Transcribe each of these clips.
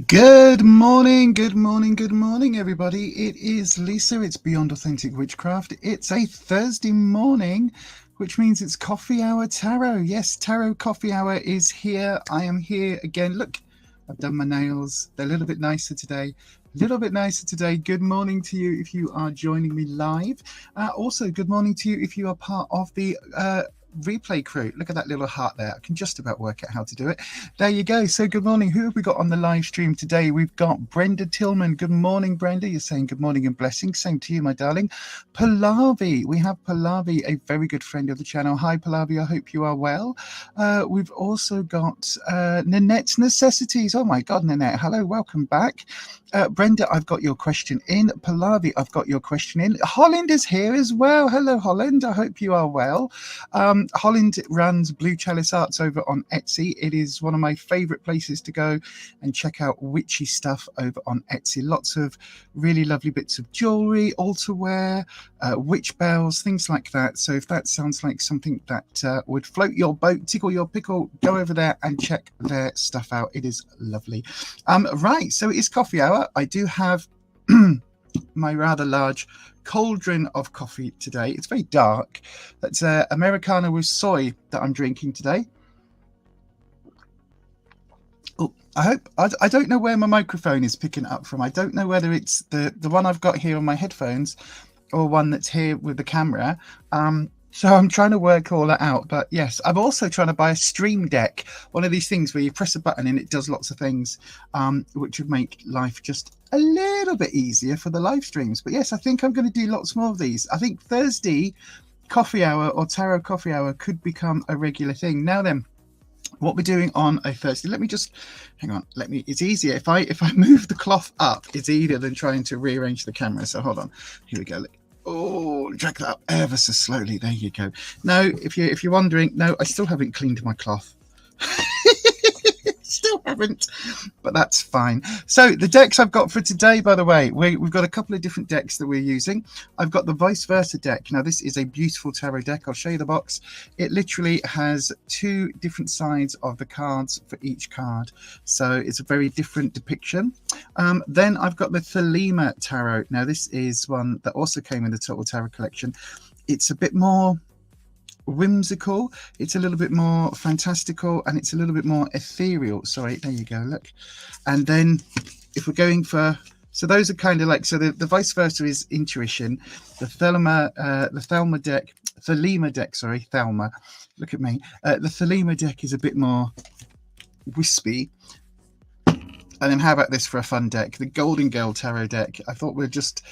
Good morning, good morning, good morning, everybody. It is Lisa. It's Beyond Authentic Witchcraft. It's a Thursday morning, which means it's Coffee Hour Tarot. Yes, Tarot Coffee Hour is here. I am here again. Look, I've done my nails. They're a little bit nicer today. Good morning to you if you are joining me live. Also, good morning to you if you are part of the replay crew. Look at that little heart there. I can just about work out how to do it. There you go. So good morning. Who have we got on the live stream today? We've got Brenda Tillman. Good morning, Brenda. You're saying good morning and blessings. Same to you, my darling. Pallavi. We have Pallavi, a very good friend of the channel. Hi, Pallavi. I hope you are well. We've also got Nanette's Necessities. Oh my God, Nanette. Hello. Welcome back. Brenda, I've got your question in. Pallavi, I've got your question in. Holland is here as well. Hello, Holland. I hope you are well. Holland runs Blue Chalice Arts over on Etsy. It is one of my favorite places to go and check out witchy stuff over on Etsy. Lots of really lovely bits of jewelry, altarware, witch bells, things like that. So if that sounds like something that would float your boat, tickle your pickle, go over there and check their stuff out. It is lovely. Right, so it's coffee hour. I do have my rather large cauldron of coffee today. It's very dark. That's Americano with soy that I'm drinking today. Oh, I don't know where my microphone is picking up from. I don't know whether it's the one I've got here on my headphones or one that's here with the camera. So I'm trying to work all that out. But yes, I'm also trying to buy a stream deck, one of these things where you press a button and it does lots of things, which would make life just a little bit easier for the live streams. But yes, I think I'm going to do lots more of these. I think Thursday coffee hour or tarot coffee hour could become a regular thing. Now then, what we're doing on a Thursday, let me just hang on, it's easier if I move the cloth up, it's easier than trying to rearrange the camera. So hold on, here we go. Oh, drag that up ever so slowly. There you go. Now, if you're wondering, no, I still haven't cleaned my cloth. Still haven't, but that's fine. So the decks I've got for today, by the way, we've got a couple of different decks that we're using. I've got the vice versa deck. Now this is a beautiful tarot deck. I'll show you the box. It literally has two different sides of the cards for each card, so it's a very different depiction. Then I've got the Thelema tarot. Now this is one that also came in the Total Tarot collection. It's a bit more whimsical, it's a little bit more fantastical, and it's a little bit more ethereal. Sorry, there you go, look. And then if we're going for, so those are kind of like, so the vice versa is intuition. The Thelema deck, sorry, Thelma, look at me. The Thelema deck is a bit more wispy. And then how about this for a fun deck, the Golden Girl tarot deck. I thought we'd just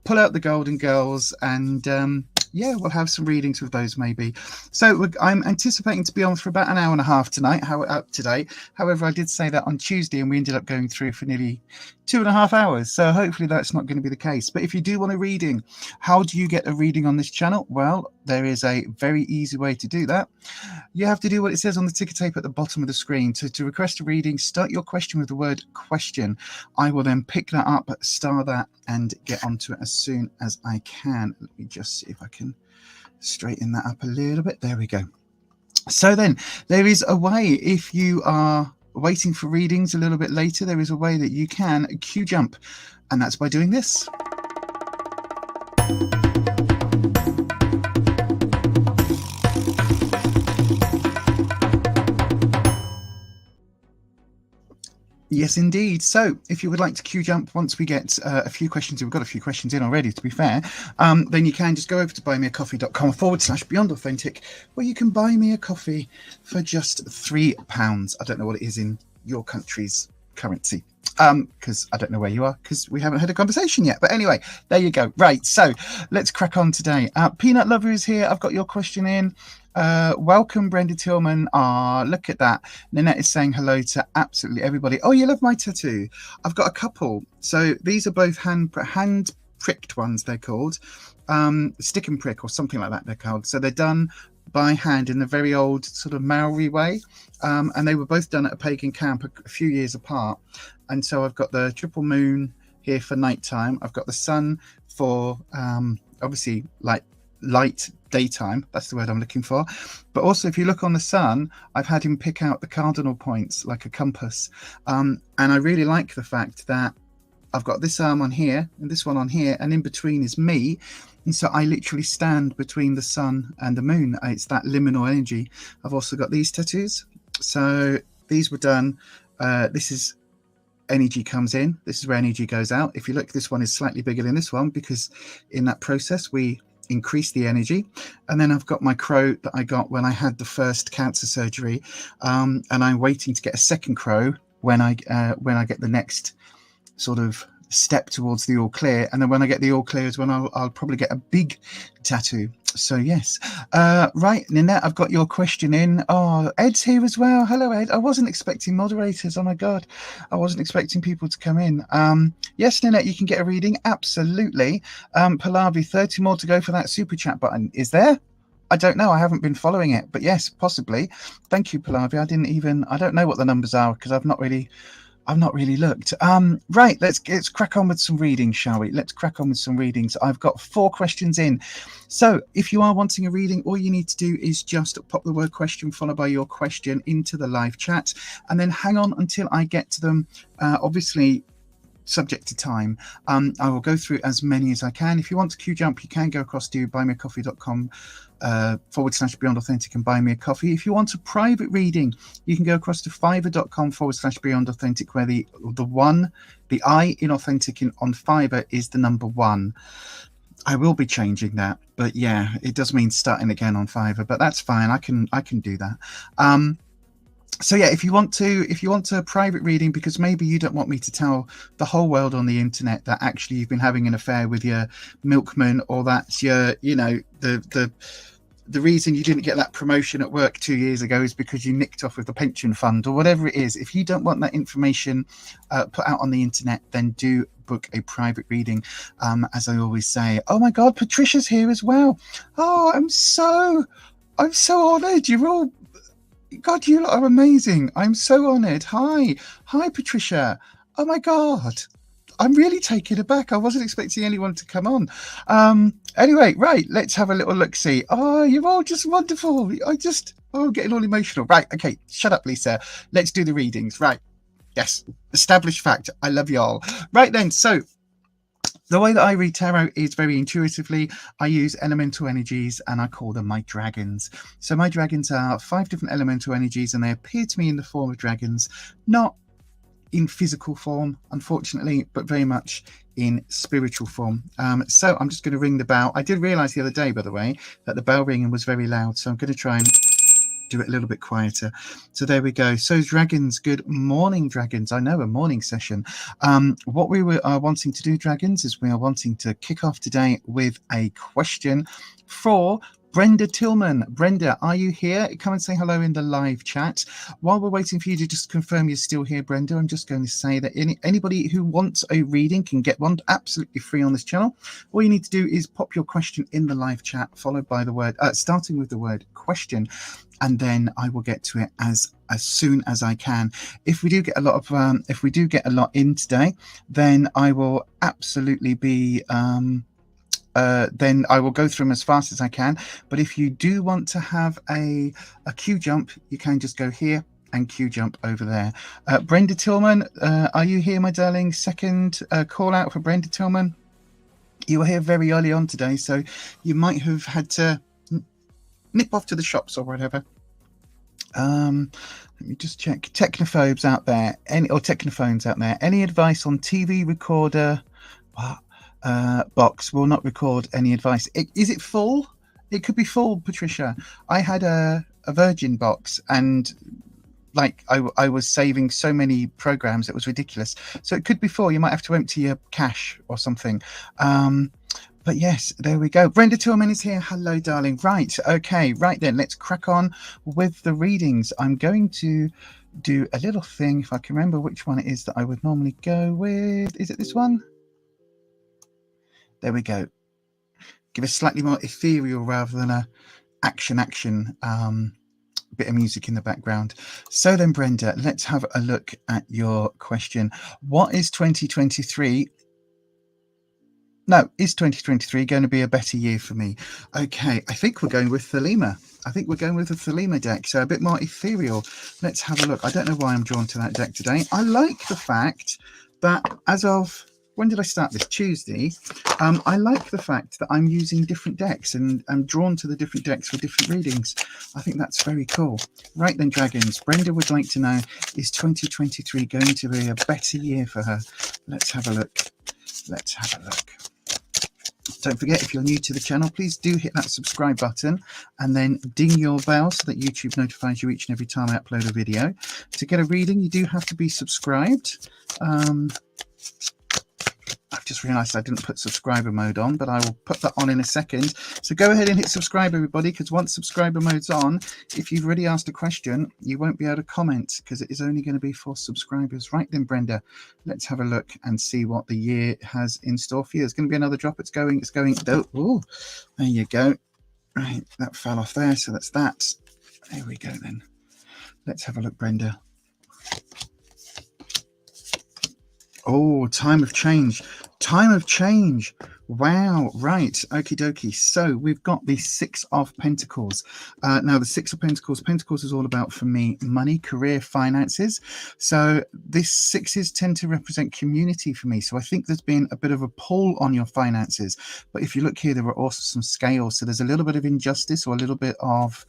pull out the Golden Girls and yeah, we'll have some readings with those maybe. So I'm anticipating to be on for about an hour and a half tonight, today. However, I did say that on Tuesday and we ended up going through for nearly 2.5 hours. So hopefully that's not going to be the case. But if you do want a reading, how do you get a reading on this channel? Well, there is a very easy way to do that. You have to do what it says on the ticker tape at the bottom of the screen. To request a reading, start your question with the word question. I will then pick that up, star that, and get onto it as soon as I can. Let me just see if I can straighten that up a little bit. There we go. So then there is a way, if you are waiting for readings a little bit later, there is a way that you can queue jump, and that's by doing this. Yes, indeed. So if you would like to queue jump once we get a few questions, we've got a few questions in already, to be fair, then you can just go over to buymeacoffee.com/Beyond Authentic, where you can buy me a coffee for just £3. I don't know what it is in your country's currency, because I don't know where you are, because we haven't had a conversation yet. But anyway, there you go. Right, so let's crack on today. Peanut Lover is here. I've got your question in. Welcome, Brenda Tillman. Look at that. Nanette is saying hello to absolutely everybody. Oh, you love my tattoo. I've got a couple. So these are both hand pricked ones, they're called. Stick and prick or something like that they're called. So they're done by hand in a very old sort of Maori way. And they were both done at a pagan camp a few years apart. And so I've got the triple moon here for nighttime. I've got the sun for obviously like light daytime. That's the word I'm looking for. But also, if you look on the sun, I've had him pick out the cardinal points like a compass. And I really like the fact that I've got this arm on here and this one on here, and in between is me. And so I literally stand between the sun and the moon. It's that liminal energy. I've also got these tattoos. So these were done. This is energy comes in. This is where energy goes out. If you look, this one is slightly bigger than this one because in that process we increase the energy. And then I've got my crow that I got when I had the first cancer surgery, and I'm waiting to get a second crow when I get the next sort of step towards the all clear. And then when I get the all clear is when I'll probably get a big tattoo. So yes. Right, Ninette, I've got your question in. Oh, Ed's here as well. Hello, Ed. I wasn't expecting moderators. Oh my God. I wasn't expecting people to come in. Yes, Ninette, you can get a reading. Absolutely. Pallavi, 30 more to go for that super chat button. Is there? I don't know. I haven't been following it, but yes, possibly. Thank you, Pallavi. I don't know what the numbers are because I've not really looked. Right, let's crack on with some readings, shall we? Let's crack on with some readings. I've got 4 questions in. So if you are wanting a reading, all you need to do is just pop the word question followed by your question into the live chat, and then hang on until I get to them. Obviously, subject to time. I will go through as many as I can. If you want to queue jump, you can go across to buymeacoffee.com /Beyond Authentic and buy me a coffee. If you want a private reading, you can go across to fiverr.com /Beyond Authentic, where the I in authentic on Fiverr is the number 1. I will be changing that, but yeah, it does mean starting again on Fiverr, but that's fine. I can do that. So yeah, if you want a private reading because maybe you don't want me to tell the whole world on the internet that actually you've been having an affair with your milkman, or that's your, the reason you didn't get that promotion at work 2 years ago is because you nicked off with the pension fund, or whatever it is. If you don't want that information put out on the internet, then do book a private reading. As I always say, oh my God, Patricia's here as well. Oh, I'm so honored. You're all, God, you lot are amazing. I'm so honored. Hi, Patricia. Oh my God. I'm really taken aback. I wasn't expecting anyone to come on. Anyway, right, let's have a little look-see. Oh, you're all just wonderful. I'm getting all emotional. Right, okay, shut up, Lisa. Let's do the readings. Right, yes, established fact. I love y'all. Right then, so the way that I read tarot is very intuitively. I use elemental energies and I call them my dragons. So my dragons are 5 different elemental energies, and they appear to me in the form of dragons, not in physical form, unfortunately, but very much in spiritual form. So I'm just going to ring the bell. I did realize the other day, by the way, that the bell ringing was very loud, so I'm going to try and do it a little bit quieter. So there we go. So dragons, good morning, dragons. I know, a morning session. What we are wanting to do, dragons, is we are wanting to kick off today with a question for Brenda Tillman. Brenda, are you here? Come and say hello in the live chat. While we're waiting for you to just confirm you're still here, Brenda, I'm just going to say that anybody who wants a reading can get one absolutely free on this channel. All you need to do is pop your question in the live chat, followed by the word, starting with the word question, and then I will get to it as soon as I can. If we do get a lot in today, then I will absolutely be then I will go through them as fast as I can. But if you do want to have a queue jump, you can just go here and queue jump over there. Brenda Tillman, are you here, my darling? Second call out for Brenda Tillman. You were here very early on today, so you might have had to nip off to the shops or whatever. Let me just check. Technophobes out there, or technophones out there, any advice on TV recorder? What? Box will not record any advice. Is it full? It could be full, Patricia. I had a Virgin box, and like I was saving so many programs, it was ridiculous. So it could be full. You might have to empty your cache or something. But yes, there we go. Brenda Tillman is here. Hello, darling. Right. Okay. Right then. Let's crack on with the readings. I'm going to do a little thing, if I can remember which one it is that I would normally go with. Is it this one? There we go. Give a slightly more ethereal rather than a action bit of music in the background. So then, Brenda, let's have a look at your question. What is 2023? No, is 2023 going to be a better year for me? Okay, I think we're going with Thelema. I think we're going with the Thelema deck, so a bit more ethereal. Let's have a look. I don't know why I'm drawn to that deck today. I like the fact that as of, when did I start this? Tuesday. I like the fact that I'm using different decks and I'm drawn to the different decks for different readings. I think that's very cool. Right then, Dragons. Brenda would like to know, is 2023 going to be a better year for her? Let's have a look. Let's have a look. Don't forget, if you're new to the channel, please do hit that subscribe button and then ding your bell so that YouTube notifies you each and every time I upload a video. To get a reading, you do have to be subscribed. I've just realised I didn't put subscriber mode on, but I will put that on in a second. So go ahead and hit subscribe, everybody, because once subscriber mode's on, if you've already asked a question, you won't be able to comment because it is only going to be for subscribers. Right then, Brenda, let's have a look and see what the year has in store for you. There's going to be another drop. It's going. Oh, there you go. Right, that fell off there. So that's that. There we go then. Let's have a look, Brenda. Oh, time of change. Time of change. Wow. Right. Okie dokie. So we've got the Six of Pentacles. Now, the Six of Pentacles. Pentacles is all about, for me, money, career, finances. So these sixes tend to represent community for me. So I think there's been a bit of a pull on your finances. But if you look here, there are also some scales. So there's a little bit of injustice or a little bit of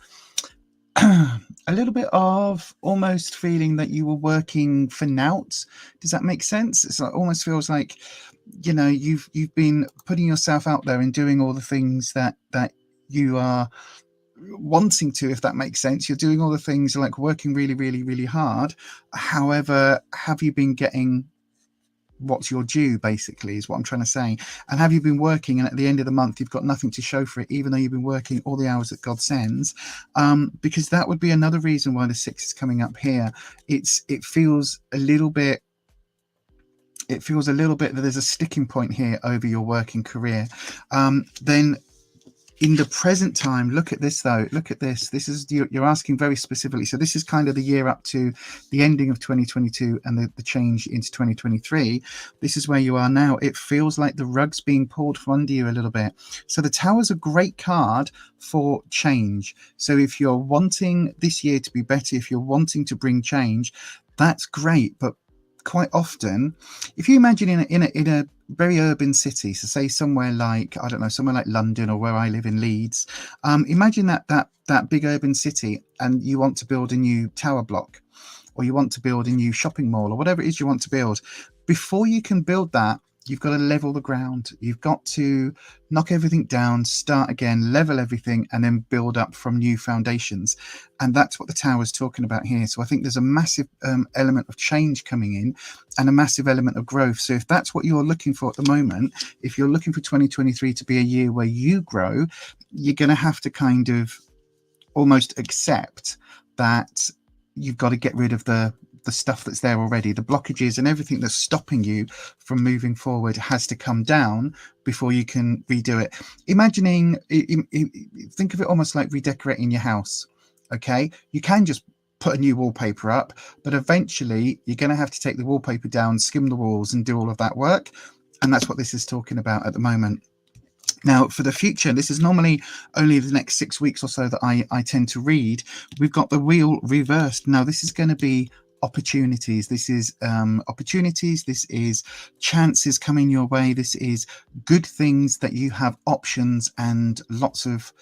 almost feeling that you were working for naught. Does that make sense? It's like, almost feels like, you know, you've been putting yourself out there and doing all the things that you are wanting to, if that makes sense. You're doing all the things, like working really, really, really hard. However, have you been getting what's your due, basically, is what I'm trying to say. And have you been working, and at the end of the month you've got nothing to show for it, even though you've been working all the hours that God sends? Because that would be another reason why the six is coming up here. It feels a little bit that there's a sticking point here over your working career. Then in the present time, look at this though. Look at this. This is, you're asking very specifically. So this is kind of the year up to the ending of 2022 and the change into 2023. This is where you are now. It feels like the rug's being pulled from under you a little bit. So the Tower's a great card for change. So if you're wanting this year to be better, if you're wanting to bring change, that's great. But quite often, if you imagine in a very urban city, so say somewhere like, I don't know, somewhere like London, or where I live in Leeds, imagine that big urban city, and you want to build a new tower block, or you want to build a new shopping mall, or whatever it is you want to build. Before you can build that, you've got to level the ground. You've got to knock everything down, start again, level everything, and then build up from new foundations. And that's what the Tower is talking about here. So I think there's a massive element of change coming in, and a massive element of growth. So if that's what you're looking for at the moment, if you're looking for 2023 to be a year where you grow, you're going to have to kind of almost accept that you've got to get rid of the stuff that's there already. The blockages and everything that's stopping you from moving forward has to come down before you can redo it. Imagining, think of it almost like redecorating your house. Okay, you can just put a new wallpaper up, but eventually you're going to have to take the wallpaper down, skim the walls, and do all of that work. And that's what this is talking about at the moment. Now, for the future, this is normally only the next 6 weeks or so that I tend to read. We've got the wheel reversed. Now, this is going to be opportunities. This is opportunities. This is chances coming your way. This is good things that you have options and lots of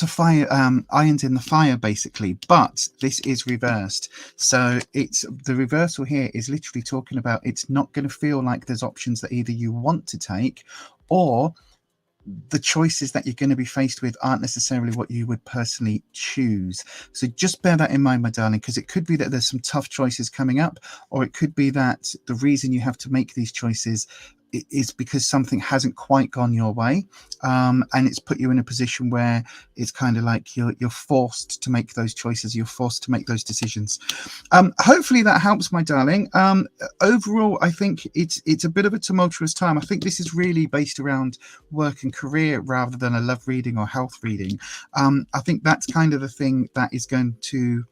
fire, irons in the fire, basically. But this is reversed. So it's the reversal here is literally talking about, it's not going to feel like there's options that either you want to take, or the choices that you're going to be faced with aren't necessarily what you would personally choose. So just bear that in mind, my darling, because it could be that there's some tough choices coming up, or it could be that the reason you have to make these choices is because something hasn't quite gone your way, and it's put you in a position where it's kind of like you're forced to make those choices, you're forced to make those decisions. Hopefully that helps, my darling. Overall, I think it's a bit of a tumultuous time. I think this is really based around work and career rather than a love reading or health reading. I think that's kind of the thing that is going to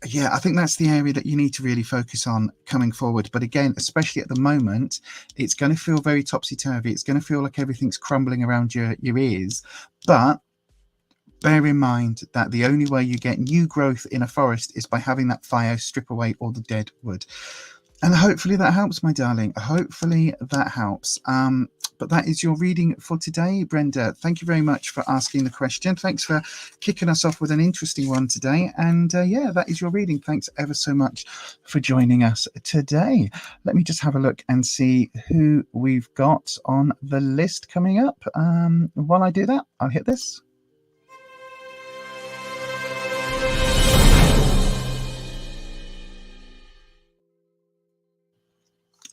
Yeah, I think that's the area that you need to really focus on coming forward. But again, especially at the moment, it's going to feel very topsy-turvy. It's going to feel like everything's crumbling around your ears. But bear in mind that the only way you get new growth in a forest is by having that fire strip away all the dead wood. And hopefully that helps, my darling. Hopefully that helps. But that is your reading for today, Brenda. Thank you very much for asking the question. Thanks for kicking us off with an interesting one today. And yeah, that is your reading. Thanks ever so much for joining us today. Let me just have a look and see who we've got on the list coming up. While I do that, I'll hit this.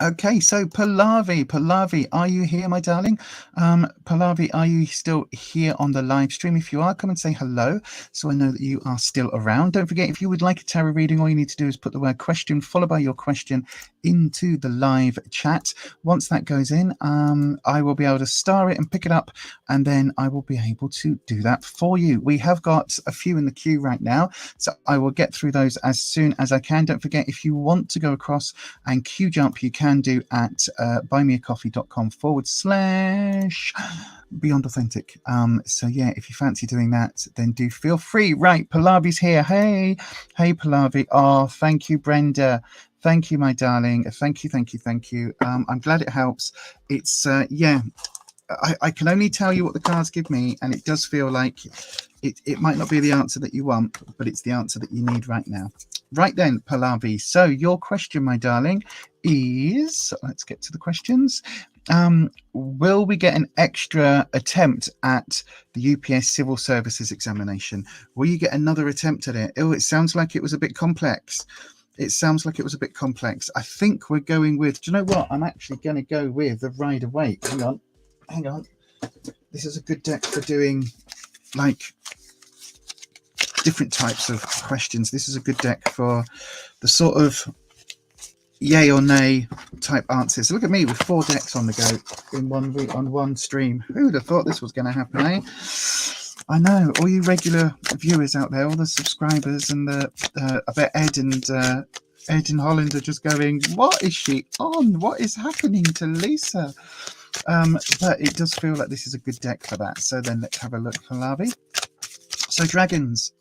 Okay, so Pallavi, are you here, my darling? Pallavi, are you still here on the live stream? If you are, come and say hello so I know that you are still around. Don't forget, if you would like a tarot reading, all you need to do is put the word question followed by your question into the live chat. Once that goes in, I will be able to star it and pick it up, and then I will be able to do that for you. We have got a few in the queue right now, so I will get through those as soon as I can. Don't forget, if you want to go across and queue jump, you can do at buymeacoffee.com/Beyond Authentic. So yeah, if you fancy doing that, then do feel free. Right, Pallavi's here. Hey Pallavi. Oh, thank you, Brenda. Thank you, my darling. Thank you. I'm glad it helps. It's yeah, I can only tell you what the cards give me, and it does feel like it might not be the answer that you want, but it's the answer that you need right now. Right then, Pallavi. So your question, my darling, is, let's get to the questions. Will we get an extra attempt at the UPS Civil Services examination? Will you get another attempt at it? Oh, it sounds like it was a bit complex. I think we're going with, do you know what? I'm actually going to go with the Rider Waite. Hang on. This is a good deck for doing like different types of questions. This is a good deck for the sort of yay or nay type answers. So look at me with 4 decks on the go in 1 week on one stream. Who would have thought this was going to happen, eh? I know, all you regular viewers out there, all the subscribers, and I bet Ed in Holland are just going, what is she on? What is happening to Lisa? But it does feel like this is a good deck for that. So then let's have a look for Pallavi. So Dragons,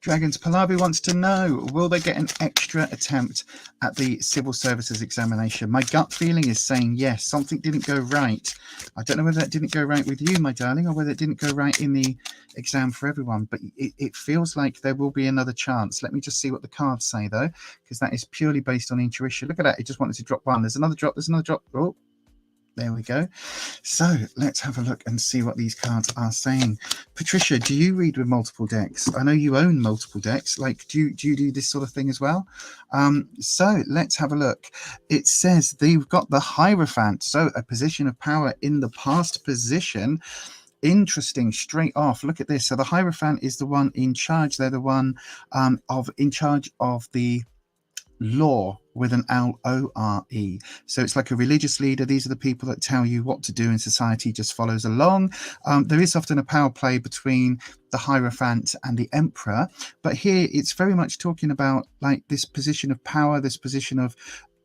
Pallavi wants to know, will they get an extra attempt at the Civil Services examination? My gut feeling is saying yes. Something didn't go right. I don't know whether that didn't go right with you, my darling, or whether it didn't go right in the exam for everyone, but it feels like there will be another chance. Let me just see what the cards say, though, because that is purely based on intuition. Look at that. It just wanted to drop one. There's another drop. Oh, there we go. So let's have a look and see what these cards are saying. Patricia, do you read with multiple decks? I know you own multiple decks. Like, do you do this sort of thing as well? So let's have a look. It says they've got the Hierophant, so a position of power in the past position. Interesting, straight off. Look at this. So the Hierophant is the one in charge. They're the one in charge of the law with an L-O-R-E. So it's like a religious leader. These are the people that tell you what to do, and society just follows along. There is often a power play between the Hierophant and the Emperor, but here it's very much talking about like this position of power, this position of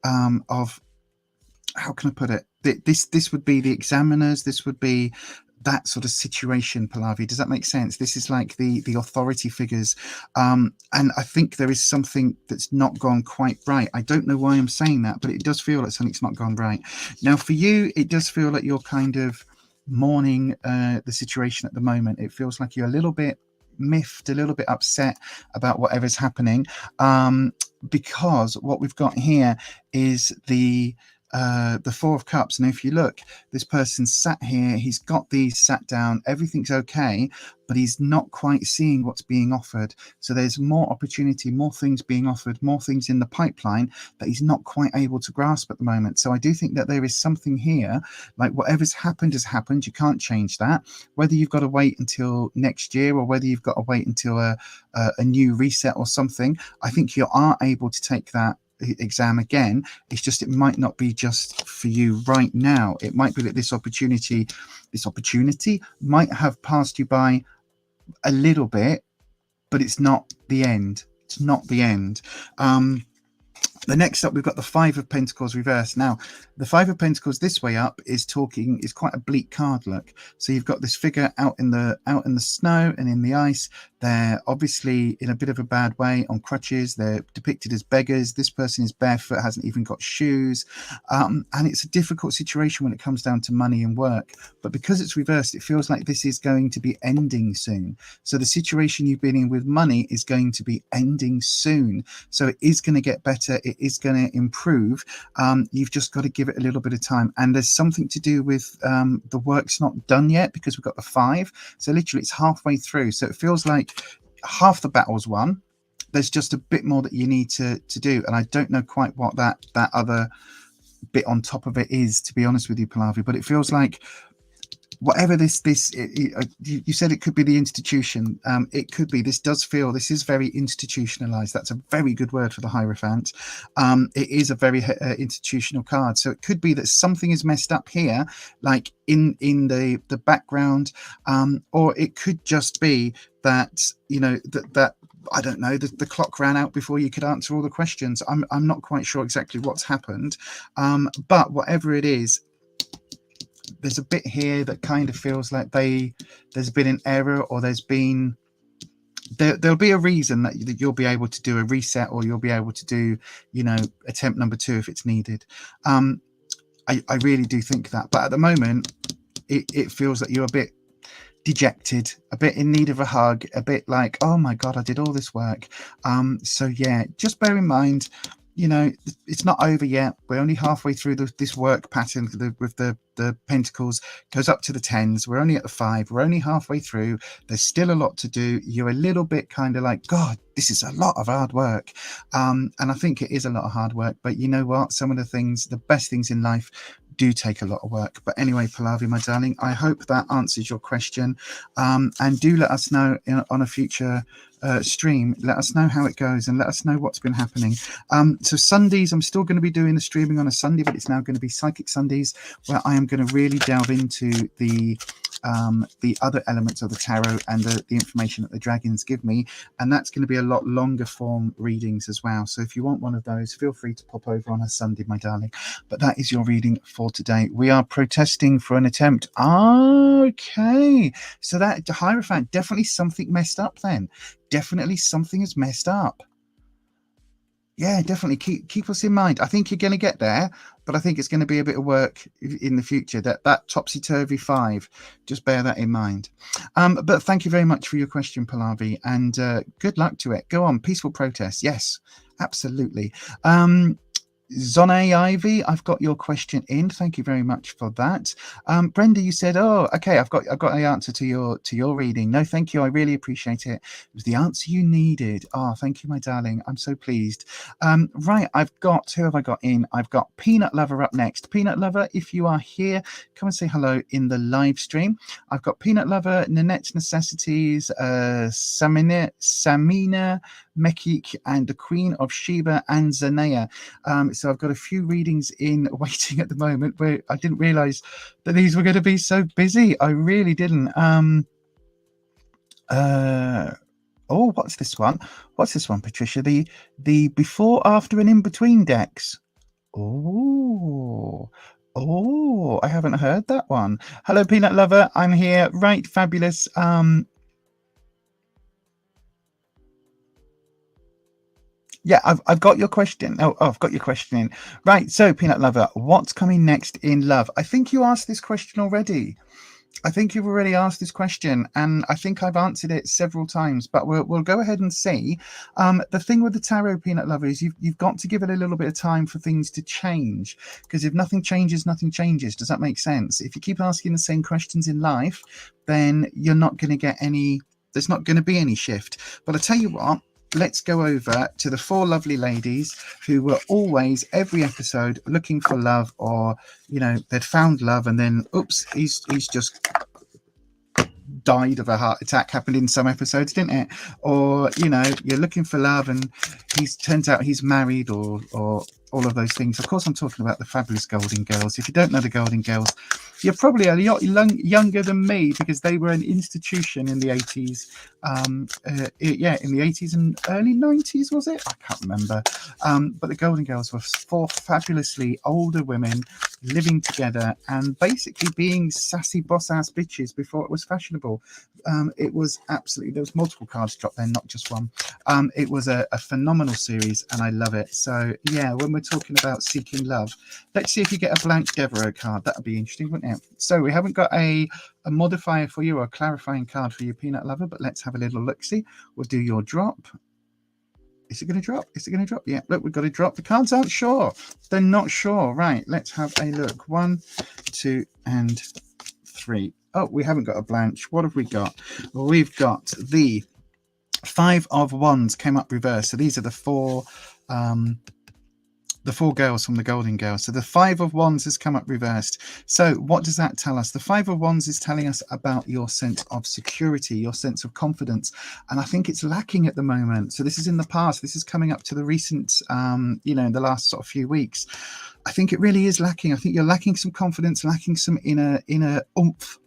how can I put it? This would be the examiners. This would be that sort of situation, Pallavi. Does that make sense? This is like the authority figures, and I think there is something that's not gone quite right. I don't know why I'm saying that, but it does feel like something's not gone right. Now for you, it does feel like you're kind of mourning the situation at the moment. It feels like you're a little bit miffed, a little bit upset about whatever's happening, because what we've got here is the Four of Cups. And if you look, this person's sat here, he's got these sat down, everything's okay, but he's not quite seeing what's being offered. So there's more opportunity, more things being offered, more things in the pipeline that he's not quite able to grasp at the moment. So I do think that there is something here, like whatever's happened has happened. You can't change that. Whether you've got to wait until next year or whether you've got to wait until a new reset or something, I think you are able to take that exam again. It's just it might not be just for you right now. It might be that this opportunity might have passed you by a little bit, but it's not the end. It's not the end. The next up, we've got the Five of Pentacles reversed. Now, the Five of Pentacles this way up is quite a bleak card look. So you've got this figure out in the snow and in the ice. They're obviously in a bit of a bad way, on crutches. They're depicted as beggars. This person is barefoot, hasn't even got shoes. And it's a difficult situation when it comes down to money and work. But because it's reversed, it feels like this is going to be ending soon. So the situation you've been in with money is going to be ending soon. So it is going to get better. It is going to improve. You've just got to give it a little bit of time. And there's something to do with the work's not done yet, because we've got the 5. So literally it's halfway through. So it feels like half the battle's won. There's just a bit more that you need to do. And I don't know quite what that other bit on top of it is, to be honest with you, Pallavi, but it feels like whatever you said, it could be the institution. It could be. This is very institutionalized. That's a very good word for the Hierophant. It is a very institutional card. So it could be that something is messed up here, like in the background, or it could just be that, you know, that I don't know, the clock ran out before you could answer all the questions. I'm not quite sure exactly what's happened, but whatever it is, there's a bit here that kind of feels like there's been an error, or there's been there'll be a reason that you'll be able to do a reset, or you'll be able to do, you know, attempt number 2 if it's needed. I really do think that, but at the moment it feels like you're a bit dejected, a bit in need of a hug, a bit like, oh my god, I did all this work. So yeah, just bear in mind, you know, it's not over yet. We're only halfway through this work pattern with the pentacles. Goes up to the 10s. We're only at the 5. We're only halfway through. There's still a lot to do. You're a little bit kind of like, God, this is a lot of hard work. And I think it is a lot of hard work. But you know what? Some of the best things in life do take a lot of work. But anyway, Pallavi, my darling, I hope that answers your question. And do let us know on a future stream. Let us know how it goes, and let us know what's been happening. So Sundays, I'm still going to be doing the streaming on a Sunday, but it's now going to be Psychic Sundays, where I am going to really delve into the other elements of the tarot and the information that the dragons give me, and that's going to be a lot longer form readings as well. So if you want one of those, feel free to pop over on a Sunday, my darling. But that is your reading for today. We are protesting for an attempt. Okay, so that Hierophant, definitely something messed up then. Definitely something is messed up. Yeah, definitely keep us in mind. I think you're going to get there, but I think it's going to be a bit of work in the future. That topsy-turvy 5, just bear that in mind. But thank you very much for your question, Pallavi, and good luck to it. Go on, peaceful protest. Yes, absolutely. Zone Ivy, I've got your question in. Thank you very much for that. Brenda, you said, oh, okay, I've got the answer to your reading. No, thank you. I really appreciate it. It was the answer you needed. Oh, thank you, my darling. I'm so pleased. Right, who have I got in? I've got Peanut Lover up next. Peanut Lover, if you are here, come and say hello in the live stream. I've got Peanut Lover, Nanette's Necessities, Samina, Mekik, and the Queen of Sheba, and Zanea. So I've got a few readings in waiting at the moment, where I didn't realize that these were going to be so busy. I really didn't. Oh, what's this one? What's this one, Patricia? The before, after, and in between decks. Oh, I haven't heard that one. Hello, Peanut Lover. I'm here. Right, fabulous. Yeah, I've got your question. Oh, I've got your question in. Right, so Peanut Lover, what's coming next in love? I think you asked this question already. I think you've already asked this question, and I think I've answered it several times, but we'll go ahead and see. The thing with the tarot, Peanut Lover, is you've got to give it a little bit of time for things to change, because if nothing changes, nothing changes. Does that make sense? If you keep asking the same questions in life, then you're not going to get any, there's not going to be any shift. But I tell you what, let's go over to the 4 lovely ladies who were always, every episode, looking for love, or, you know, they'd found love and then, oops, he's just died of a heart attack, happened in some episodes, didn't it? Or, you know, you're looking for love and turns out he's married, or all of those things. Of course, I'm talking about the fabulous Golden Girls. If you don't know the Golden Girls, you're probably a lot younger than me, because they were an institution in the 80s. In the 80s and early 90s, was it? I can't remember. But the Golden Girls were 4 fabulously older women living together and basically being sassy boss-ass bitches before it was fashionable. It was absolutely, there was multiple cards dropped there, not just one. It was a phenomenal series, and I love it. So yeah, when we're talking about seeking love, let's see if you get a blank Devereaux card. That would be interesting, wouldn't it? So we haven't got a modifier for you or a clarifying card for you, Peanut Lover, but let's have a little look-see. We'll do your drop. Is it going to drop? Is it going to drop? Yeah, look, we've got to drop. The cards aren't sure. They're not sure. Right, let's have a look. 1, 2, and 3. Oh, we haven't got a blanche. What have we got? Well, we've got the 5 of Wands came up reversed. So these are the four girls from the Golden Girls. So the 5 of Wands has come up reversed. So what does that tell us? The 5 of Wands is telling us about your sense of security, your sense of confidence. And I think it's lacking at the moment. So this is in the past. This is coming up to the recent, in the last sort of few weeks. I think it really is lacking. I think you're lacking some confidence, lacking some inner oomph.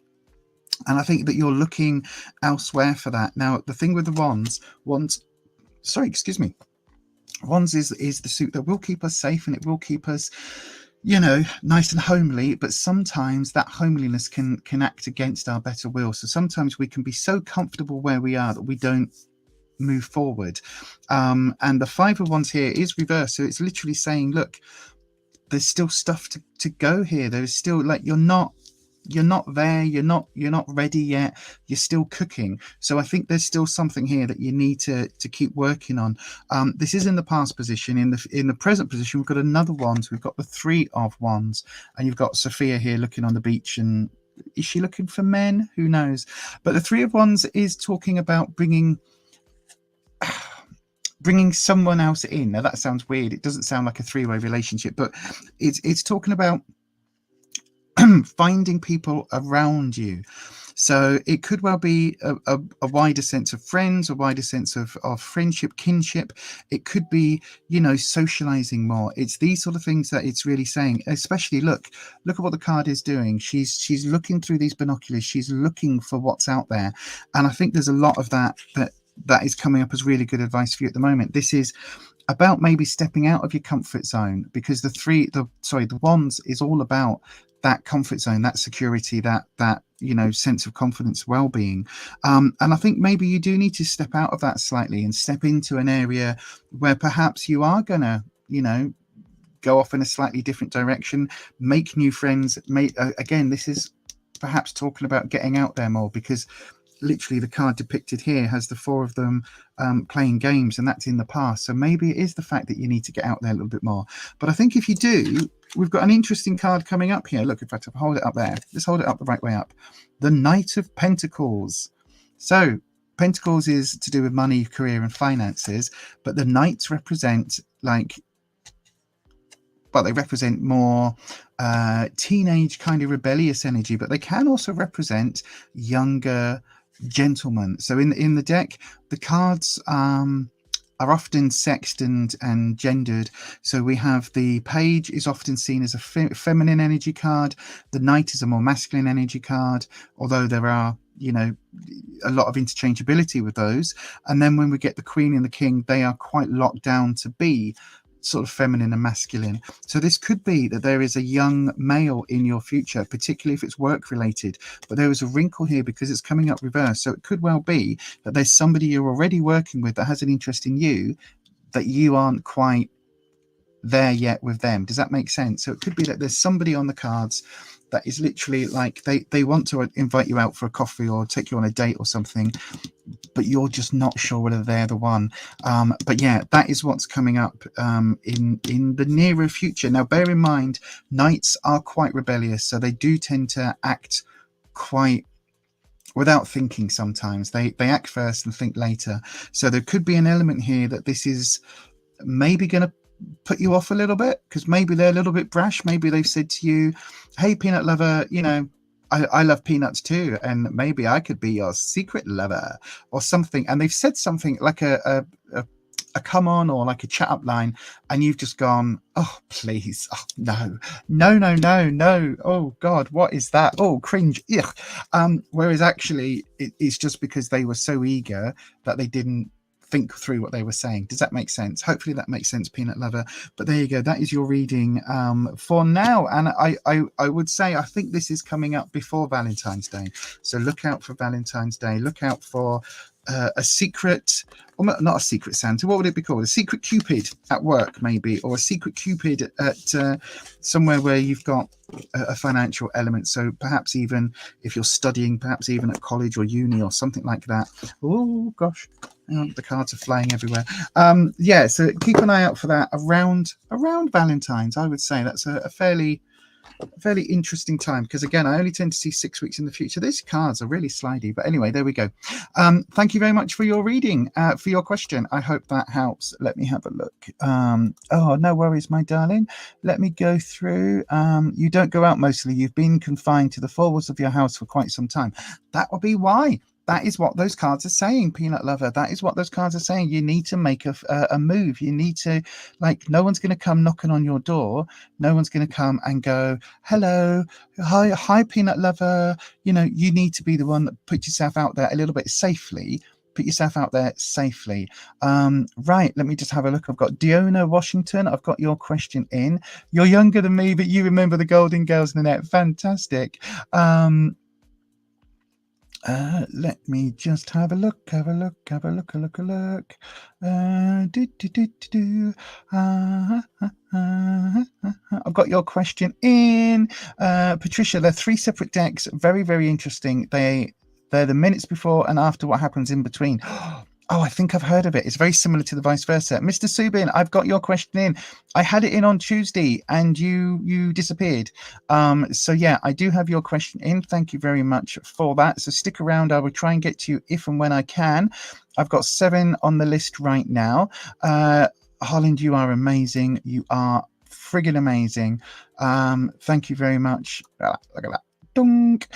And I think that you're looking elsewhere for that. Now, the thing with the Wands is the suit that will keep us safe, and it will keep us, nice and homely. But sometimes that homeliness can act against our better will. So sometimes we can be so comfortable where we are that we don't move forward. And the 5 of Wands here is reversed. So it's literally saying, look, there's still stuff to go here. There's still, like, you're not there, you're not ready yet, you're still cooking. So I think there's still something here that you need to keep working on. This is in the past position. In the present position, we've got another Wands. We've got the 3 of Wands, and you've got Sophia here looking on the beach. And is she looking for men? Who knows? But the 3 of Wands is talking about bringing someone else in. Now that sounds weird. It doesn't sound like a 3-way relationship, but it's talking about finding people around you. So it could well be a wider sense of friends, a wider sense of friendship, kinship. It could be, socializing more. It's these sort of things that it's really saying. Especially look at what the card is doing. She's looking through these binoculars. She's looking for what's out there. And I think there's a lot of that is coming up as really good advice for you at the moment. This is about maybe stepping out of your comfort zone, because the Wands is all about that comfort zone, that security, that sense of confidence, well-being. And I think maybe you do need to step out of that slightly and step into an area where perhaps you are gonna, go off in a slightly different direction, make new friends. Again, this is perhaps talking about getting out there more, because literally the card depicted here has the 4 of them playing games, and that's in the past. So maybe it is the fact that you need to get out there a little bit more. But I think if you do, we've got an interesting card coming up here. Look, if I hold it up there, let's hold it up the right way up. The Knight of Pentacles. So Pentacles is to do with money, career, and finances, but the Knights represent they represent more teenage kind of rebellious energy, but they can also represent younger gentlemen. So in the deck, the cards are often sexed and gendered. So we have the Page is often seen as a feminine energy card. The Knight is a more masculine energy card, although there are a lot of interchangeability with those. And then when we get the Queen and the King, they are quite locked down to be sort of feminine and masculine. So this could be that there is a young male in your future, particularly if it's work related. But there is a wrinkle here because it's coming up reverse. So it could well be that there's somebody you're already working with that has an interest in you, that you aren't quite there yet with them. Does that make sense? So it could be that there's somebody on the cards that is literally like they want to invite you out for a coffee or take you on a date or something, but you're just not sure whether they're the one. But yeah, that is what's coming up in the nearer future. Now, bear in mind, Knights are quite rebellious, so they do tend to act quite without thinking sometimes. They act first and think later. So there could be an element here that this is maybe going to put you off a little bit, because maybe they're a little bit brash. Maybe they've said to you, hey, Peanut Lover, I love peanuts too, and maybe I could be your secret lover or something. And they've said something like a come on or like a chat up line, and you've just gone, oh please, oh no, oh god, what is that? Oh, cringe. Whereas actually it's just because they were so eager that they didn't think through what they were saying. Does that make sense? Hopefully that makes sense, peanut lover. But there you go, that is your reading for now. And I would say I think this is coming up before Valentine's Day, so look out for Valentine's Day. Look out for a secret, or not a secret Santa, what would it be called? A secret Cupid at work maybe, or a secret Cupid at somewhere where you've got a financial element. So perhaps even if you're studying, perhaps even at college or uni or something like that. Oh gosh, the cards are flying everywhere. Yeah, so keep an eye out for that around Valentine's. I would say that's a fairly interesting time, because again, I only tend to see 6 weeks in the future. These cards are really slidey, but anyway, there we go. Thank you very much for your reading, for your question. I hope that helps. Let me have a look. Oh, no worries, my darling. Let me go through. You don't go out mostly. You've been confined to the four walls of your house for quite some time. That will be why. That is what those cards are saying, peanut lover. That is what those cards are saying. You need to make a move. You need to, like, no one's going to come knocking on your door. No one's going to come and go, hello, hi, peanut lover. You know, you need to be the one that puts yourself out there a little bit safely. Put yourself out there safely. Right, let me just have a look. I've got Diona Washington. I've got your question in. You're younger than me, but you remember the Golden Girls, Nanette. Fantastic. Let me just have a look. I've got your question in. Patricia, they're 3 separate decks. Very, very interesting. They're the minutes before and after what happens in between. Oh, I think I've heard of it. It's very similar to the vice versa. Mr. Subin, I've got your question in. I had it in on Tuesday and you disappeared. So yeah, I do have your question in. Thank you very much for that. So stick around. I will try and get to you if and when I can. I've got 7 on the list right now. Holland, you are amazing. You are friggin' amazing. Thank you very much. Look at that. Dunk.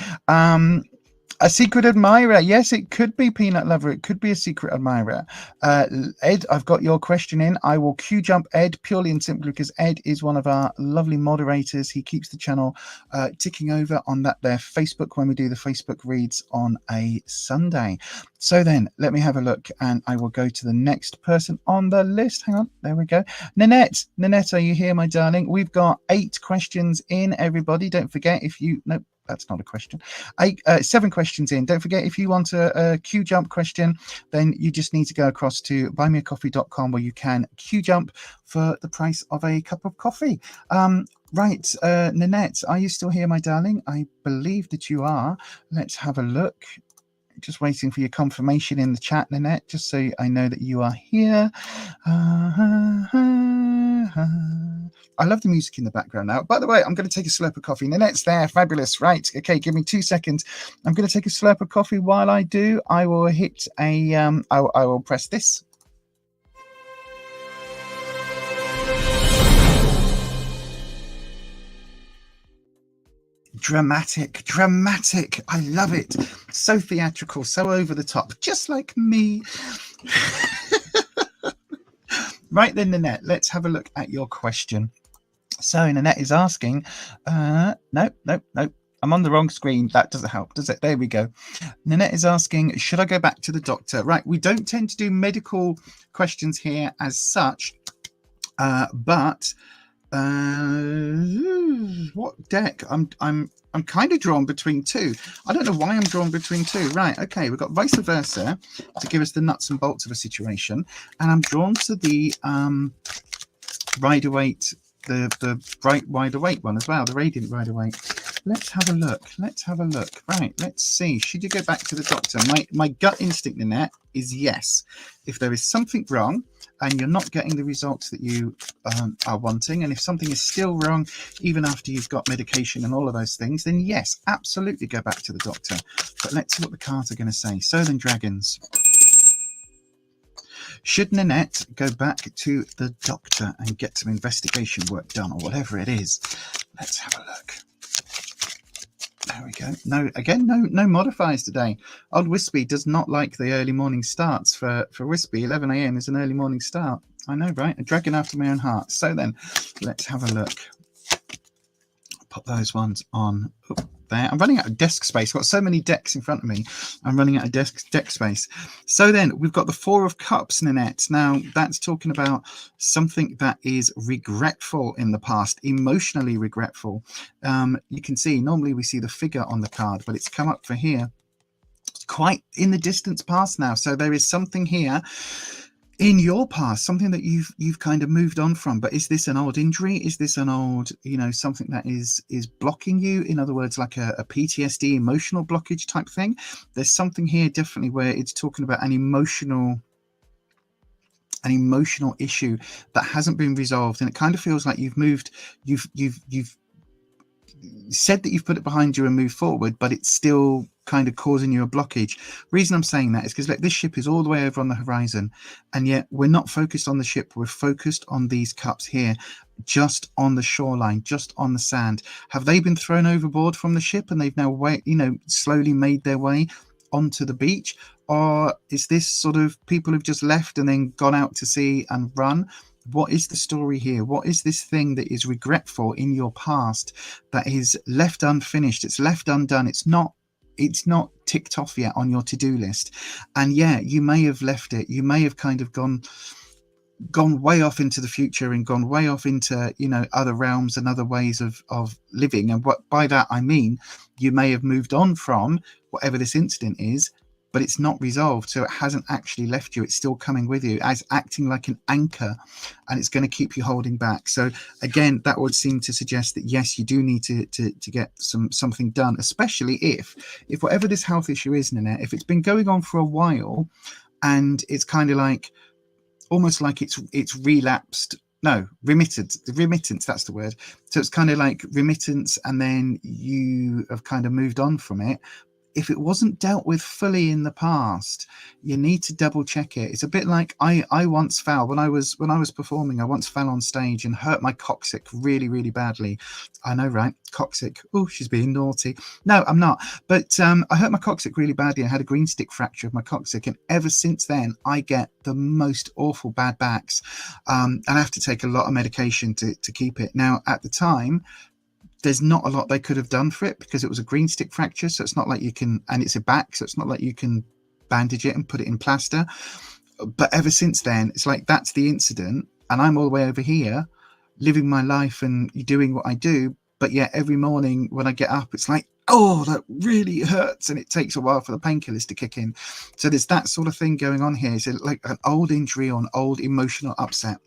A secret admirer. Yes, it could be, peanut lover. It could be a secret admirer. Ed, I've got your question in. I will queue jump Ed purely and simply because Ed is one of our lovely moderators. He keeps the channel ticking over on their Facebook when we do the Facebook reads on a Sunday. So then let me have a look and I will go to the next person on the list. Hang on. There we go. Nanette, are you here, my darling? We've got 8 questions in, everybody. Don't forget if you... Nope. That's not a question. 7 questions in. Don't forget, if you want a queue jump question, then you just need to go across to buymeacoffee.com where you can queue jump for the price of a cup of coffee. Right, Nanette, are you still here, my darling? I believe that you are. Let's have a look. Just waiting for your confirmation in the chat, Nanette, just so I know that you are here. I love the music in the background now. By the way, I'm going to take a slurp of coffee. Nanette's there. Fabulous. Right. Okay, give me 2 seconds. I'm going to take a slurp of coffee. While I do, I will hit a... I will press this. Dramatic. I love it. So theatrical, so over the top, just like me. Right then, Nanette, let's have a look at your question. So Nanette is asking, nope. I'm on the wrong screen. That doesn't help, does it? There we go. Nanette is asking, should I go back to the doctor? Right. We don't tend to do medical questions here as such, but what deck? I'm kind of drawn between 2. I don't know why I'm drawn between 2. Right. Okay. We've got vice versa to give us the nuts and bolts of a situation, and I'm drawn to the Rider-Waite. The bright Rider-Waite one as well, the radiant Rider-Waite. Let's have a look. Right, let's see. Should you go back to the doctor? My gut instinct, Nanette, is yes. If there is something wrong and you're not getting the results that you are wanting, and if something is still wrong even after you've got medication and all of those things, then yes, absolutely go back to the doctor. But let's see what the cards are going to say. So then, dragons. Should Nanette go back to the doctor and get some investigation work done, or whatever it is? Let's have a look. There we go. No modifiers today. Old Wispy does not like the early morning starts for Wispy. 11 a.m. is an early morning start. I know, right? A dragon after my own heart. So then, let's have a look. Put those ones on there. I'm running out of desk space. I've got so many decks in front of me. I'm running out of deck space. So then we've got the Four of Cups, Nanette. Now that's talking about something that is regretful in the past, emotionally regretful. You can see normally we see the figure on the card, but it's come up for here. It's quite in the distance past now. So there is something here in your past, something that you've kind of moved on from. But is this an old injury? Is this an old, something that is blocking you? In other words, like a PTSD, emotional blockage type thing. There's something here definitely where it's talking about an emotional issue that hasn't been resolved, and it kind of feels like you've said that you've put it behind you and moved forward, but it's still kind of causing you a blockage. Reason I'm saying that is because this ship is all the way over on the horizon, and yet we're not focused on the ship. We're focused on these cups here, just on the shoreline, just on the sand. Have they been thrown overboard from the ship and they've now slowly made their way onto the beach? Or is this sort of people who've just left and then gone out to sea and run? What is the story here? What is this thing that is regretful in your past that is left unfinished? It's left undone. It's not ticked off yet on your to-do list. And yeah, you may have left it. You may have kind of gone way off into the future and gone way off into, other realms and other ways of living. And what by that I mean, you may have moved on from whatever this incident is, but it's not resolved. So it hasn't actually left you. It's still coming with you as acting like an anchor, and it's going to keep you holding back. So again, that would seem to suggest that yes, you do need to get something done, especially if whatever this health issue is, Nanette, if it's been going on for a while and it's kind of like almost like it's relapsed. No, remittance, that's the word. So it's kind of like remittance, and then you have kind of moved on from it. If it wasn't dealt with fully in the past, you need to double check it. It's a bit like I once fell when I was performing. I once fell on stage and hurt my coccyx really, really badly. I know, right? Coccyx. Oh, she's being naughty. No, I'm not. But I hurt my coccyx really badly. I had a green stick fracture of my coccyx, and ever since then, I get the most awful bad backs, and I have to take a lot of medication to keep it. Now, at the time, there's not a lot they could have done for it because it was a green stick fracture. So it's not like you can, and it's a back, so it's not like you can bandage it and put it in plaster. But ever since then, it's like that's the incident, and I'm all the way over here living my life and doing what I do. But yet every morning when I get up, it's like, oh, that really hurts, and it takes a while for the painkillers to kick in. So there's that sort of thing going on here. It's like an old injury or an old emotional upset.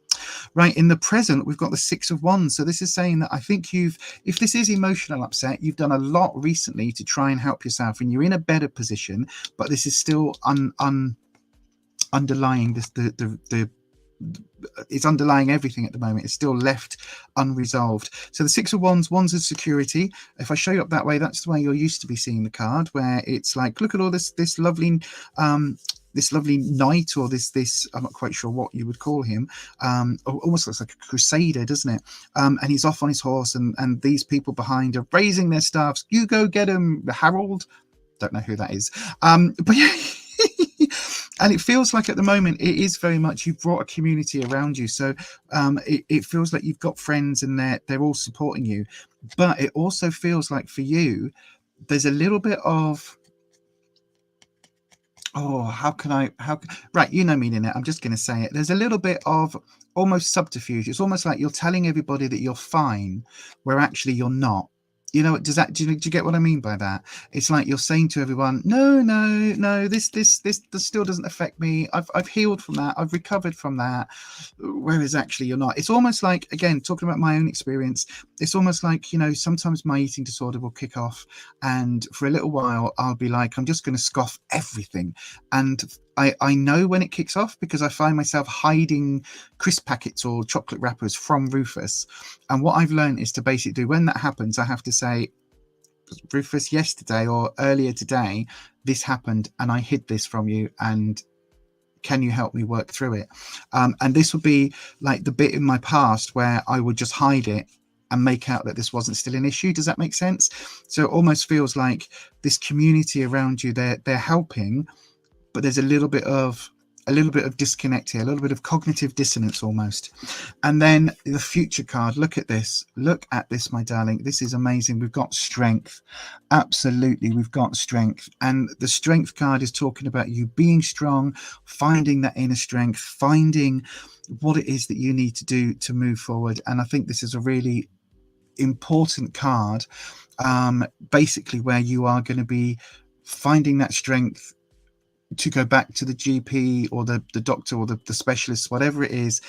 Right, in the present, we've got the Six of Wands. So this is saying that I think if this is emotional upset, you've done a lot recently to try and help yourself, and you're in a better position, but this is still underlying this, it's underlying everything at the moment. It's still left unresolved. So the Six of Wands is security. If I show you up that way, that's the way you're used to be seeing the card, where it's like, look at all this lovely knight, or this I'm not quite sure what you would call him, almost looks like a crusader, doesn't it? And he's off on his horse, and these people behind are raising their staffs. You go get him, Harold. Don't know who that is, but yeah. And it feels like at the moment it is very much you've brought a community around you. So it feels like you've got friends and they're all supporting you. But it also feels like for you, there's a little bit of, right, you know me, Nanette, I'm just going to say it. There's a little bit of almost subterfuge. It's almost like you're telling everybody that you're fine, where actually you're not. Do you get what I mean by that? It's like you're saying to everyone, no, this still doesn't affect me. I've healed from that. I've recovered from that. Whereas actually you're not. It's almost like, again, talking about my own experience, it's almost like, sometimes my eating disorder will kick off, and for a little while I'll be like, I'm just going to scoff everything. And I know when it kicks off because I find myself hiding crisp packets or chocolate wrappers from Rufus. And what I've learned is to basically do, when that happens, I have to say, Rufus, yesterday or earlier today, this happened and I hid this from you, and can you help me work through it? And this would be like the bit in my past where I would just hide it and make out that this wasn't still an issue. Does that make sense? So it almost feels like this community around you, they're helping, but there's a little bit of disconnect here, a little bit of cognitive dissonance almost. And then the future card, look at this, my darling. This is amazing. We've got strength. Absolutely, we've got strength. And the strength card is talking about you being strong, finding that inner strength, finding what it is that you need to do to move forward. And I think this is a really important card, basically where you are going to be finding that strength to go back to the GP or the doctor or the specialist, whatever it is.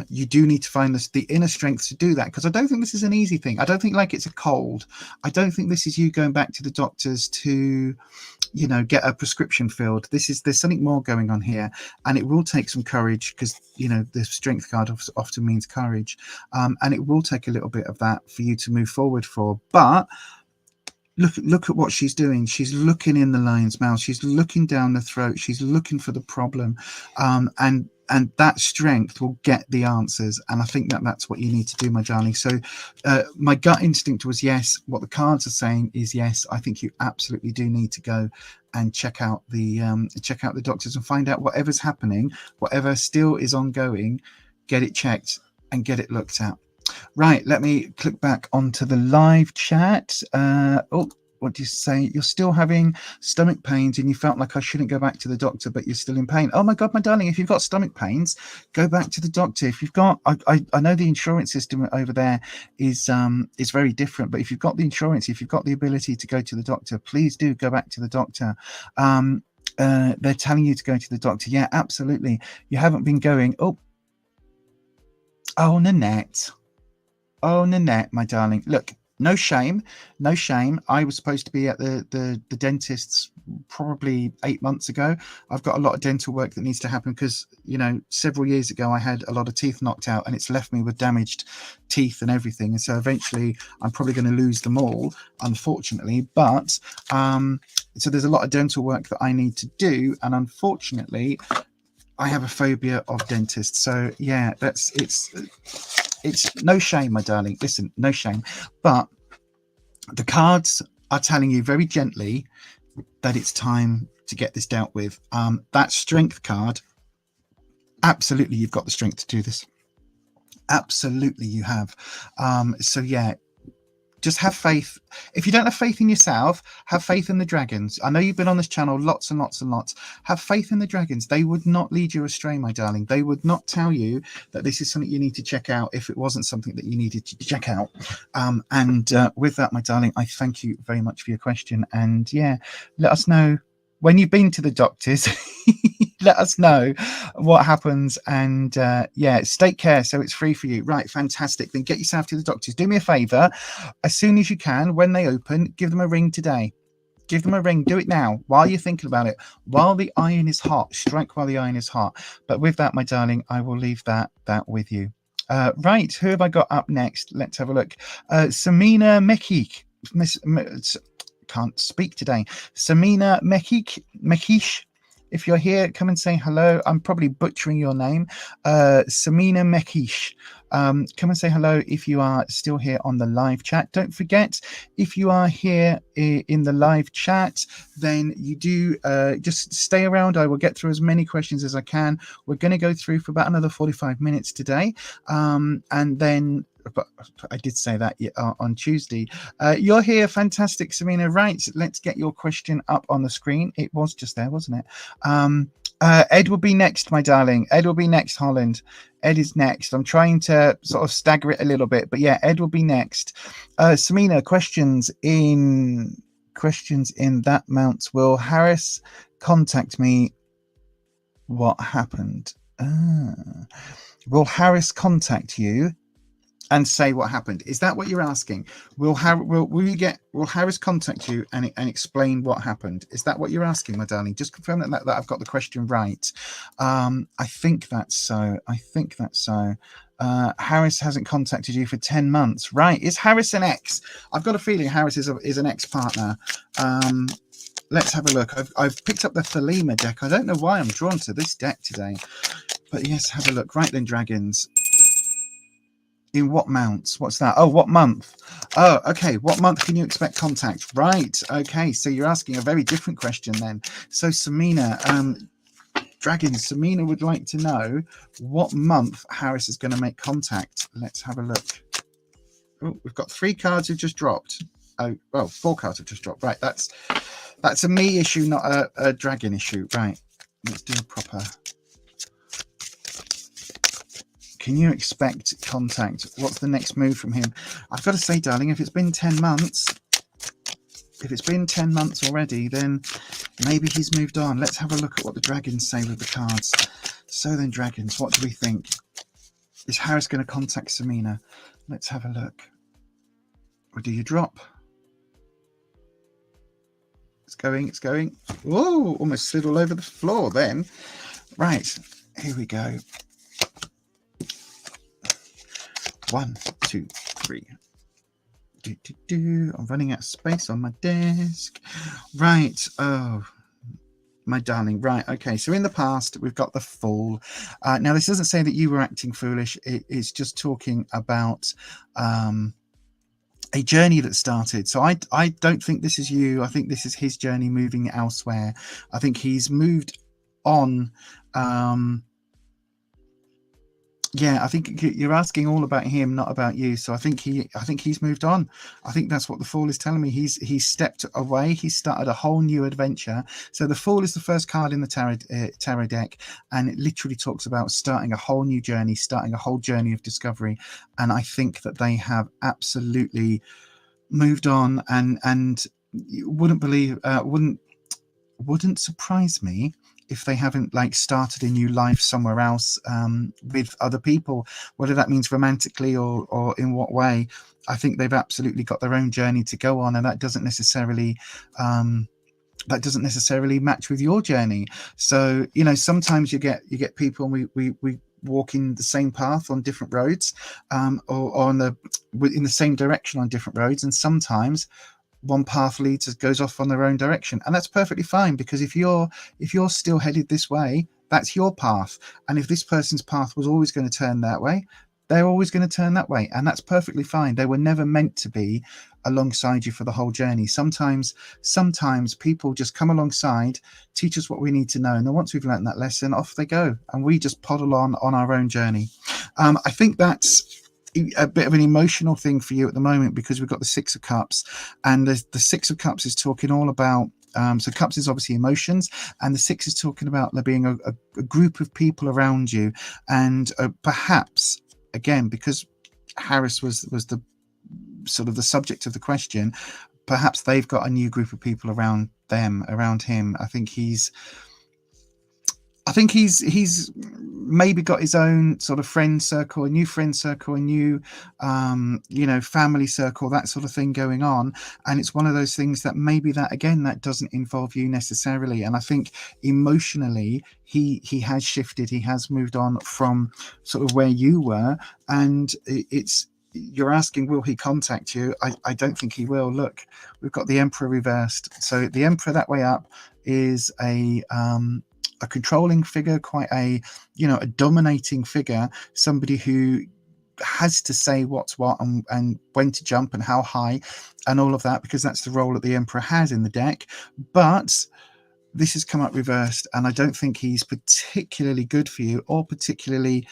You do need to find the inner strength to do that, because I don't think this is an easy thing. I don't think like it's a cold. I don't think this is you going back to the doctors to, you know, get a prescription filled. There's something more going on here, and it will take some courage, because, you know, the strength card often means courage, and it will take a little bit of that for you to move forward for. But look at what she's doing. She's looking in the lion's mouth. She's looking down the throat. She's looking for the problem, and that strength will get the answers. And I think that's what you need to do, my darling. So my gut instinct was yes. What the cards are saying is yes. I think you absolutely do need to go and check out the doctors and find out whatever's happening, whatever still is ongoing. Get it checked and get it looked at. Right, let me click back onto the live chat. What do you say? You're still having stomach pains and you felt like I shouldn't go back to the doctor, but you're still in pain. Oh my God, my darling, if you've got stomach pains, go back to the doctor. If you've got, I know the insurance system over there is very different, but if you've got the insurance, if you've got the ability to go to the doctor, please do go back to the doctor. They're telling you to go to the doctor. Yeah, absolutely. You haven't been going. Oh, Nanette. Oh, Nanette, my darling. Look, no shame. I was supposed to be at the dentist's probably 8 months ago. I've got a lot of dental work that needs to happen because, you know, several years ago I had a lot of teeth knocked out and it's left me with damaged teeth and everything. And so eventually I'm probably going to lose them all, unfortunately. But so there's a lot of dental work that I need to do. And unfortunately, I have a phobia of dentists. So yeah, it's no shame, my darling. Listen, no shame. But the cards are telling you very gently that it's time to get this dealt with. That strength card, absolutely, you've got the strength to do this. Absolutely, you have. So yeah, just have faith. If you don't have faith in yourself, have faith in the dragons. I know you've been on this channel lots and lots and lots. Have faith in the dragons. They would not lead you astray, my darling. They would not tell you that this is something you need to check out if it wasn't something that you needed to check out. With that, my darling, I thank you very much for your question. And yeah, let us know when you've been to the doctors. Let us know what happens, and yeah, take care. So it's free for you, right? Fantastic. Then get yourself to the doctors. Do me a favor, as soon as you can, when they open, give them a ring today. Give them a ring. Do it now while you're thinking about it, while the iron is hot. Strike while the iron is hot. But with that, my darling, I will leave that with you. Right, who have I got up next? Let's have a look. Samina Mekik. Can't speak today. Samina Mekish. If you're here, come and say hello. I'm probably butchering your name. Samina Mekish. Come and say hello if you are still here on the live chat. Don't forget, if you are here in the live chat, then you do just stay around. I will get through as many questions as I can. We're going to go through for about another 45 minutes today. And then, but I did say that on Tuesday. You're here. Fantastic, Samina. Right, let's get your question up on the screen. It was just there, wasn't it? Ed will be next, my darling. Ed will be next, Holland. Ed is next. I'm trying to sort of stagger it a little bit, but yeah, Ed will be next. Samina, questions in that mounts. Will Harris contact me? What happened? Will Harris contact you and say what happened? Is that what you're asking? Will Harris contact you and explain what happened? Is that what you're asking, my darling? Just confirm that I've got the question right. I think that's so. Harris hasn't contacted you for 10 months. Right. Is Harris an ex? I've got a feeling Harris is an ex-partner. Let's have a look. I've picked up the Thelema deck. I don't know why I'm drawn to this deck today. But yes, have a look. Right then, dragons. In what mounts? What's that? Oh, what month? Oh, okay. What month can you expect contact? Right. Okay. So you're asking a very different question then. So Samina, Dragon, Samina would like to know what month Harris is going to make contact. Let's have a look. Oh, we've got 3 cards who've just dropped. Oh, well, 4 cards have just dropped. Right. That's a me issue, not a Dragon issue. Right. Let's do a proper. Can you expect contact? What's the next move from him? I've got to say, darling, if it's been 10 months, already, then maybe he's moved on. Let's have a look at what the dragons say with the cards. So then, dragons, what do we think? Is Harris going to contact Samina? Let's have a look. Or do you drop? It's going. Whoa, almost slid all over the floor then. Right, here we go. 1, 2, 3. I'm running out of space on my desk. Right. Oh, my darling. Right. Okay. So in the past, we've got the Fool. Now, this doesn't say that you were acting foolish. It's just talking about a journey that started. So I don't think this is you. I think this is his journey moving elsewhere. I think he's moved on. Yeah, I think you're asking all about him, not about you. So I think he's moved on. I think that's what the Fool is telling me. He's stepped away. He's started a whole new adventure. So the Fool is the first card in the tarot deck, and it literally talks about starting a whole new journey, starting a whole journey of discovery. And I think that they have absolutely moved on. And you wouldn't believe, wouldn't surprise me if they haven't like started a new life somewhere else with other people, whether that means romantically or in what way. I think they've absolutely got their own journey to go on, and that doesn't necessarily match with your journey. So sometimes you get people, and we walk in the same path on different roads, or in the same direction on different roads, and sometimes one path goes off on their own direction, and that's perfectly fine, because if you're still headed this way, that's your path. And if this person's path was always going to turn that way, they're always going to turn that way, and that's perfectly fine. They were never meant to be alongside you for the whole journey. Sometimes people just come alongside, teach us what we need to know, and then once we've learned that lesson, off they go, and we just poddle on our own journey. I think that's a bit of an emotional thing for you at the moment, because we've got the 6 of Cups, and the 6 of Cups is talking all about so Cups is obviously emotions, and the 6 is talking about there being a group of people around you, and perhaps again, because Harris was the sort of the subject of the question, perhaps they've got a new group of people around him. I think he's maybe got his own sort of friend circle, a new friend circle, a new, family circle, that sort of thing going on. And it's one of those things that maybe that doesn't involve you necessarily. And I think emotionally, he has shifted. He has moved on from sort of where you were. And you're asking, will he contact you? I don't think he will. Look, we've got the Emperor reversed. So the Emperor that way up is a controlling figure, quite a dominating figure, somebody who has to say what's what and when to jump and how high and all of that, because that's the role that the Emperor has in the deck. But this has come up reversed, and I don't think he's particularly good for you, or particularly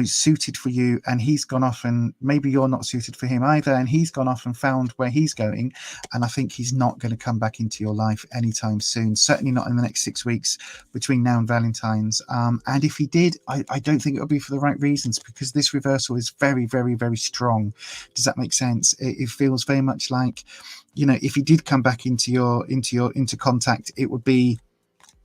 suited for you. And he's gone off, and maybe you're not suited for him either, and he's gone off and found where he's going, and I think he's not going to come back into your life anytime soon, certainly not in the next 6 weeks between now and Valentine's. And if he did, I don't think it would be for the right reasons, because this reversal is very, very, very strong. Does that make sense? It feels very much like, if he did come back into contact, it would be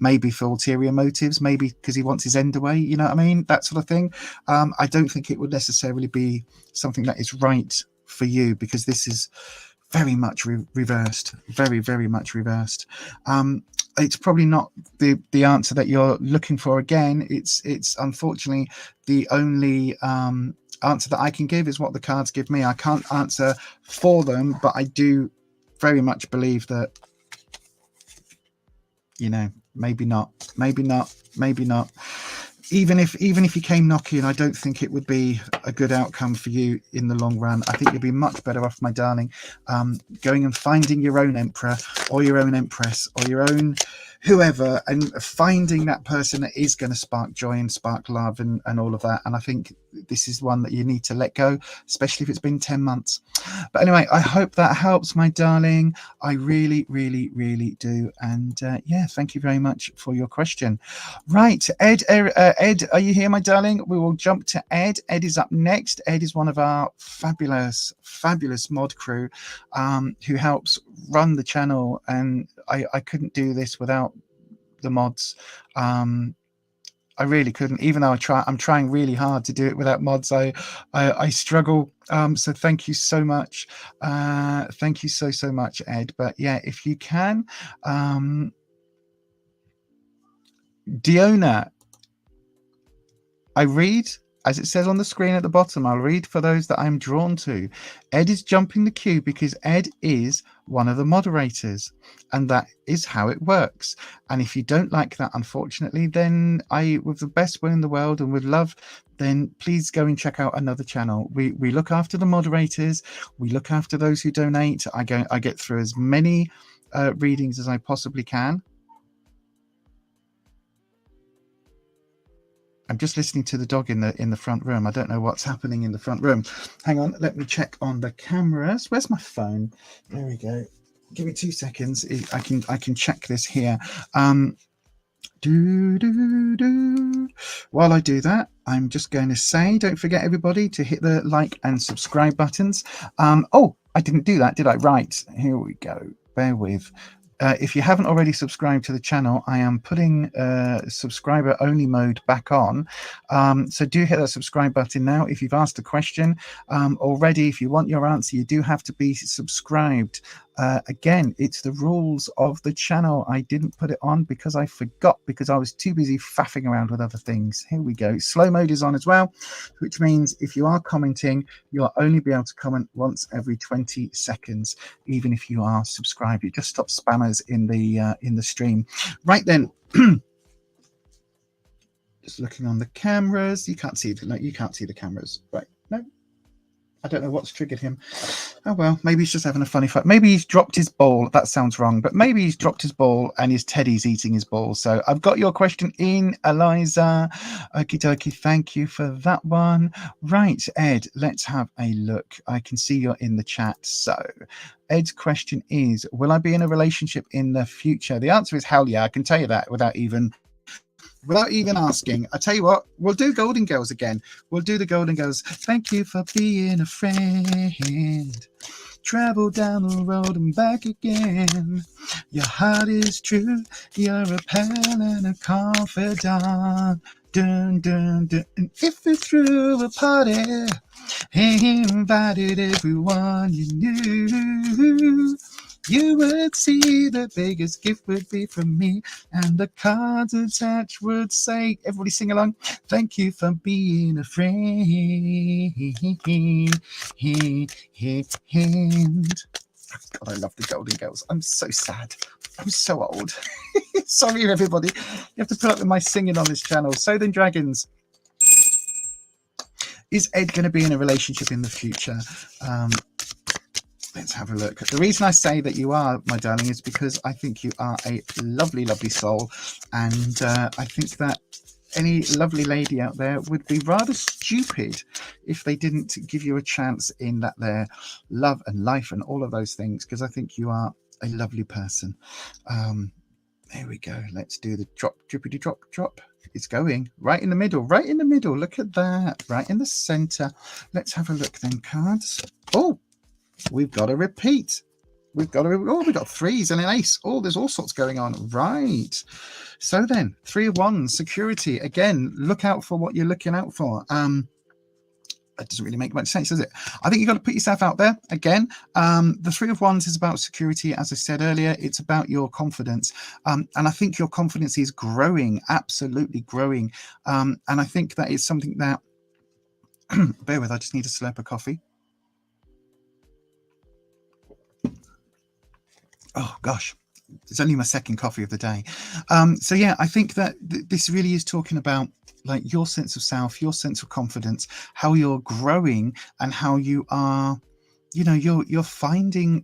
maybe for ulterior motives, maybe because he wants his end away, you know what I mean, that sort of thing. I don't think it would necessarily be something that is right for you, because this is very much reversed, very, very much reversed. It's probably not the answer that you're looking for. Again, it's unfortunately the only answer that I can give is what the cards give me. I can't answer for them, but I do very much believe that, maybe not. even if you came knocking, I don't think it would be a good outcome for you in the long run. I think you'd be much better off, my darling, going and finding your own emperor or your own empress or your own whoever, and finding that person that is going to spark joy and spark love and all of that. And I think this is one that you need to let go, especially if it's been 10 months. But anyway, I hope that helps, my darling. I really, really, really do. And yeah, thank you very much for your question. Right, Ed, are you here, my darling? We will jump to Ed. Ed is up next. Ed is one of our fabulous mod crew who helps run the channel, and I couldn't do this without the mods. I really couldn't, even though I'm trying really hard to do it without mods. I struggle. So thank you so much. Thank you so much, Ed. But yeah, if you can, Diona, I read, as it says on the screen at the bottom, I'll read for those that I'm drawn to. Ed is jumping the queue because Ed is one of the moderators, and that is how it works. And if you don't like that, unfortunately, then with the best will in the world and with love, then please go and check out another channel. We look after the moderators. We look after those who donate. I get through as many readings as I possibly can. I'm just listening to the dog in the front room. I don't know what's happening in the front room. Hang on, let me check on the cameras. Where's my phone? There we go. Give me 2 seconds. I can check this here. While I do that, I'm just going to say, don't forget, everybody, to hit the like and subscribe buttons. Oh, I didn't do that, did I? Right, here we go. Bear with. If you haven't already subscribed to the channel, I am putting subscriber only mode back on. So do hit that subscribe button now. If you've asked a question already, if you want your answer, you do have to be subscribed. Again, it's the rules of the channel. I didn't put it on because I forgot, because I was too busy faffing around with other things. Here we go. Slow mode is on as well, which means if you are commenting, you'll only be able to comment once every 20 seconds, even if you are subscribed. It just stops spammers in the stream. Right then. Just looking on the cameras. You can't see the cameras, right? No, I don't know what's triggered him. Oh well, maybe he's just having a funny fight. Maybe he's dropped his ball. That sounds wrong, but maybe he's dropped his ball and his teddy's eating his ball. So I've got your question in, Eliza. Okie dokie, thank you for that one. Right, Ed, let's have a look. I can see you're in the chat. So Ed's question is, will I be in a relationship in the future? The answer is hell yeah. I can tell you that without even asking. I tell you what, we'll do Golden Girls again. We'll do the Golden Girls. Thank you for being a friend. Travel down the road and back again. Your heart is true. You're a pal and a confidant. Dun, dun, dun. And if it's through a party, he invited everyone you knew. You would see the biggest gift would be from me, and the cards attached would say, everybody sing along, thank you for being a friend. God, I love the Golden Girls. I'm so sad. I'm so old. Sorry, everybody. You have to put up with my singing on this channel. So then, Dragons. Is Ed going to be in a relationship in the future? Let's have a look. The reason I say that you are, my darling, is because I think you are a lovely, lovely soul. And I think that any lovely lady out there would be rather stupid if they didn't give you a chance in that their love and life and all of those things, because I think you are a lovely person. There we go. Let's do the drop, drippity drop, drop. It's going right in the middle, right in the middle. Look at that, right in the center. Let's have a look then, cards. Oh, we've got a repeat. We've got threes and an ace. Oh, there's all sorts going on. Right. So then, 3 of Wands, security. Again, look out for what you're looking out for. That doesn't really make much sense, does it? I think you've got to put yourself out there. Again, the 3 of Wands is about security. As I said earlier, it's about your confidence. And I think your confidence is growing, absolutely growing. And I think that is something that, bear with, I just need a slurp of coffee. Oh, gosh. It's only my second coffee of the day. So yeah, I think that this really is talking about like your sense of self, your sense of confidence, how you're growing, and how you are, you know, you're finding.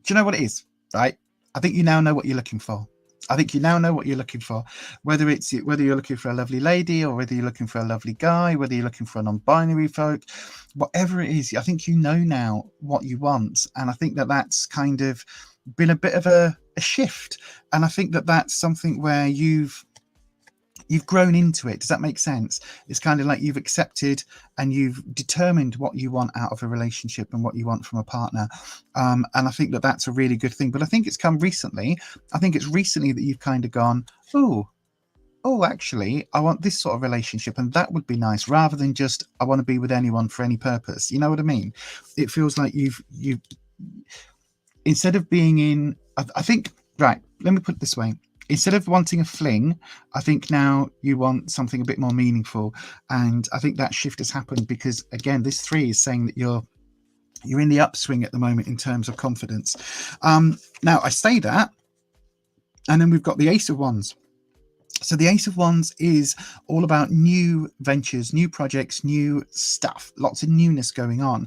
Do you know what it is? Right? I think you now know what you're looking for. I think you now know what you're looking for, whether you're looking for a lovely lady, or whether you're looking for a lovely guy, whether you're looking for a non-binary folk, whatever it is. I think you know now what you want, and I think that that's kind of been a bit of a shift, and I think that that's something where you've grown into it. Does that make sense? It's kind of like you've accepted and you've determined what you want out of a relationship and what you want from a partner. And I think that that's a really good thing. But I think it's come recently. I think it's recently that you've kind of gone, oh, actually, I want this sort of relationship, and that would be nice, rather than just I want to be with anyone for any purpose. You know what I mean? It feels like you've instead of being in, I think, right, let me put it this way. Instead of wanting a fling, I think now you want something a bit more meaningful. And I think that shift has happened because, again, this 3 is saying that you're in the upswing at the moment in terms of confidence. Now, I say that, and then we've got the Ace of Wands. So the Ace of Wands is all about new ventures, new projects, new stuff, lots of newness going on.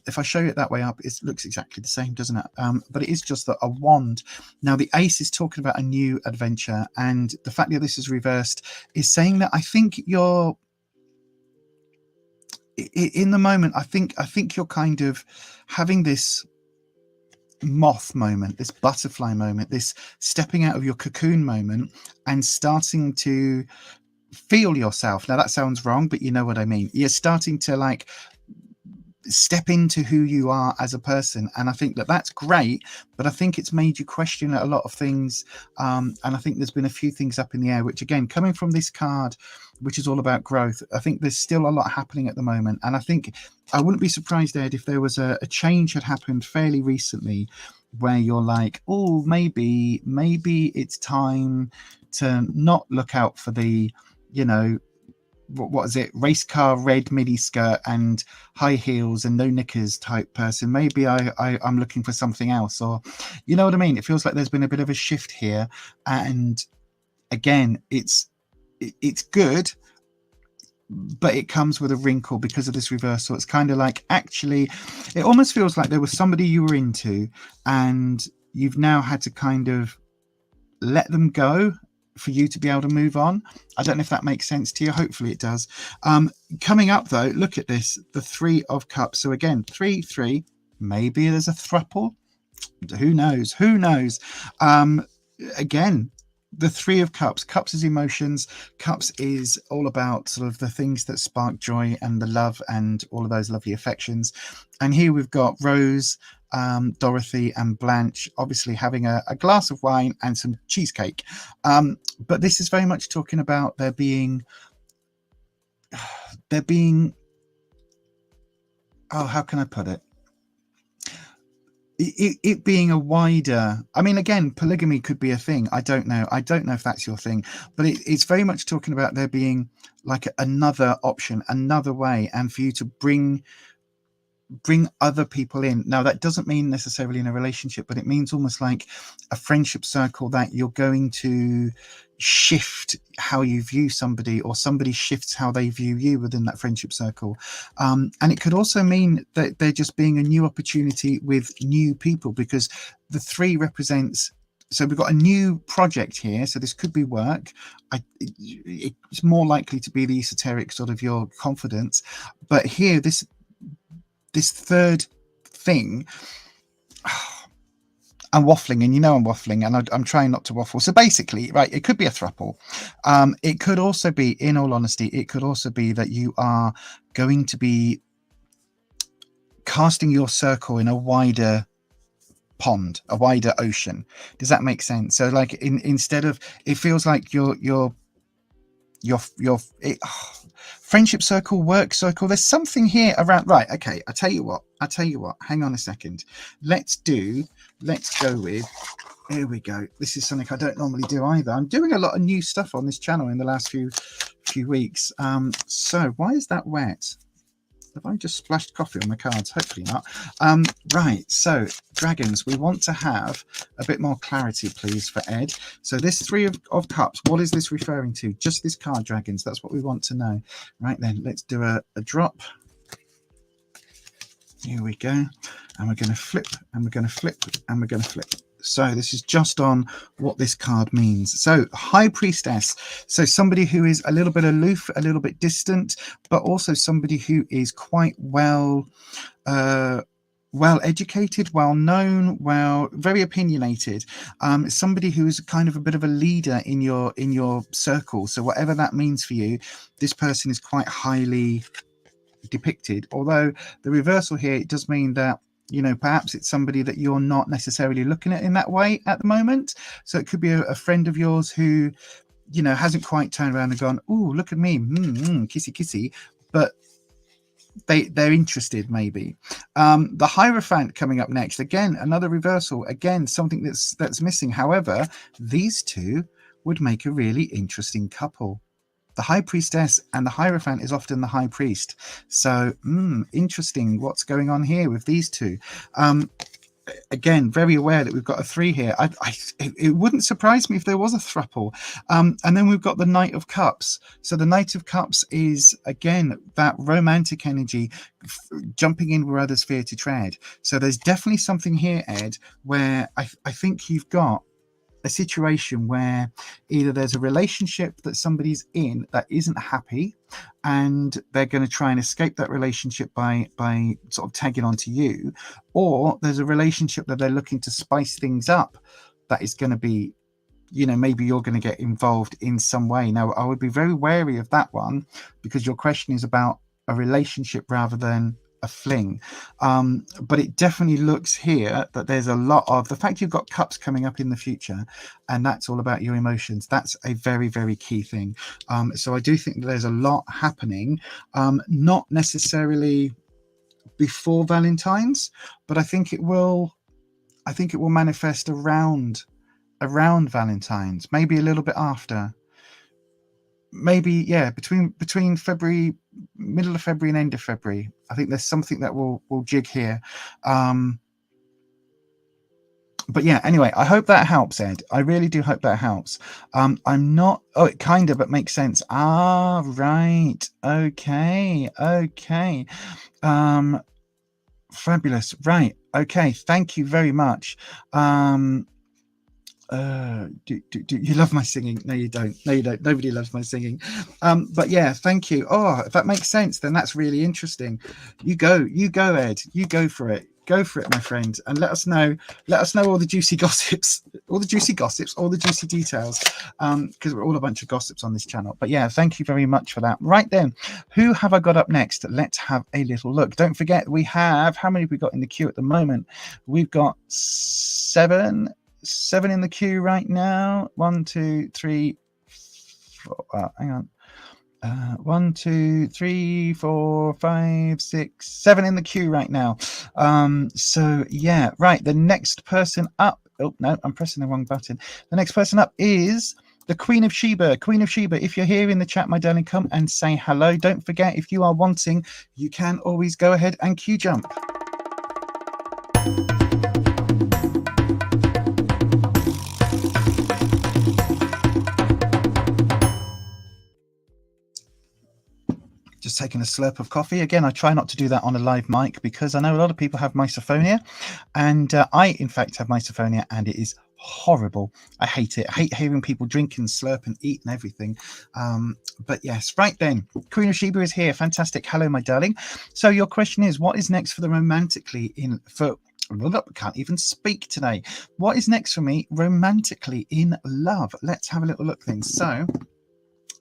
If I show it that way up, it looks exactly the same, doesn't it? But it is just a wand. Now the Ace is talking about a new adventure, and the fact that this is reversed is saying that I think you're in the moment. I think you're kind of having this moth moment, this butterfly moment, this stepping out of your cocoon moment and starting to feel yourself. Now that sounds wrong, but you know what I mean. You're starting to like step into who you are as a person, and I think that that's great, but I think it's made you question a lot of things, and I think there's been a few things up in the air, which again, coming from this card, which is all about growth, I think there's still a lot happening at the moment. And I think I wouldn't be surprised, Ed, if there was a change had happened fairly recently where you're like, oh, maybe it's time to not look out for the, you know, what is it, race car red mini skirt and high heels and no knickers type person. Maybe I'm looking for something else, or you know what I mean. It feels like there's been a bit of a shift here, and again, it's good, but it comes with a wrinkle because of this reversal. It's kind of like, actually, it almost feels like there was somebody you were into and you've now had to kind of let them go for you to be able to move on. I don't know if that makes sense to you. Hopefully it does. Coming up though, look at this, the 3 of Cups. So again, 3, maybe there's a throuple. Who knows? Again, the 3 of Cups. Cups is emotions. Cups is all about sort of the things that spark joy and the love and all of those lovely affections. And here we've got Rose, Dorothy and Blanche obviously having a glass of wine and some cheesecake. But this is very much talking about there being how can I put it? It being a wider, I mean, again, polygamy could be a thing. I don't know if that's your thing, but it's very much talking about there being like another option, another way, and for you to bring other people in. Now that doesn't mean necessarily in a relationship, but it means almost like a friendship circle that you're going to shift how you view somebody, or somebody shifts how they view you within that friendship circle. And it could also mean that there just being a new opportunity with new people, because the 3 represents, so we've got a new project here, so this could be work. It's more likely to be the esoteric sort of your confidence, but here this 3rd thing, I'm waffling, and you know I'm waffling, and I'm trying not to waffle. So basically, right, it could be a throuple. It could also be, in all honesty, it could also be that you are going to be casting your circle in a wider pond, a wider ocean. Does that make sense? So like instead of, it feels like your friendship circle, work circle, there's something here around, right? Okay, I tell you what, hang on a second, let's go with, here we go. This is something I don't normally do either. I'm doing a lot of new stuff on this channel in the last few weeks. So why is that wet? Have I just splashed coffee on my cards? Hopefully not. Right, so dragons, we want to have a bit more clarity, please, for Ed. So this Three of Cups, what is this referring to? Just this card, dragons. That's what we want to know. Right then, let's do a drop. Here we go. And we're going to flip, and we're going to flip, and we're going to flip. So this is just on what this card means. So High Priestess. So somebody who is a little bit aloof, a little bit distant, but also somebody who is quite well educated, well known, very opinionated. Somebody who is kind of a bit of a leader in your circle. So whatever that means for you, this person is quite highly depicted. Although the reversal here, it does mean that, you know, perhaps it's somebody that you're not necessarily looking at in that way at the moment. So it could be a friend of yours who, you know, hasn't quite turned around and gone, "Oh, look at me, kissy kissy," but they're interested maybe. The Hierophant coming up next, again another reversal, again something that's missing. However, these two would make a really interesting couple. The High Priestess and the Hierophant is often the High Priest. So, interesting what's going on here with these two. Again, very aware that we've got a 3 here. It wouldn't surprise me if there was a throuple. And then we've got the Knight of Cups. So the Knight of Cups is, again, that romantic energy, jumping in where others fear to tread. So there's definitely something here, Ed, where I think you've got a situation where either there's a relationship that somebody's in that isn't happy and they're going to try and escape that relationship by sort of tagging onto you, or there's a relationship that they're looking to spice things up that is going to be, you know, maybe you're going to get involved in some way. Now, I would be very wary of that one because your question is about a relationship rather than a fling. But it definitely looks here that there's a lot of the fact you've got cups coming up in the future, and that's all about your emotions. That's a very, very key thing. So I do think that there's a lot happening, not necessarily before Valentine's, but I think it will manifest around Valentine's, maybe a little bit after. Maybe, yeah, between February, middle of February and end of February. I think there's something that will jig here. But yeah, anyway, I hope that helps, Ed. I really do hope that helps. I'm not, it kind of, but makes sense. Ah, right. Okay. Fabulous. Right. Okay. Thank you very much. Do you love my singing? No, you don't. Nobody loves my singing. But yeah, thank you. Oh, if that makes sense, then that's really interesting. You go, Ed. You go for it, my friend, and let us know all the juicy gossips, all the juicy details, because we're all a bunch of gossips on this channel. But yeah, thank you very much for that. Right then, who have I got up next? Let's have a little look. Don't forget, we have, how many have we got in the queue at the moment? We've got seven in the queue right now. 1, 2, 3, 4. Hang on. 1, 2, 3, 4, 5, 6, 7 in the queue right now. So yeah, right. The next person up. Oh no, I'm pressing the wrong button. The next person up is the Queen of Sheba. Queen of Sheba, if you're here in the chat, my darling, come and say hello. Don't forget, if you are wanting, you can always go ahead and queue jump. Just taking a slurp of coffee. Again, I try not to do that on a live mic because I know a lot of people have misophonia, and I, in fact, have misophonia, and it is horrible. I hate it. I hate hearing people drink and slurp and eat and everything. But yes, right then. Queen of Sheba is here. Fantastic. Hello, my darling. So your question is, what is next for the romantically in for... I can't even speak today. What is next for me romantically in love? Let's have a little look then. So...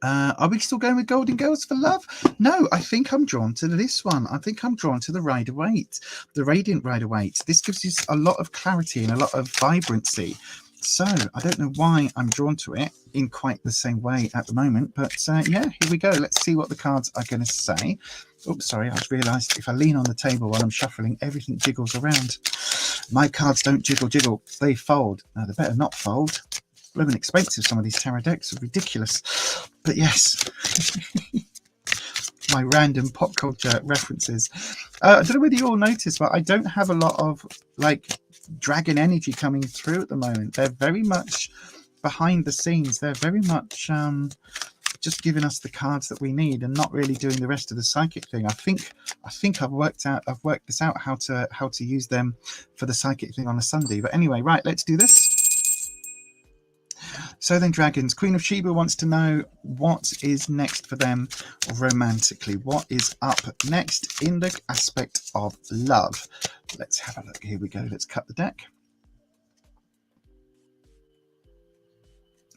are we still going with Golden Girls for Love? No, I think I'm drawn to this one. I think I'm drawn to the Rider-Waite, the Radiant Rider-Waite. This gives you a lot of clarity and a lot of vibrancy. So I don't know why I'm drawn to it in quite the same way at the moment. But yeah, here we go. Let's see what the cards are going to say. Oops, sorry, I just realised if I lean on the table while I'm shuffling, everything jiggles around. My cards don't jiggle. They fold. Now, they better not fold. Blooming expensive, some of these tarot decks are ridiculous. But yes. my random pop culture references. I don't know whether you all noticed, but I don't have a lot of like dragon energy coming through at the moment. They're very much behind the scenes. They're very much just giving us the cards that we need and not really doing the rest of the psychic thing. I think I've worked this out how to use them for the psychic thing on a Sunday. But anyway, right, let's do this. So then, dragons, Queen of Sheba wants to know what is next for them romantically. What is up next in the aspect of love? Let's have a look. Here we go. Let's cut the deck.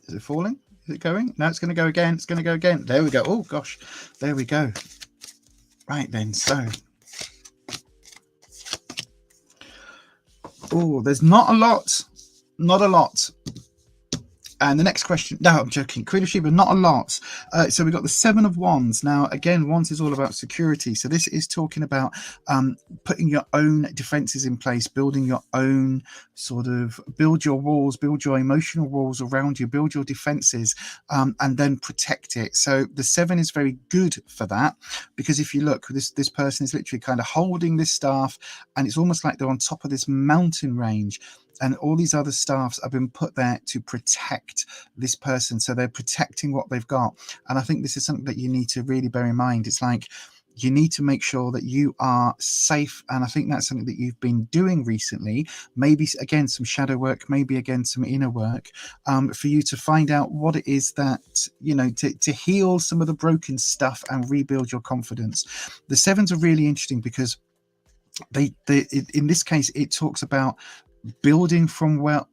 Is it falling? Is it going? No, it's going to go again. It's going to go again. There we go. Oh, gosh. There we go. Right then. So, oh, there's not a lot. Not a lot. And the next question, no, I'm joking. Queen of Sheba, not a lot. So we've got the Seven of Wands. Now, again, Wands is all about security. So this is talking about putting your own defenses in place, building your own build your walls, build your emotional walls around you, build your defenses, and then protect it. So the Seven is very good for that, because if you look, this person is literally kind of holding this staff, and it's almost like they're on top of this mountain range. And all these other staffs have been put there to protect this person. So they're protecting what they've got. And I think this is something that you need to really bear in mind. It's like you need to make sure that you are safe. And I think that's something that you've been doing recently. Maybe, again, some shadow work, maybe, again, some inner work, for you to find out what it is that, you know, to heal some of the broken stuff and rebuild your confidence. The Sevens are really interesting because they in this case, it talks about building from where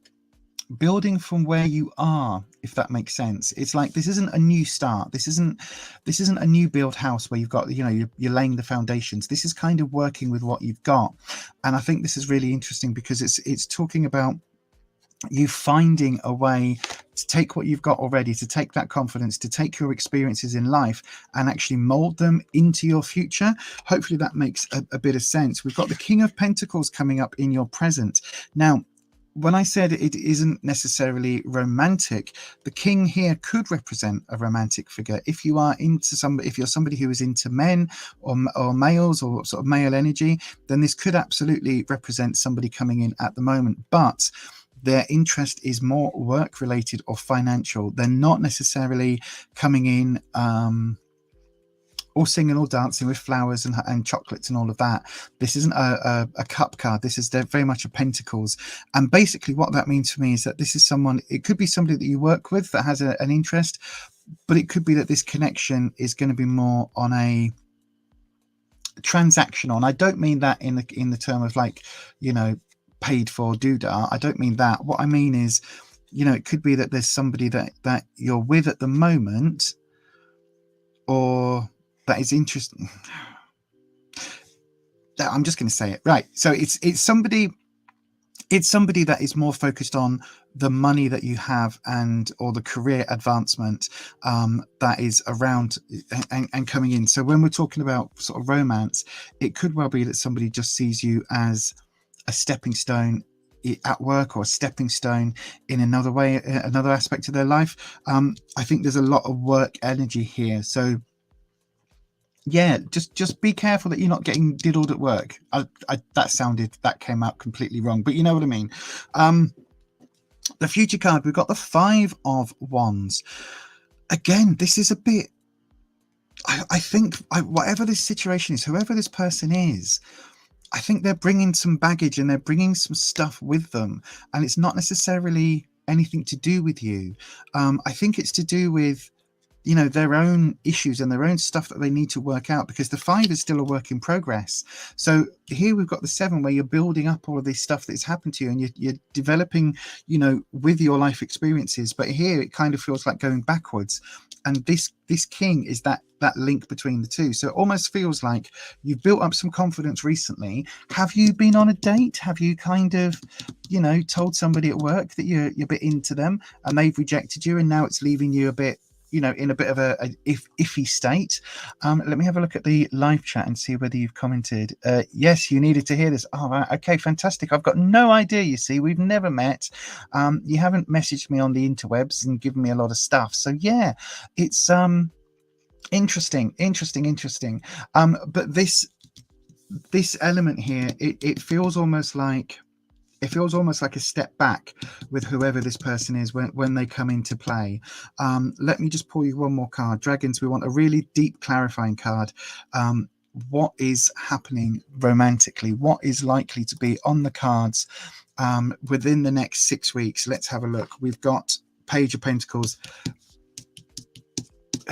you are, if that makes sense. It's like this isn't a new start. This isn't a new build house where you've got, you know, you're laying the foundations. This is kind of working with what you've got. And I think this is really interesting because it's talking about you finding a way to take what you've got already, to take that confidence, to take your experiences in life and actually mold them into your future. Hopefully that makes a bit of sense. We've got the King of Pentacles coming up in your present. Now, when I said it isn't necessarily romantic, the king here could represent a romantic figure. If you are into if you're somebody who is into men or males or sort of male energy, then this could absolutely represent somebody coming in at the moment. But their interest is more work related or financial. They're not necessarily coming in all singing, all dancing with flowers and chocolates and all of that. This isn't a cup card. This is very much a pentacles. And basically what that means for me is that this is someone, it could be somebody that you work with that has an interest, but it could be that this connection is going to be more on a transactional. And I don't mean that in the term of like, you know, paid for doodah. I don't mean that. What I mean is, you know, it could be that there's somebody that you're with at the moment, or that is interesting. I'm just going to say it right. So it's somebody that is more focused on the money that you have or the career advancement that is around and coming in. So when we're talking about sort of romance, it could well be that somebody just sees you as a stepping stone at work, or a stepping stone in another way, another aspect of their life. I think there's a lot of work energy here. So yeah, just be careful that you're not getting diddled at work. That came out completely wrong, but you know what I mean. The future card, we've got the Five of Wands. Again, this is a bit, I think whatever this situation is, whoever this person is, I think they're bringing some baggage and they're bringing some stuff with them, and it's not necessarily anything to do with you. I think it's to do with, you know, their own issues and their own stuff that they need to work out, because the Five is still a work in progress. So here we've got the Seven, where you're building up all of this stuff that's happened to you, and you're developing, you know, with your life experiences. But here it kind of feels like going backwards, and this king is that link between the two. So it almost feels like you've built up some confidence recently. Have you been on a date? Have you kind of, you know, told somebody at work that you're a bit into them and they've rejected you, and now it's leaving you a bit, you know, in a bit of a iffy state? Let me have a look at the live chat and see whether you've commented. Yes, you needed to hear this. Oh, right. Okay, fantastic. I've got no idea, you see. We've never met. You haven't messaged me on the interwebs and given me a lot of stuff. So yeah, it's Interesting. But this element here, it feels almost like a step back with whoever this person is when they come into play. Let me just pull you one more card. Dragons, we want a really deep clarifying card. What is happening romantically? What is likely to be on the cards within the next 6 weeks? Let's have a look. We've got Page of Pentacles.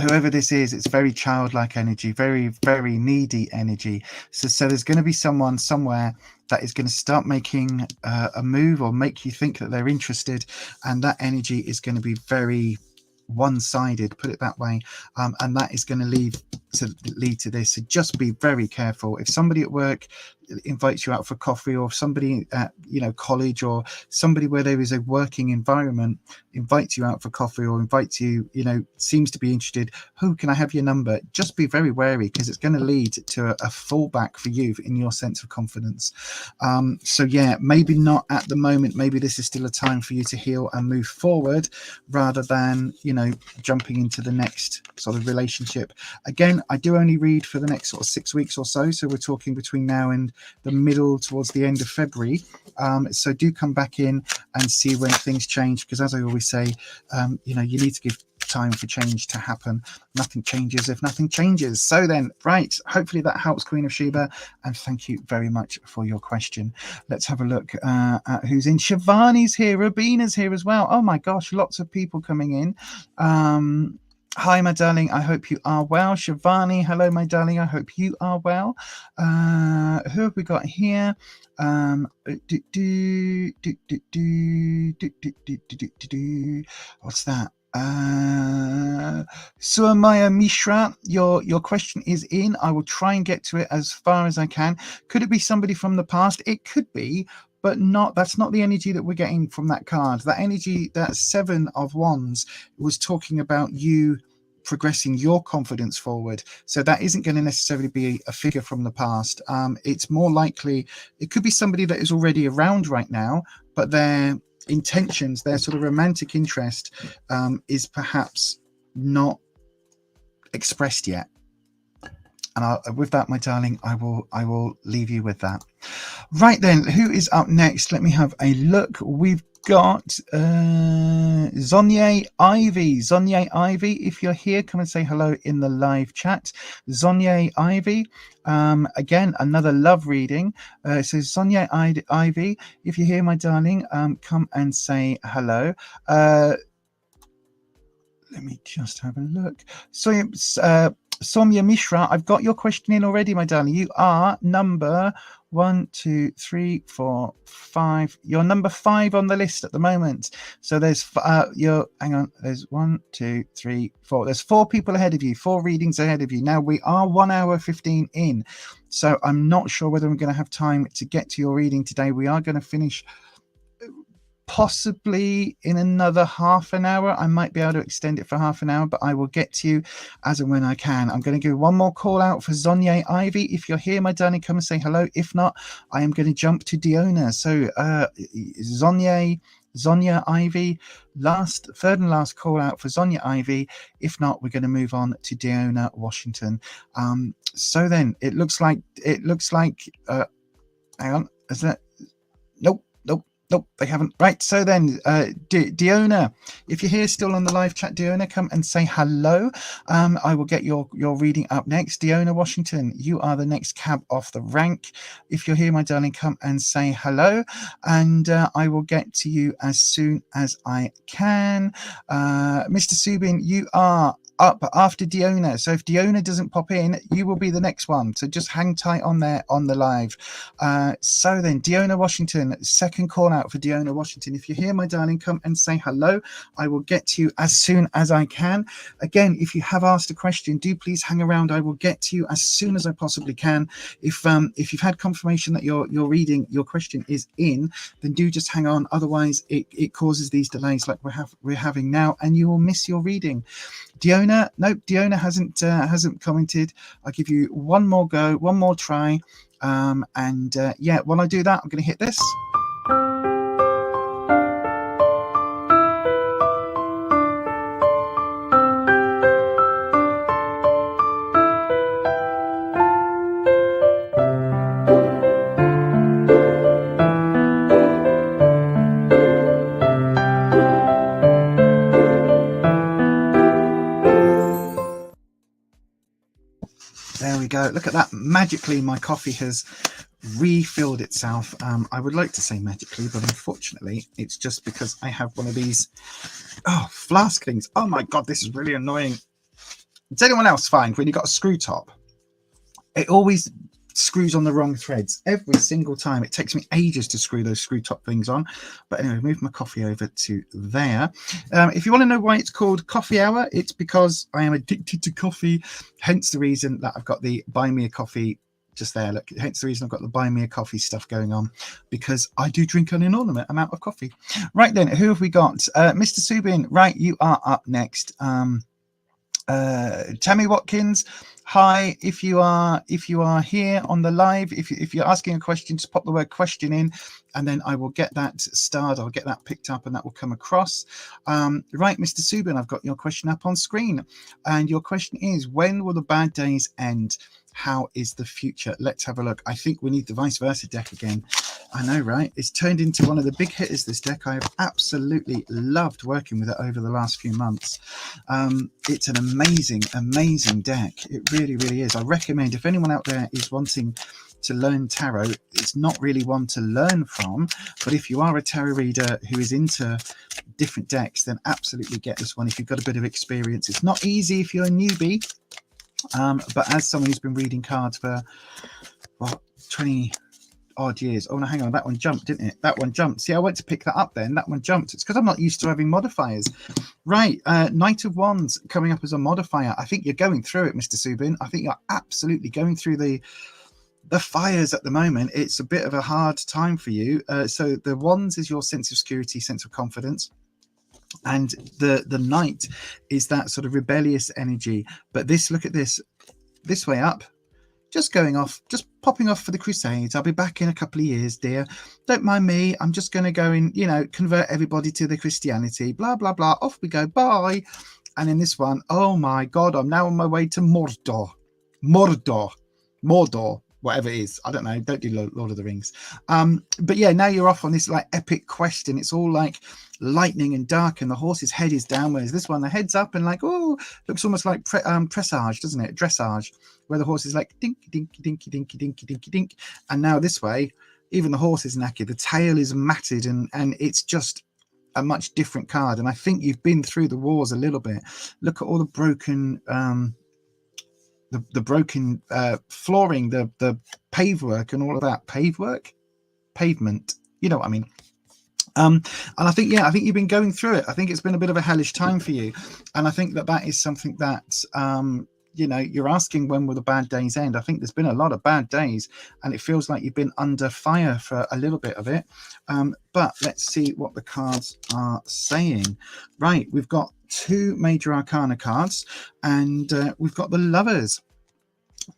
Whoever this is, it's very childlike energy, very, very needy energy. So there's going to be someone somewhere that is going to start making a move or make you think that they're interested, and that energy is going to be very one-sided, put it that way, and that is going to lead to this. So just be very careful. If somebody at work invites you out for coffee, or somebody at college, or somebody where there is a working environment invites you out for coffee, or invites you, seems to be interested, who can I have your number? Just be very wary, because it's going to lead to a fallback for you in your sense of confidence. So yeah, maybe not at the moment. Maybe this is still a time for you to heal and move forward, rather than jumping into the next sort of relationship. Again, I do only read for the next sort of 6 weeks or so, so we're talking between now and the middle towards the end of February. So do come back in and see when things change, because as I always say, you need to give time for change to happen. Nothing changes if nothing changes. So then, right, hopefully that helps, Queen of Sheba, and thank you very much for your question. Let's have a look at who's in. Shivani's here, Rabina's here as well. Oh my gosh, lots of people coming in. Hi, my darling. I hope you are well. Shivani, hello, my darling. I hope you are well. Who have we got here? What's that? Suamaya Mishra, your question is in. I will try and get to it as far as I can. Could it be somebody from the past? It could be, but that's not the energy that we're getting from that card. That energy, that 7 of Wands, was talking about you progressing your confidence forward. So that isn't going to necessarily be a figure from the past. It's more likely it could be somebody that is already around right now, but their intentions, their sort of romantic interest, is perhaps not expressed yet. And with that, my darling, I will leave you with that. Right then, who is up next? Let me have a look. We've got Zonye Ivy. Zonye Ivy, if you're here, come and say hello in the live chat. Zonye Ivy, again, another love reading. So Zonye Ivy, if you're here, my darling, come and say hello. Let me just have a look. So Soumya Mishra, I've got your question in already, my darling. You are number 1, 2, 3, 4, 5. You're number 5 on the list at the moment. So there's hang on. There's 1, 2, 3, 4. There's 4 people ahead of you, 4 readings ahead of you. Now we are 1 hour 15 in. So I'm not sure whether I'm going to have time to get to your reading today. We are going to finish possibly in another half an hour. I might be able to extend it for half an hour, but I will get to you as and when I can. I'm going to give one more call out for Zonye Ivy. If you're here, my darling, come and say hello. If not, I am going to jump to Diona. So Zonye Ivy, third and last call out for Zonye Ivy. If not, we're going to move on to Diona, Washington. So then it looks like hang on, is that nope, they haven't. Right, so then Diona, if you're here still on the live chat, Diona, come and say hello. I will get your reading up next. Diona Washington, you are the next cab off the rank. If you're here, my darling, come and say hello, and I will get to you as soon as I can. Mr. Subin, you are up after Diona, so if Diona doesn't pop in, you will be the next one, so just hang tight on there on the live. So then Diona Washington, second call out for Diona Washington. If you're here, my darling, come and say hello. I will get to you as soon as I can. Again, if you have asked a question, do please hang around. I will get to you as soon as I possibly can. If you've had confirmation that your reading, your question is in, then do just hang on. Otherwise it causes these delays like we're having now, and you will miss your reading. Diona, nope, Diona hasn't commented. I'll give you one more go, one more try. Yeah, while I do that, I'm going to hit this. go. Look at that. Magically, my coffee has refilled itself. I would like to say magically, but unfortunately, it's just because I have one of these flask things. Oh my God, this is really annoying. Does anyone else find when you got a screw top, it always screws on the wrong threads every single time? It takes me ages to screw those screw top things on. But anyway, move my coffee over to there. If you want to know why it's called coffee hour, it's because I am addicted to coffee, hence the reason that I've got the buy me a coffee just there. Look, hence the reason I've got the buy me a coffee stuff going on, because I do drink an inordinate amount of coffee. Right then, who have we got? Mr. Subin, right, you are up next. Tammy Watkins, hi. If you are here on the live, if you're asking a question, just pop the word question in, and then I will get that starred. I'll get that picked up, and that will come across. Right, Mr. Subin, I've got your question up on screen, and your question is: when will the bad days end? How is the future? Let's have a look. I think we need the vice versa deck again. I know, right? It's turned into one of the big hitters, this deck. I have absolutely loved working with it over the last few months. It's an amazing deck. It really, really is. I recommend, if anyone out there is wanting to learn tarot, it's not really one to learn from, but if you are a tarot reader who is into different decks, then absolutely get this one if you've got a bit of experience. It's not easy if you're a newbie, but as someone who's been reading cards for 20 odd years. Oh no, hang on, that one jumped, didn't it? That one jumped. See, I went to pick that up then, that one jumped. It's because I'm not used to having modifiers. Right, Knight of Wands coming up as a modifier. I think you're going through it, Mr. Subin. I think you're absolutely going through the fires at the moment. It's a bit of a hard time for you. So the Wands is your sense of security, sense of confidence, and the Knight is that sort of rebellious energy. But this, look at this way up, just going off, just popping off for the Crusades. I'll be back in a couple of years, dear. Don't mind me. I'm just going to go and, convert everybody to the Christianity. Blah, blah, blah. Off we go. Bye. And in this one, oh my God, I'm now on my way to Mordor. Mordor, whatever it is. I don't know. Don't do Lord of the Rings. But yeah, now you're off on this like epic quest, and it's all like lightning and dark, and the horse's head is down, whereas this one, the head's up and like, oh, looks almost like pressage, doesn't it? Dressage, where the horse is like dinky, dinky, dinky, dinky, dinky, dinky, dink. And now this way, even the horse is knackered, the tail is matted, and it's just a much different card. And I think you've been through the wars a little bit. Look at all the broken the broken flooring, the pavework and all of that. Pavement, you know what I mean. And I think you've been going through it. I think it's been a bit of a hellish time for you, and I think that is something that you're asking, when will the bad days end? I think there's been a lot of bad days, and it feels like you've been under fire for a little bit of it. But let's see what the cards are saying. Right, we've got 2 major arcana cards, and we've got the Lovers.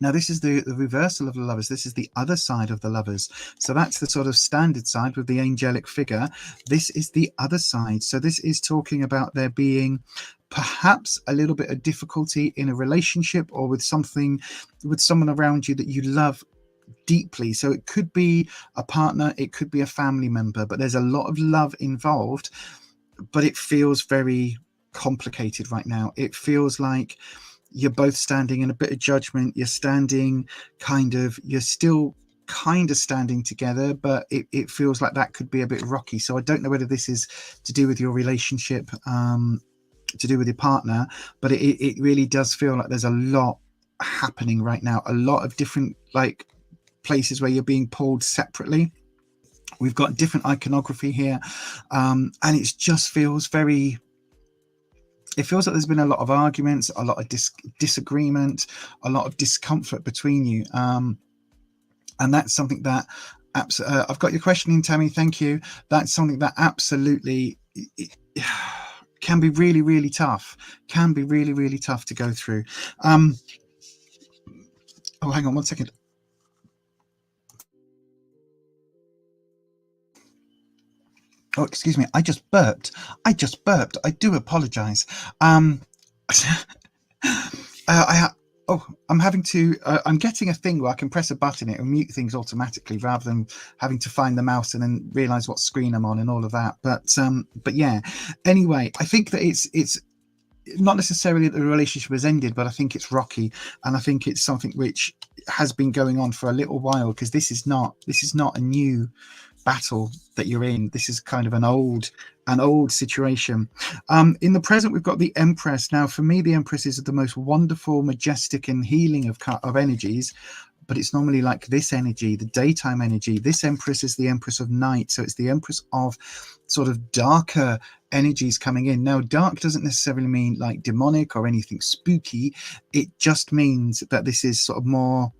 Now, this is the reversal of the Lovers. This is the other side of the Lovers. So that's the sort of standard side with the angelic figure. This is the other side. So this is talking about there being perhaps a little bit of difficulty in a relationship, or with someone around you that you love deeply. So it could be a partner, it could be a family member, but there's a lot of love involved, but it feels very complicated right now. It feels like you're both standing in a bit of judgment. You're still kind of standing together, but it feels like that could be a bit rocky. So I don't know whether this is to do with your relationship, to do with your partner, but it really does feel like there's a lot happening right now. A lot of different like places where you're being pulled separately. We've got different iconography here, and it just feels very... It feels like there's been a lot of arguments, a lot of disagreement, a lot of discomfort between you. And that's something that... I've got your question in, Tammy. Thank you. That's something that absolutely can be really, really tough. Can be really, really tough to go through. Oh, hang on 1 second. Oh, excuse me. I just burped. I do apologize. I'm having to... I'm getting a thing where I can press a button, it will mute things automatically, rather than having to find the mouse and then realize what screen I'm on and all of that. But yeah. Anyway, I think that it's not necessarily that the relationship has ended, but I think it's rocky, and I think it's something which has been going on for a little while, because this is not a new battle that you're in. This is kind of an old situation. In the present, we've got the Empress. Now, for me, the Empress is the most wonderful, majestic, and healing of energies. But it's normally like this energy, the daytime energy. This Empress is the Empress of night. So it's the Empress of sort of darker energies coming in. Now, dark doesn't necessarily mean like demonic or anything spooky. It just means that this is sort of more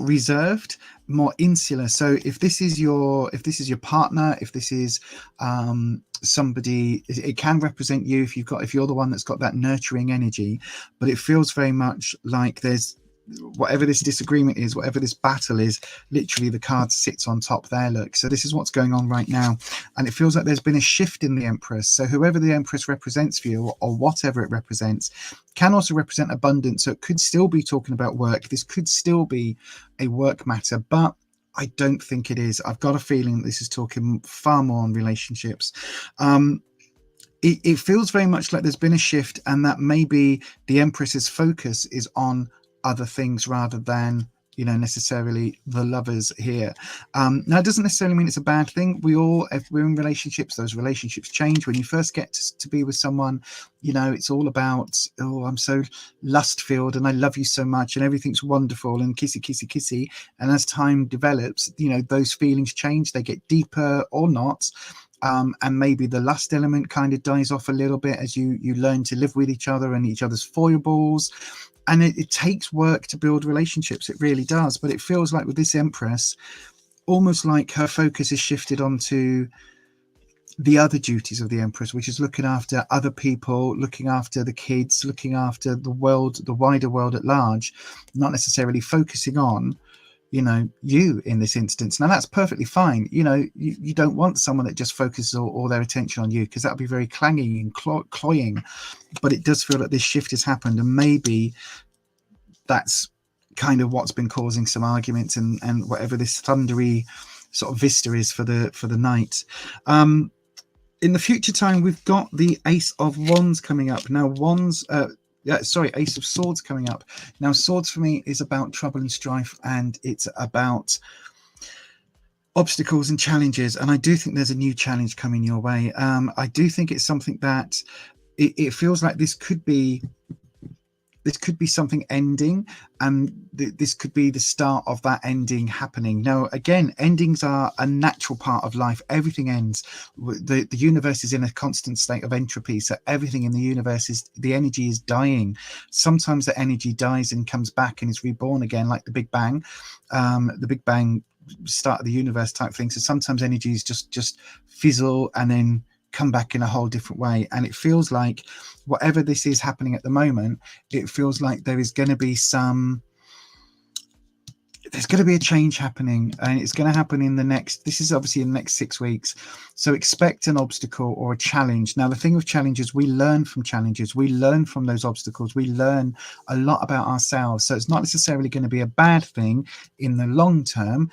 reserved, more insular. So if this is your partner, if this is somebody, it can represent you if you're the one that's got that nurturing energy. But it feels very much like there's, whatever this disagreement is, whatever this battle is, literally the card sits on top there. Look, so this is what's going on right now, and it feels like there's been a shift in the Empress. So whoever the Empress represents for you, or whatever it represents, can also represent abundance. So it could still be talking about work. This could still be a work matter, but I don't think it is. I've got a feeling that this is talking far more on relationships. It feels very much like there's been a shift, and that maybe the Empress's focus is on other things rather than, you know, necessarily the lovers here. Now, it doesn't necessarily mean it's a bad thing. If we're in relationships, those relationships change. When you first get to be with someone, you know, it's all about, oh, I'm so lust filled and I love you so much and everything's wonderful and kissy kissy kissy. And as time develops, you know, those feelings change. They get deeper or not. And maybe the lust element kind of dies off a little bit as you learn to live with each other and each other's foibles. And it takes work to build relationships. It really does. But it feels like with this Empress, almost like her focus is shifted onto the other duties of the Empress, which is looking after other people, looking after the kids, looking after the world, the wider world at large, not necessarily focusing on, you know, you in this instance. Now, that's perfectly fine. You know, you don't want someone that just focuses all their attention on you, because that would be very clanging and cloying. But it does feel like this shift has happened, and maybe that's kind of what's been causing some arguments and whatever this thundery sort of vista is for the night. In the future time, we've got the Ace of Wands coming up. Now, Ace of Swords coming up. Now, Swords for me is about trouble and strife, and it's about obstacles and challenges. And I do think there's a new challenge coming your way. I do think it's something that it feels like this could be something ending, and this could be the start of that ending happening. Now, again, endings are a natural part of life. Everything ends. The universe is in a constant state of entropy, so everything in the universe the energy is dying. Sometimes the energy dies and comes back and is reborn again, like the Big Bang. The Big Bang start of the universe type thing. So sometimes energies just fizzle and then come back in a whole different way. And it feels like whatever this is happening at the moment, it feels like there is going to be a change happening, and it's going to happen in the next 6 weeks. So expect an obstacle or a challenge. Now, the thing with challenges, we learn from challenges, we learn from those obstacles, we learn a lot about ourselves. So it's not necessarily going to be a bad thing in the long term,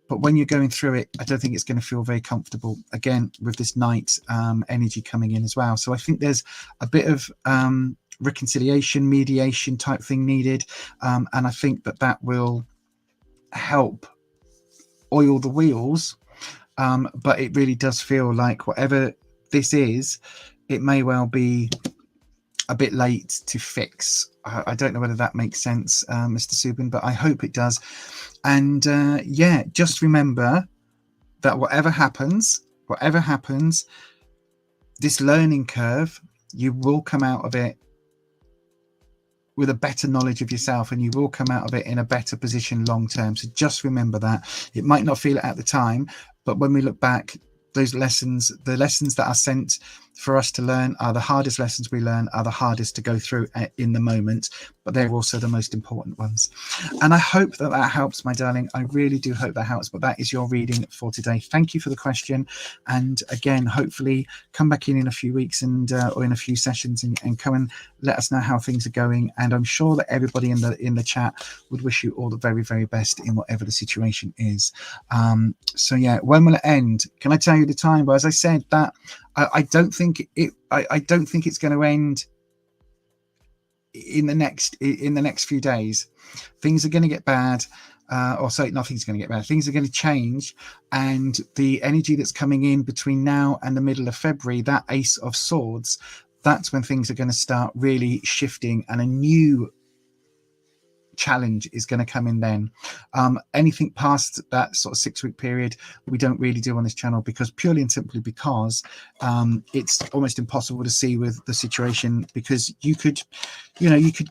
but when you're going through it, I don't think it's going to feel very comfortable, again, with this night energy coming in as well. So I think there's a bit of reconciliation, mediation type thing needed. And I think that will help oil the wheels. But it really does feel like whatever this is, it may well be a bit late to fix. I don't know whether that makes sense, Mr. Subin, but I hope it does. And yeah, just remember that whatever happens, this learning curve, you will come out of it with a better knowledge of yourself, and you will come out of it in a better position long term. So just remember that. It might not feel it at the time, but when we look back, those lessons, the lessons that are sent for us to learn, are the hardest lessons we learn, are the hardest to go through in the moment. but they're also the most important ones. And I hope that that helps, my darling. I really do hope that helps. But that is your reading for today. Thank you for the question. And again, hopefully come back in a few weeks and or in a few sessions and come and let us know how things are going. And I'm sure that everybody in the chat would wish you all the very, very best in whatever the situation is. So yeah, when will it end? Can I tell you the time? Well, as I said, that I don't think it's going to end in the next few days. Things are going to get bad, or sorry, nothing's going to get bad. Things are going to change, and the energy that's coming in between now and the middle of February, that Ace of Swords, that's when things are going to start really shifting, and a new challenge is going to come in then. Anything past that sort of 6-week period we don't really do on this channel, because purely and simply because it's almost impossible to see with the situation, because you could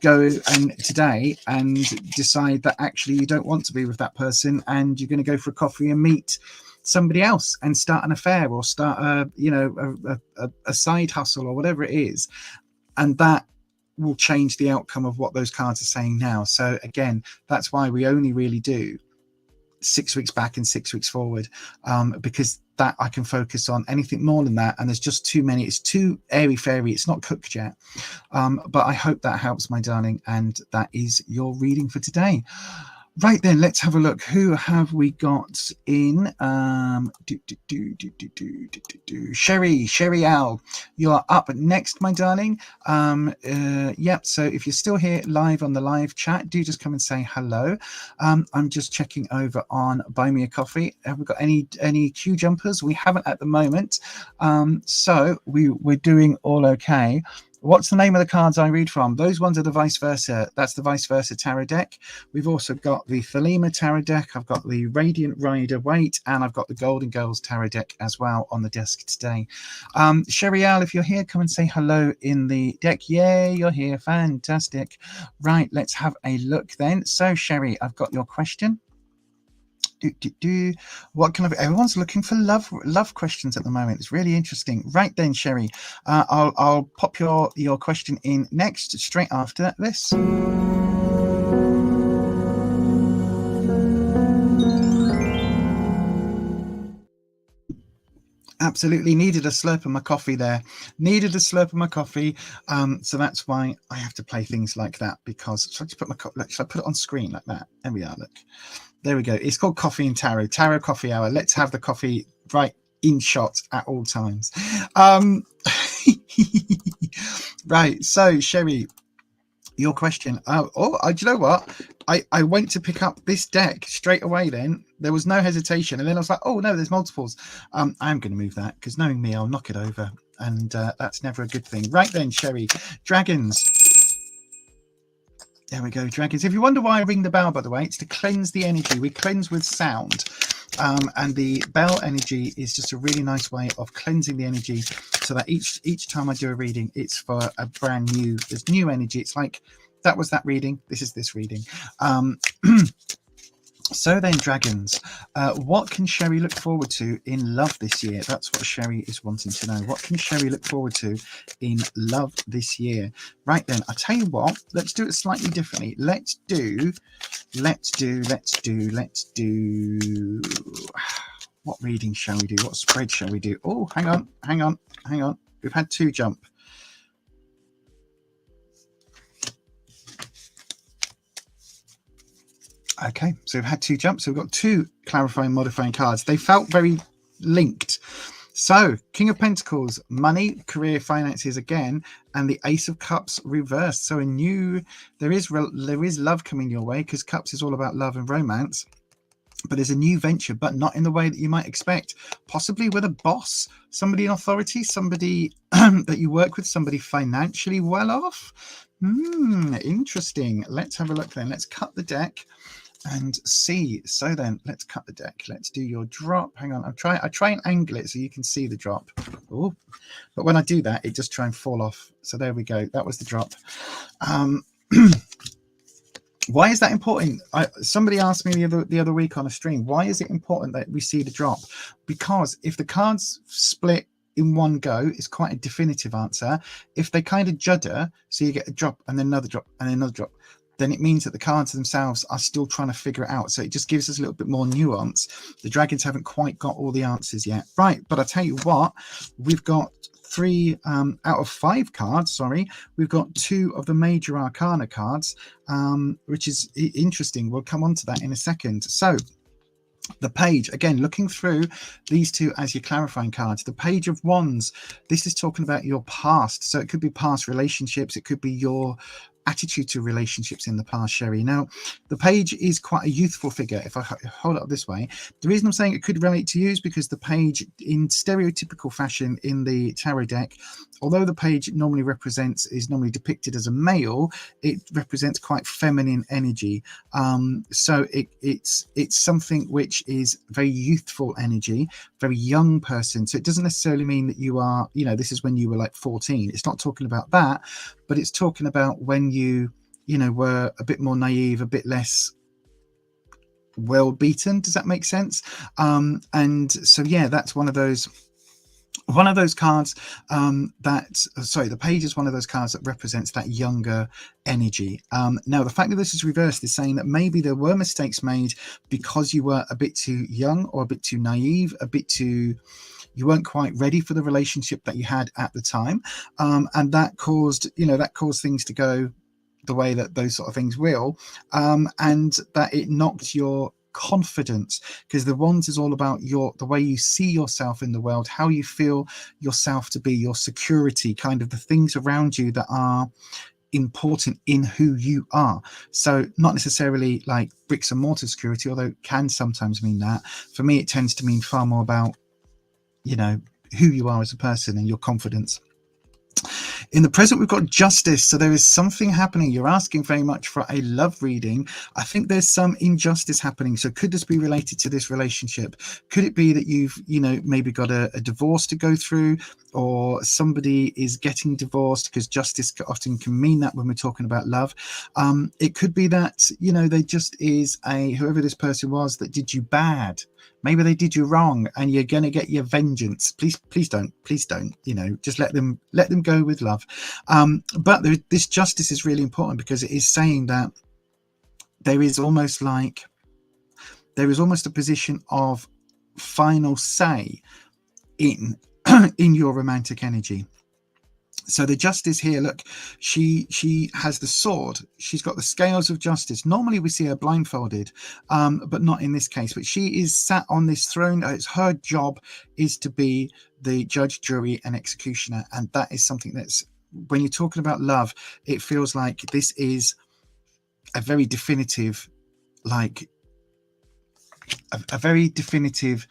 go and today and decide that actually you don't want to be with that person, and you're going to go for a coffee and meet somebody else and start an affair, or start a side hustle, or whatever it is, and that will change the outcome of what those cards are saying now. So again, that's why we only really do 6 weeks back and 6 weeks forward, because that I can focus on. Anything more than that, and there's just too many, it's too airy fairy, it's not cooked yet. But I hope that helps, my darling, and that is your reading for today. Right then, let's have a look. Who have we got in? Sherry Al, you are up next, my darling. Yep. So if you're still here live on the live chat, do just come and say hello. I'm just checking over on Buy Me a Coffee. Have we got any queue jumpers? We haven't at the moment. So we're doing all okay. What's the name of the cards I read from? Those ones are the Vice Versa. That's the Vice Versa tarot deck. We've also got the Thelema tarot deck. I've got the Radiant Rider Waite, and I've got the Golden Girls tarot deck as well on the desk today. Sherry Al, if you're here, come and say hello in the deck. Yay, you're here. Fantastic. Right, let's have a look then. So, Sherry, I've got your question. What kind of, everyone's looking for love questions at the moment. It's really interesting. Right then, Sherry, I'll pop your question in next, straight after this. Absolutely needed a slurp of my coffee there. Needed a slurp of my coffee. So that's why I have to play things like that, because should I just should I put it on screen like that? There we are. Look. There we go. It's called Coffee and Tarot. Tarot Coffee Hour. Let's have the coffee right in shot at all times. Right. So, Sherry, your question. Do you know what? I went to pick up this deck straight away then. There was no hesitation. And then I was like, oh, no, there's multiples. I'm going to move that, because knowing me, I'll knock it over. And that's never a good thing. Right then, Sherry. Dragons. There we go, dragons. If you wonder why I ring the bell, by the way, it's to cleanse the energy. We cleanse with sound. And the bell energy is just a really nice way of cleansing the energy, so that each time I do a reading, it's for a brand new, there's new energy. It's like, that was that reading, this is this reading. So then, dragons, what can Sherry look forward to in love this year? That's what Sherry is wanting to know. What can Sherry look forward to in love this year? Right then, I'll tell you what, let's do it slightly differently. Let's do, what reading shall we do? What spread shall we do? Oh, hang on. We've had 2 jump. Okay, so we've had 2 jumps. So we've got 2 clarifying, modifying cards. They felt very linked. So, King of Pentacles, money, career, finances again, and the Ace of Cups reversed. So there is love coming your way, because Cups is all about love and romance. But there's a new venture, but not in the way that you might expect. Possibly with a boss, somebody in authority, somebody that you work with, somebody financially well off. Interesting. Let's have a look then. Let's cut the deck and see. So then, let's cut the deck. Let's do your drop. Hang on. I try and angle it so you can see the drop. Oh, but when I do that, it just try and fall off. So there we go. That was the drop. Why is that important? Somebody asked me the other week on a stream, why is it important that we see the drop? Because if the cards split in one go, it's quite a definitive answer. If they kind of judder, so you get a drop and then another drop and another drop, then it means that the cards themselves are still trying to figure it out. So it just gives us a little bit more nuance. The dragons haven't quite got all the answers yet. Right, but I tell you what, we've got 3 out of 5 cards, sorry. We've got 2 of the major arcana cards, which is interesting. We'll come on to that in a second. So the page, again, looking through these 2 as your clarifying cards, the Page of Wands, this is talking about your past. So it could be past relationships, it could be your attitude to relationships in the past, Sherry. Now, the page is quite a youthful figure. If I hold it up this way, the reason I'm saying it could relate to you is because the page, in stereotypical fashion in the tarot deck, although the page normally is normally depicted as a male, it represents quite feminine energy. So it's something which is very youthful energy, very young person. So it doesn't necessarily mean that you are, this is when you were like 14. It's not talking about that, but it's talking about when you were a bit more naive, a bit less well beaten. Does that make sense? And so yeah, that's one of those cards the page is one of those cards that represents that younger energy. Now, the fact that this is reversed is saying that maybe there were mistakes made because you were a bit too young or a bit too naive, you weren't quite ready for the relationship that you had at the time, and that caused things to go the way that those sort of things will, and that it knocked your confidence, because the Wands is all about the way you see yourself in the world, how you feel yourself to be, your security, kind of the things around you that are important in who you are. So not necessarily like bricks and mortar security, although it can sometimes mean that. For me, it tends to mean far more about who you are as a person and your confidence. In the present, we've got Justice. So there is something happening. You're asking very much for a love reading. I think there's some injustice happening. So could this be related to this relationship? Could it be that you've, maybe got a divorce to go through, or somebody is getting divorced, because justice often can mean that when we're talking about love. It could be that, there just is whoever this person was that did you bad. Maybe they did you wrong and you're going to get your vengeance. Please don't, just let them go with love. But this justice is really important, because it is saying that there is almost a position of final say in your romantic energy. So the Justice here, look, she has the sword. She's got the scales of justice. Normally we see her blindfolded, but not in this case. But she is sat on this throne. It's her job is to be the judge, jury, and executioner. And that is something that's, when you're talking about love, it feels like this is a very definitive, a very definitive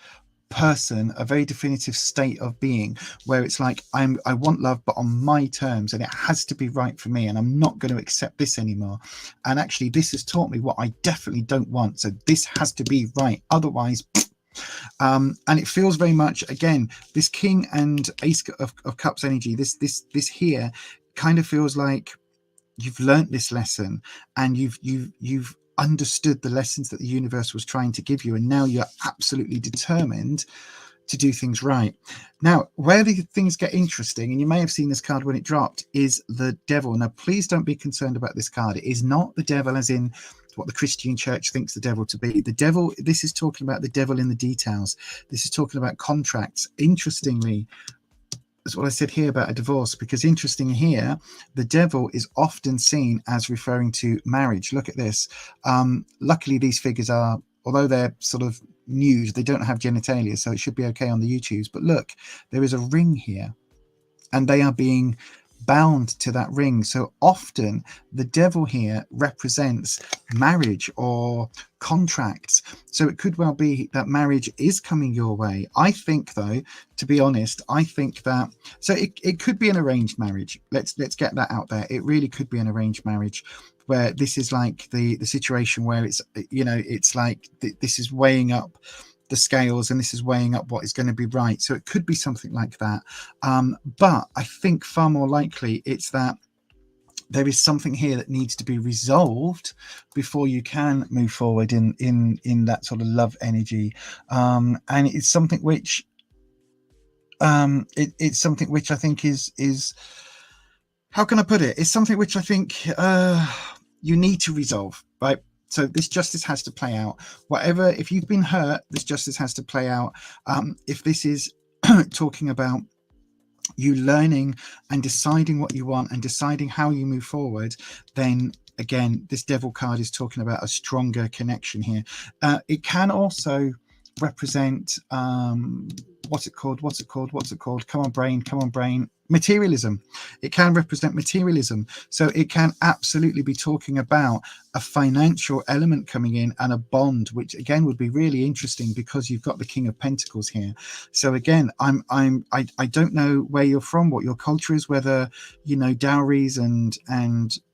person, a very definitive state of being, where it's like I want love, but on my terms, and it has to be right for me, and I'm not going to accept this anymore. And actually, this has taught me what I definitely don't want. So this has to be right, otherwise. And it feels very much, again, this King and Ace of Cups energy. This here kind of feels like you've learnt this lesson, and you've understood the lessons that the universe was trying to give you, and now you're absolutely determined to do things right. Now, where the things get interesting, and you may have seen this card when it dropped, is the Devil. Now, please don't be concerned about this card. It is not the devil as in what the Christian church thinks the devil to be. The devil, this is talking about the devil in the details. This is talking about contracts. Interestingly, that's what I said here about a divorce, because interesting here, the devil is often seen as referring to marriage. Look at this. Luckily, these figures are, although they're sort of nude, they don't have genitalia, so it should be okay on the YouTubes. But look, there is a ring here, and they are being bound to that ring. So often the devil here represents marriage or contracts. So it could well be that marriage is coming your way. I think, though, to be honest, I think that, so it could be an arranged marriage. Let's get that out there. It really could be an arranged marriage, where this is like the situation where it's, it's like this is weighing up the scales, and this is weighing up what is going to be right. So it could be something like that. But I think far more likely it's that there is something here that needs to be resolved before you can move forward in that sort of love energy. And it's something which it's something which I think is how can I put it? It's something which I think you need to resolve, right? So this justice has to play out. Whatever, if you've been hurt, this justice has to play out. If this is talking about you learning and deciding what you want and deciding how you move forward, then again, this devil card is talking about a stronger connection here. It can also represent what's it called? Come on, brain. Materialism. It can represent materialism. So it can absolutely be talking about a financial element coming in and a bond, which again would be really interesting because you've got the King of Pentacles here. So again, I don't know where you're from, what your culture is, whether you know dowries and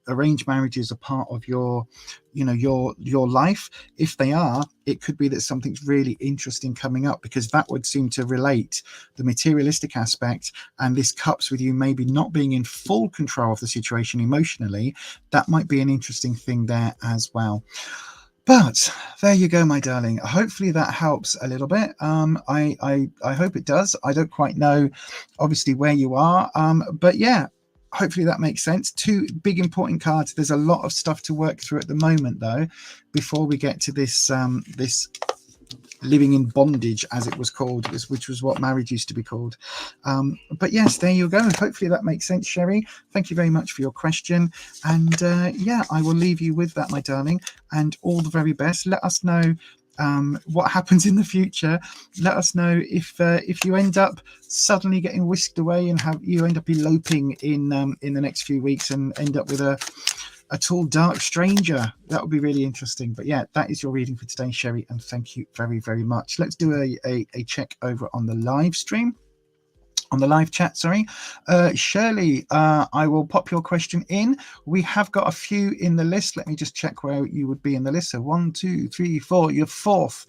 arranged marriages are part of your your life. If they are, it could be that something's really interesting coming up, because that would seem to relate the materialistic aspect and this cups with you maybe not being in full control of the situation emotionally. That might be an interesting thing there as well. But there you go, my darling. Hopefully that helps a little bit. I hope it does. I don't quite know obviously where you are, but yeah, hopefully that makes sense. Two big important cards. There's a lot of stuff to work through at the moment though before we get to this this living in bondage, as it was called, which was what marriage used to be called. But yes, there you go. Hopefully that makes sense, Sherry. Thank you very much for your question. And yeah, I will leave you with that, my darling, and all the very best. Let us know what happens in the future. Let us know if you end up suddenly getting whisked away and you end up eloping in the next few weeks and end up with a tall dark stranger. That would be really interesting. But yeah, that is your reading for today, Sherry, and thank you very, very much. Let's do a check over on the live stream, on the live chat, sorry. Shirley, I will pop your question in. We have got a few in the list. Let me just check where you would be in the list. So 1, 2, 3, 4, you're fourth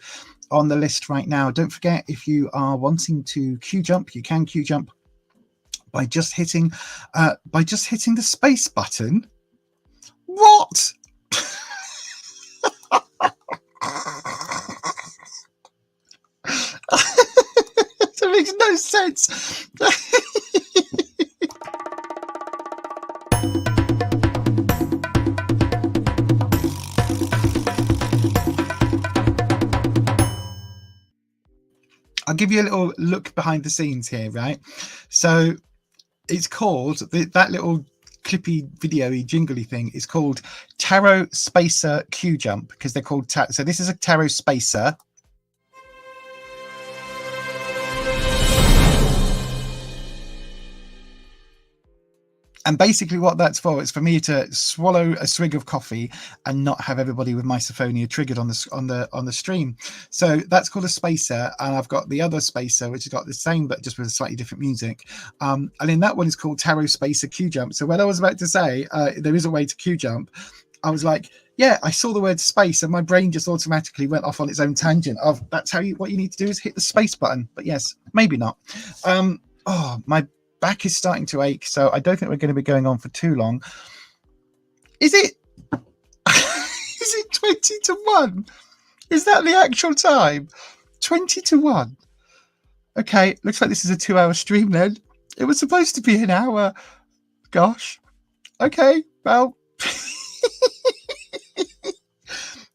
on the list right now. Don't forget, if you are wanting to queue jump, you can queue jump by just hitting the space button. What? That makes no sense. I'll give you a little look behind the scenes here, right? So it's called, that little clippy video-y jingly thing is called Tarot Spacer Q Jump, because they're called so this is a Tarot Spacer. And basically what that's for is for me to swallow a swig of coffee and not have everybody with misophonia triggered on the stream. So that's called a spacer. And I've got the other spacer, which has got the same, but just with slightly different music. And in that one is called Tarot Spacer Q Jump. So when I was about to say there is a way to Q jump, I was like, yeah, I saw the word space and my brain just automatically went off on its own tangent of that's what you need to do is hit the space button. But yes, maybe not. Oh, my back is starting to ache, so I don't think we're going to be going on for too long. Is it 20 to 1? Is that the actual time? 20 to 1. Okay, looks like this is a 2-hour stream then. It was supposed to be an hour. Gosh. Okay, well.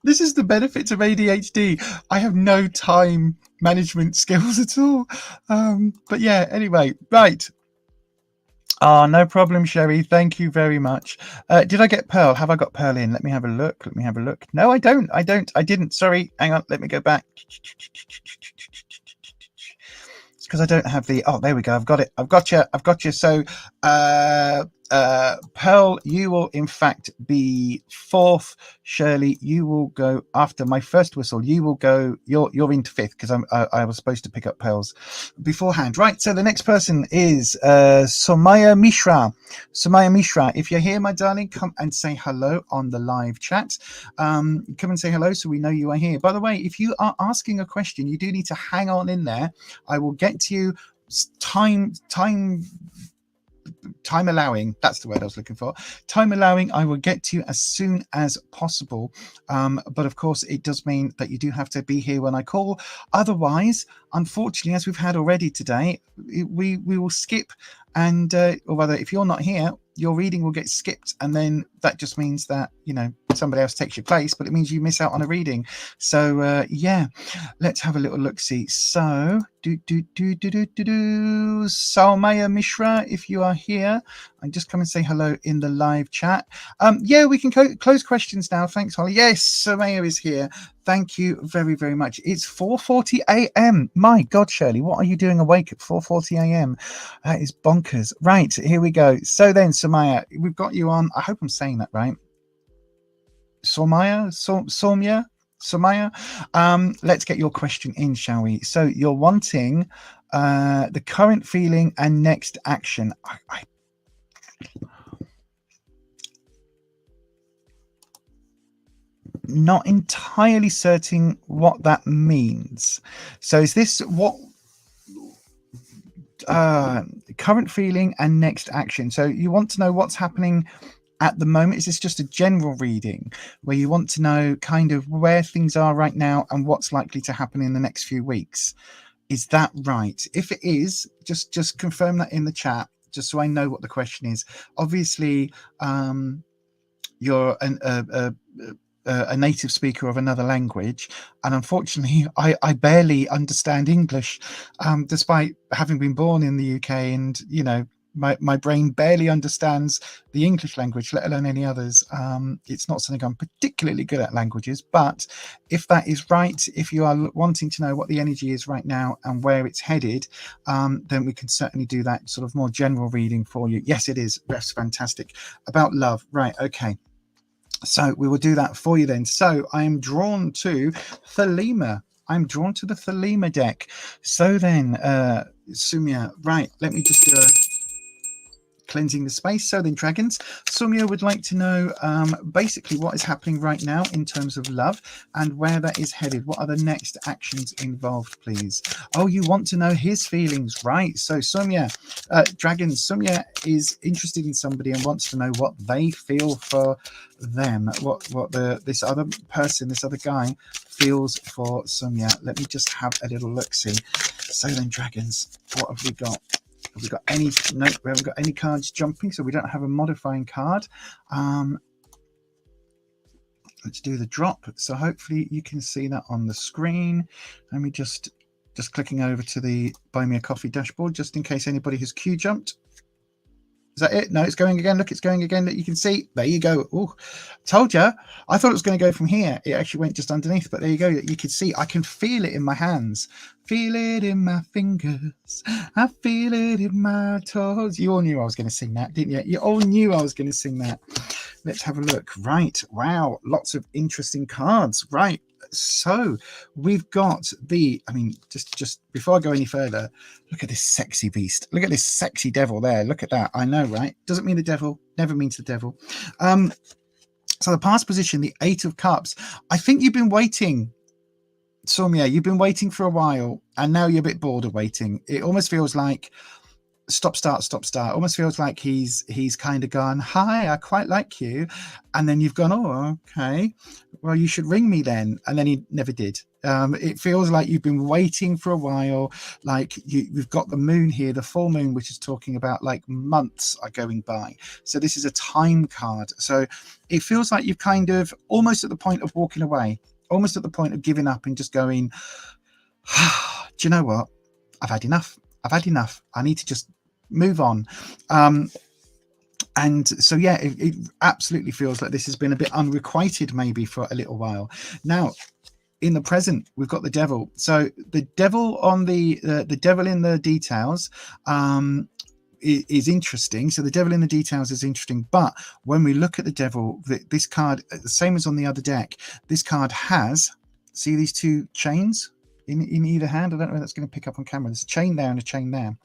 This is the benefits of ADHD. I have no time management skills at all. But yeah, anyway, right. Oh, no problem, Sherry. Thank you very much. Did I get Pearl? Have I got Pearl in? Let me have a look. No, I don't. I didn't. Sorry. Hang on. Let me go back. It's because I don't have the... Oh, there we go. I've got it. I've got you. So, Pearl, you will in fact be fourth. Shirley, you will go after my first whistle. You will go. You're into fifth because I was supposed to pick up Pearl's beforehand. Right. So the next person is Somaya Mishra. Somaya Mishra, if you're here, my darling, come and say hello on the live chat. Come and say hello so we know you are here. By the way, if you are asking a question, you do need to hang on in there. I will get to you. Time time allowing, that's the word I was looking for. Time allowing, I will get to you as soon as possible. But of course, it does mean that you do have to be here when I call. Otherwise, unfortunately, as we've had already today, we will skip. And or rather, if you're not here, your reading will get skipped, and then that just means that, you know, somebody else takes your place, but it means you miss out on a reading. So yeah, let's have a little look see. So Salmaya Mishra, if you are here, and just come and say hello in the live chat. Yeah, we can close questions now. Thanks, Holly. Yes, Salmaya is here. Thank you very, very much. It's 4:40 a.m. My God, Shirley, what are you doing awake at 4:40 a.m.? That is bonkers. Right, here we go. So then, Samaya, we've got you on. I hope I'm saying that right. Somaya. Let's get your question in, shall we? So you're wanting the current feeling and next action. Not entirely certain what that means. So is this what current feeling and next action? So you want to know what's happening at the moment? Is this just a general reading where you want to know kind of where things are right now and what's likely to happen in the next few weeks? Is that right? If it is, just confirm that in the chat, just so I know what the question is. Obviously, you're a native speaker of another language, and unfortunately I barely understand English, despite having been born in the UK, and you know, my brain barely understands the English language, let alone any others. It's not something I'm particularly good at, languages, but if that is right, if you are wanting to know what the energy is right now and where it's headed, then we can certainly do that sort of more general reading for you. Yes, it is. That's fantastic. About love. Right. Okay. So we will do that for you then. So I am drawn to Thelema. I'm drawn to the Thelema deck. So then, Sumya, right, let me just do a cleansing the space. So then, dragons, Sumya would like to know basically what is happening right now in terms of love and where that is headed. What are the next actions involved, please? Oh, you want to know his feelings, right? So Sumya, dragons, Sumya is interested in somebody and wants to know what they feel for them, what this other person, this other guy feels for Sumya. Let me just have a little look see. So then, dragons, what have we got? Have we got any? No, we haven't got any cards jumping, so we don't have a modifying card. Let's do the drop. So hopefully you can see that on the screen. Let me just clicking over to the Buy Me a Coffee dashboard, just in case anybody has Q jumped. Is that it? No, it's going again. Look, it's going again. That you can see. There you go. Oh, told you. I thought it was going to go from here. It actually went just underneath, but there you go. You can see. I can feel it in my hands. Feel it in my fingers. I feel it in my toes. You all knew I was going to sing that, didn't you? You all knew I was going to sing that. Let's have a look. Right. Wow. Lots of interesting cards. Right. So we've got the, I mean, just before I go any further, look at this sexy beast. Look at this sexy devil there. Look at that. I know, right? Doesn't mean the devil. Never means the devil. So the past position, the 8 of Cups. I think you've been waiting, Soumya. You've been waiting for a while, and now you're a bit bored of waiting. It almost feels like stop start. Almost feels like he's kind of gone, hi, I quite like you, and then you've gone, oh, okay, well, you should ring me then, and then he never did. It feels like you've been waiting for a while. Like we've got the moon here, the full moon, which is talking about like months are going by. So this is a time card. So it feels like you've kind of almost at the point of walking away, almost at the point of giving up and just going, do you know what? I've had enough. I need to just move on. And so, yeah, it absolutely feels like this has been a bit unrequited maybe for a little while. Now, in the present, we've got the devil. So the devil on the devil in the details is interesting. So the devil in the details is interesting. But when we look at the devil, this card, the same as on the other deck, this card has, see these 2 chains in either hand? I don't know if that's going to pick up on camera. There's a chain there and a chain there.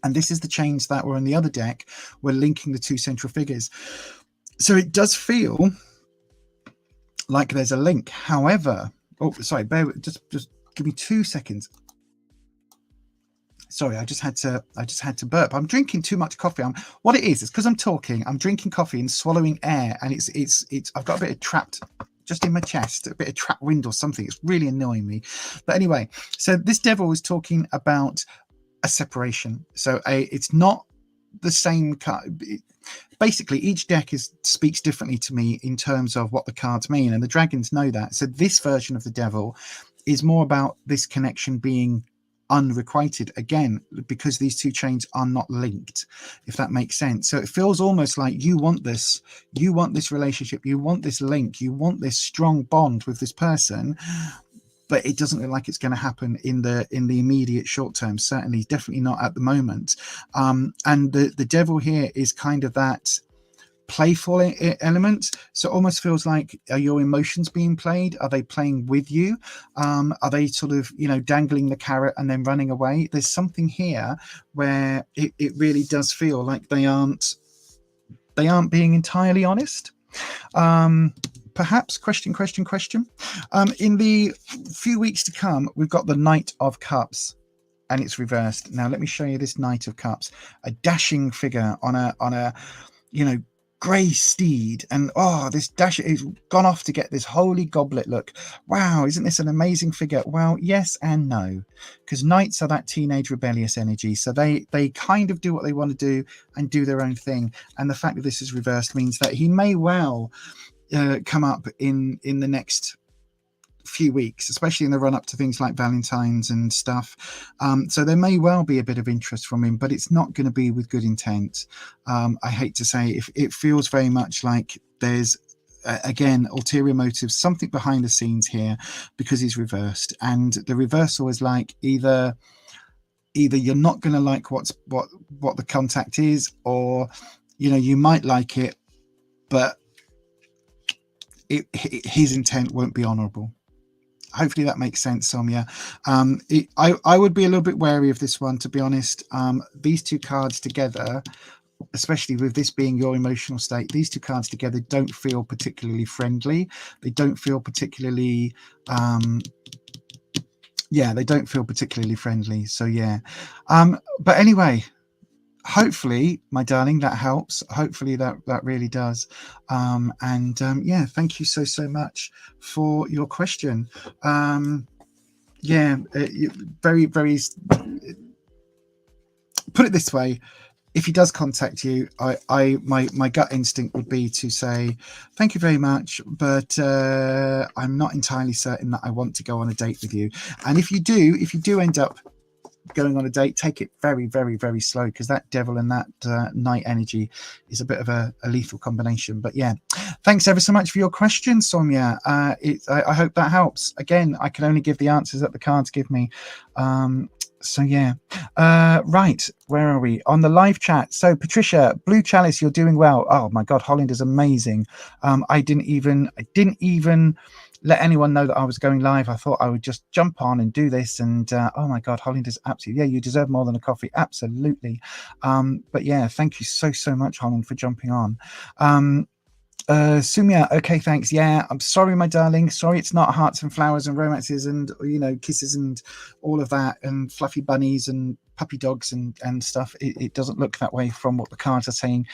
And this is the chains that were on the other deck. We're linking the 2 central figures. So it does feel like there's a link. However, oh, sorry, just give me 2 seconds. Sorry, I just had to burp. I'm drinking too much coffee. What it is because I'm talking. I'm drinking coffee and swallowing air, and it's. I've got a bit of trapped just in my chest, a bit of trapped wind or something. It's really annoying me. But anyway, so this devil was talking about a separation. So it's not the same card. Basically, each deck speaks differently to me in terms of what the cards mean, and the dragons know that. So this version of the devil is more about this connection being unrequited again, because these two chains are not linked, if that makes sense. So it feels almost like you want this relationship, you want this link, you want this strong bond with this person, but it doesn't look like it's going to happen in the immediate short term. Certainly, definitely not at the moment. And the devil here is kind of that playful element. So it almost feels like, are your emotions being played? Are they playing with you? Are they sort of, dangling the carrot and then running away? There's something here where it really does feel like they aren't being entirely honest. Perhaps question. In the few weeks to come, we've got the Knight of Cups, and it's reversed. Now let me show you this Knight of Cups, a dashing figure on a grey steed, and this dash is gone off to get this holy goblet. Look, wow, isn't this an amazing figure? Well, yes and no, because knights are that teenage rebellious energy, so they kind of do what they want to do and do their own thing. And the fact that this is reversed means that he may well come up in the next few weeks, especially in the run up to things like Valentine's and stuff. So there may well be a bit of interest from him, but it's not going to be with good intent. I hate to say, if it feels very much like there's again ulterior motives, something behind the scenes here, because he's reversed, and the reversal is like either you're not going to like what the contact is, or you might like it, but his intent won't be honorable. Hopefully that makes sense, Sonia. I would be a little bit wary of this one, to be honest. These two cards together, especially with this being your emotional state, these two cards together don't feel particularly friendly. They don't feel particularly they don't feel particularly friendly. So yeah. But anyway, hopefully, my darling, that helps. Hopefully that really does. Thank you so much for your question. Very, very, put it this way, if he does contact you, my gut instinct would be to say thank you very much, but I'm not entirely certain that I want to go on a date with you. And if you do end up going on a date, take it very, very, very slow, because that devil and that night energy is a bit of a lethal combination. But yeah, thanks ever so much for your question, Sonia. I hope that helps. Again, I can only give the answers that the cards give me. So yeah, right, where are we on the live chat? So Patricia, Blue Chalice, you're doing well. Oh my god, Holland is amazing. I didn't even let anyone know that I was going live. I thought I would just jump on and do this, and oh my god, Holland is absolutely, yeah, you deserve more than a coffee, absolutely. But yeah, thank you so much, Holland, for jumping on. Sumia, okay, thanks. Yeah, I'm sorry, my darling. Sorry, it's not hearts and flowers and romances and kisses and all of that and fluffy bunnies and puppy dogs and stuff. It doesn't look that way from what the cards are saying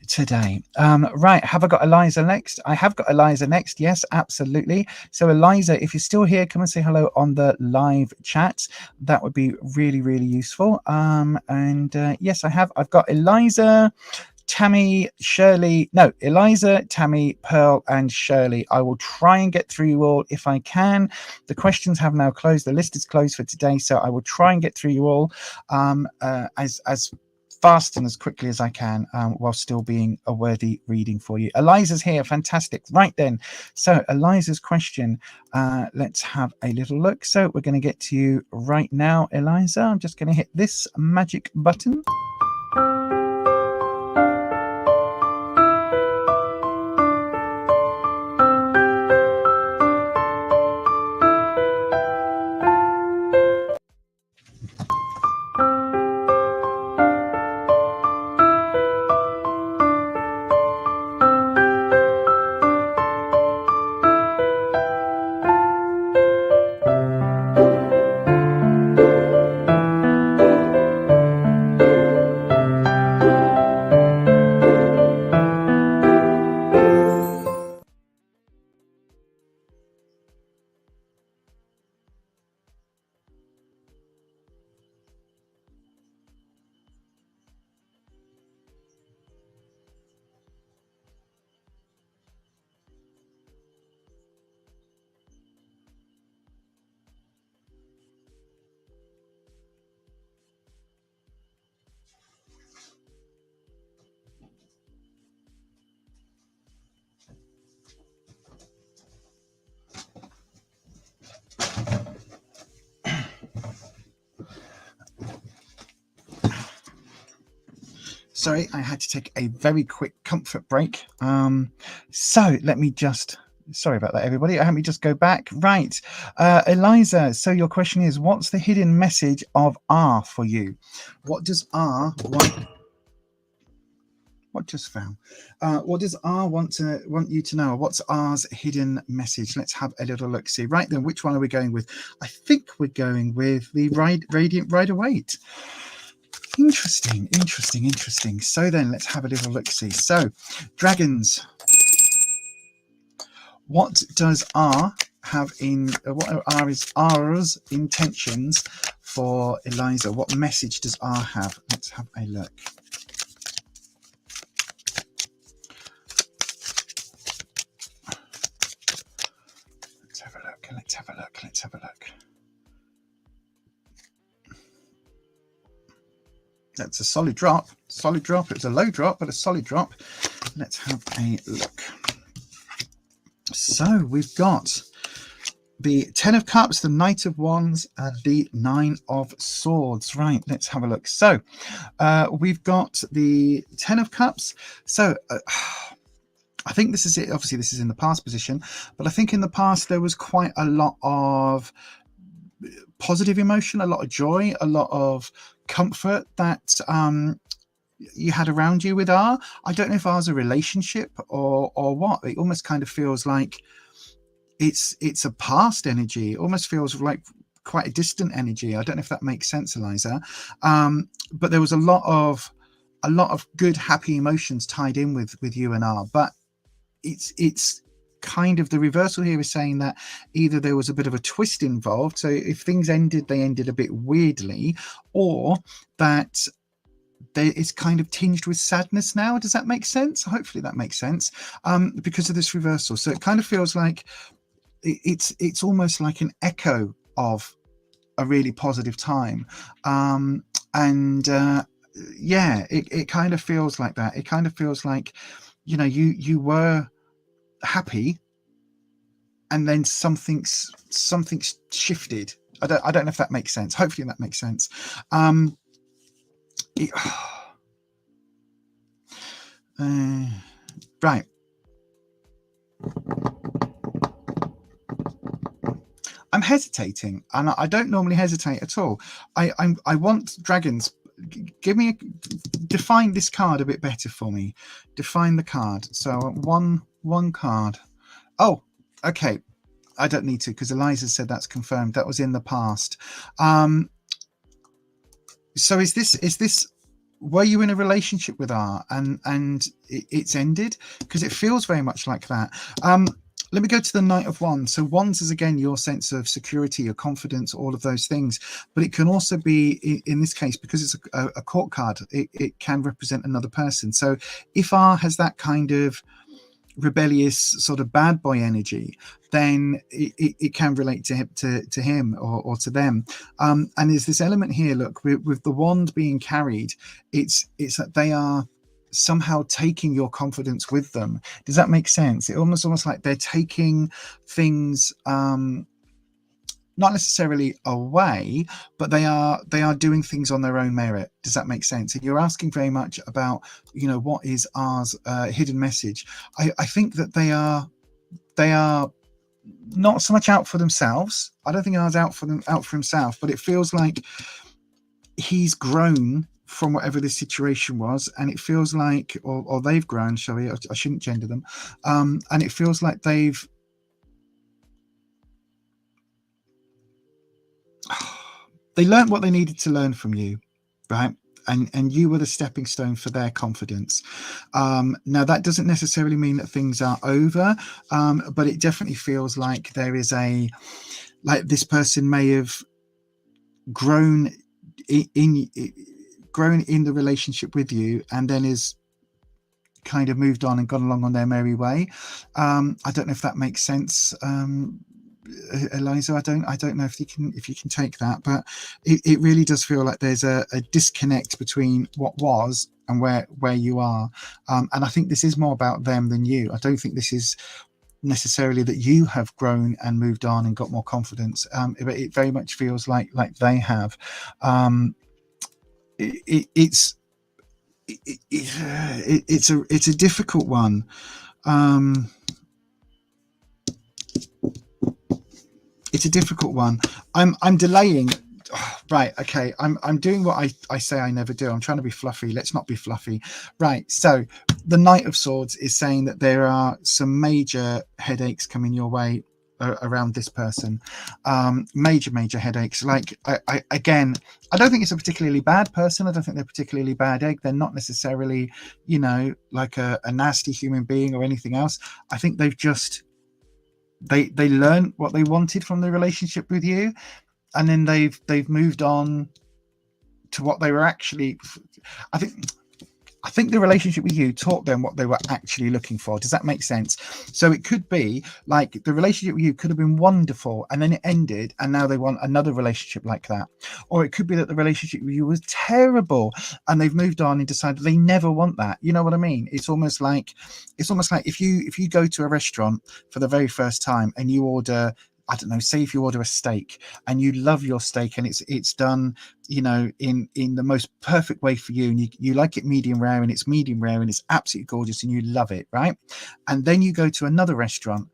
today. Right, have I got Eliza next? I have got Eliza next. Yes, absolutely. So Eliza, if you're still here, come and say hello on the live chat. That would be really, really useful. Yes, I have. I've got Eliza, Tammy, Eliza, Tammy, Pearl, and Shirley. I will try and get through you all if I can. The questions have now closed. The list is closed for today, so I will try and get through you all as fast and as quickly as I can, while still being a worthy reading for you. Eliza's here. Fantastic. Right then. So Eliza's question, let's have a little look. So we're going to get to you right now, Eliza. I'm just going to hit this magic button. Sorry, I had to take a very quick comfort break. So let me just, sorry about that, everybody. Let me just go back. Right. Eliza, so your question is, what's the hidden message of R for you? What does R want? What just fell? What does R want you to know? What's R's hidden message? Let's have a little look. See, right then, which one are we going with? I think we're going with the Radiant Rider-Waite. Interesting. So then, let's have a little look. See, so dragons. What does R have in? What are R's intentions for Eliza? What message does R have? Let's have a look. Let's have a look. That's a solid drop. It was a low drop, but a solid drop. Let's have a look. So we've got the 10 of Cups, the Knight of Wands, and the 9 of Swords. Right, let's have a look. So we've got the 10 of Cups. So I think this is it. Obviously, this is in the past position, but I think in the past there was quite a lot of positive emotion, a lot of joy, a lot of comfort that you had around you with R. I don't know if R's a relationship or what. It almost kind of feels like it's a past energy. It almost feels like quite a distant energy. I don't know if that makes sense, Eliza. But there was a lot of good, happy emotions tied in with you and R. But it's kind of the reversal here is saying that either there was a bit of a twist involved, so if things ended, they ended a bit weirdly, or that it's kind of tinged with sadness now. Does that make sense? Hopefully that makes sense, because of this reversal. So it kind of feels like it's almost like an echo of a really positive time, yeah, it kind of feels like that. It kind of feels like, you know, you were happy and then something's shifted. I don't know if that makes sense. Hopefully that makes sense. Right. I'm hesitating, and I don't normally hesitate at all. I want dragons. Define this card a bit better for me. Define the card. So one card. Oh, okay. I don't need to, because Eliza said that's confirmed. That was in the past. So is this? Were you in a relationship with R and it's ended? Because it feels very much like that. Let me go to the Knight of Wands. So Wands is, again, your sense of security, your confidence, all of those things. But it can also be, in this case, because it's a court card, it can represent another person. So if R has that kind of rebellious sort of bad boy energy, then it can relate to him or to them. And there's this element here, look, with the wand being carried, it's that they are somehow taking your confidence with them. Does that make sense? It almost like they're taking things not necessarily away, but they are doing things on their own merit. Does that make sense? And you're asking very much about, you know, what is R's hidden message. I think that they are not so much out for themselves. I don't think R's out for himself, but it feels like he's grown from whatever this situation was, and it feels like, or they've grown, I shouldn't gender them, and it feels like they learned what they needed to learn from you, right? And you were the stepping stone for their confidence. Now, that doesn't necessarily mean that things are over, but it definitely feels like there is like this person may have grown in the relationship with you, and then is kind of moved on and gone along on their merry way. I don't know if that makes sense, Eliza. I don't know if you can take that, but it really does feel like there's a disconnect between what was and where you are, and I think this is more about them than you. I don't think this is necessarily that you have grown and moved on and got more confidence, but it very much feels like they have. It's it's a difficult one. It's a difficult one. I'm delaying. Oh, right, okay. I'm doing what I say I never do. I'm trying to be fluffy. Let's not be fluffy. Right. So the Knight of Swords is saying that there are some major headaches coming your way around this person. Major headaches. Like again, I don't think it's a particularly bad person. I don't think they're particularly bad egg. They're not necessarily, like a nasty human being or anything else. I think they've just they learned what they wanted from the relationship with you, and then they've moved on to what they were actually. I think the relationship with you taught them what they were actually looking for. Does that make sense? So it could be like the relationship with you could have been wonderful and then it ended and now they want another relationship like that. Or it could be that the relationship with you was terrible and they've moved on and decided they never want that. You know what I mean? It's almost like if you go to a restaurant for the very first time and you order, I don't know, say if you order a steak and you love your steak and it's done, in the most perfect way for you, and you like it medium rare and it's absolutely gorgeous and you love it, right? And then you go to another restaurant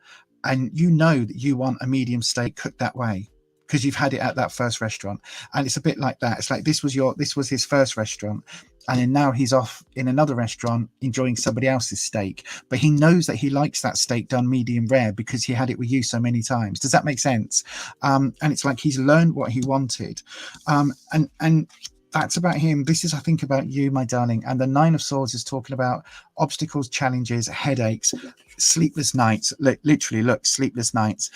and you know that you want a medium steak cooked that way because you've had it at that first restaurant. And it's a bit like that. It's like this was his first restaurant. And then now he's off in another restaurant enjoying somebody else's steak. But he knows that he likes that steak done medium rare because he had it with you so many times. Does that make sense? And it's like he's learned what he wanted. And that's about him. This is, I think, about you, my darling. And the Nine of Swords is talking about obstacles, challenges, headaches, sleepless nights. Literally, look, sleepless nights.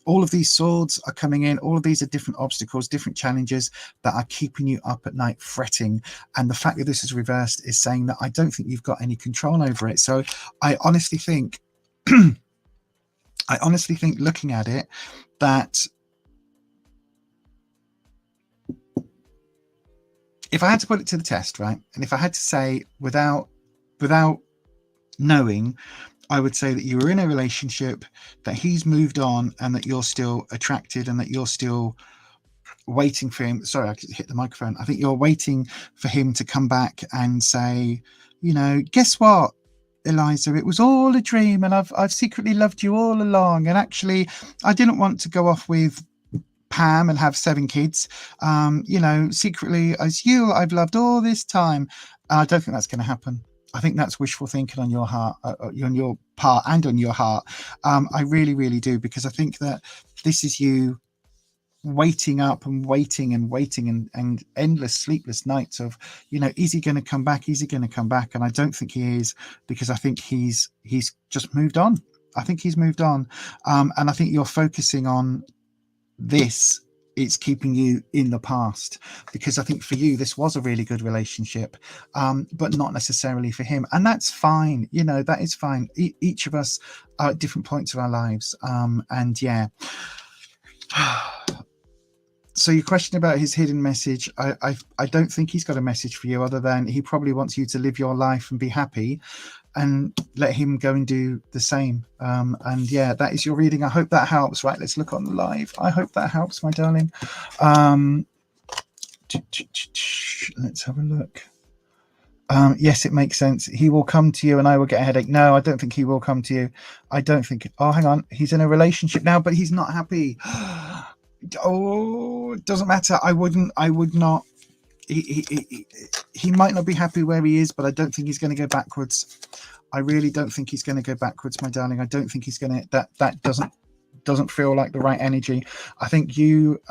All of these swords are coming in. All of these are different obstacles, different challenges that are keeping you up at night, fretting. And the fact that this is reversed is saying that I don't think you've got any control over it. So I honestly think, looking at it, that if I had to put it to the test, right, and if I had to say without knowing, I would say that you were in a relationship, that he's moved on, and that you're still attracted, and that you're still waiting for him. Sorry, I hit the microphone. I think you're waiting for him to come back and say, guess what, Eliza, it was all a dream, and I've secretly loved you all along, and actually I didn't want to go off with Pam and have 7 kids, secretly as you I've loved all this time. I don't think that's going to happen. I think that's wishful thinking on your heart, on your part and on your heart. I really do, because I think that this is you waiting up and waiting and endless sleepless nights of, is he going to come back? Is he going to come back? And I don't think he is, because I think he's just moved on. I think he's moved on. And I think you're focusing on this. It's keeping you in the past, because I think for you this was a really good relationship, but not necessarily for him, and that's fine. That is fine. Each of us are at different points of our lives, and yeah. So your question about his hidden message, I don't think he's got a message for you, other than he probably wants you to live your life and be happy, and let him go and do the same. And yeah, that is your reading. I hope that helps. Right, let's look on the live. I hope that helps, my darling. Let's have a look. Yes, it makes sense. He will come to you and I will get a headache. No, I don't think he will come to you. I don't think. Oh, hang on. He's in a relationship now, but he's not happy. Oh, it doesn't matter. I would not. He might not be happy where he is, but I don't think he's going to go backwards. I really don't think he's going to go backwards, my darling. I don't think he's going to. That doesn't feel like the right energy. I think you,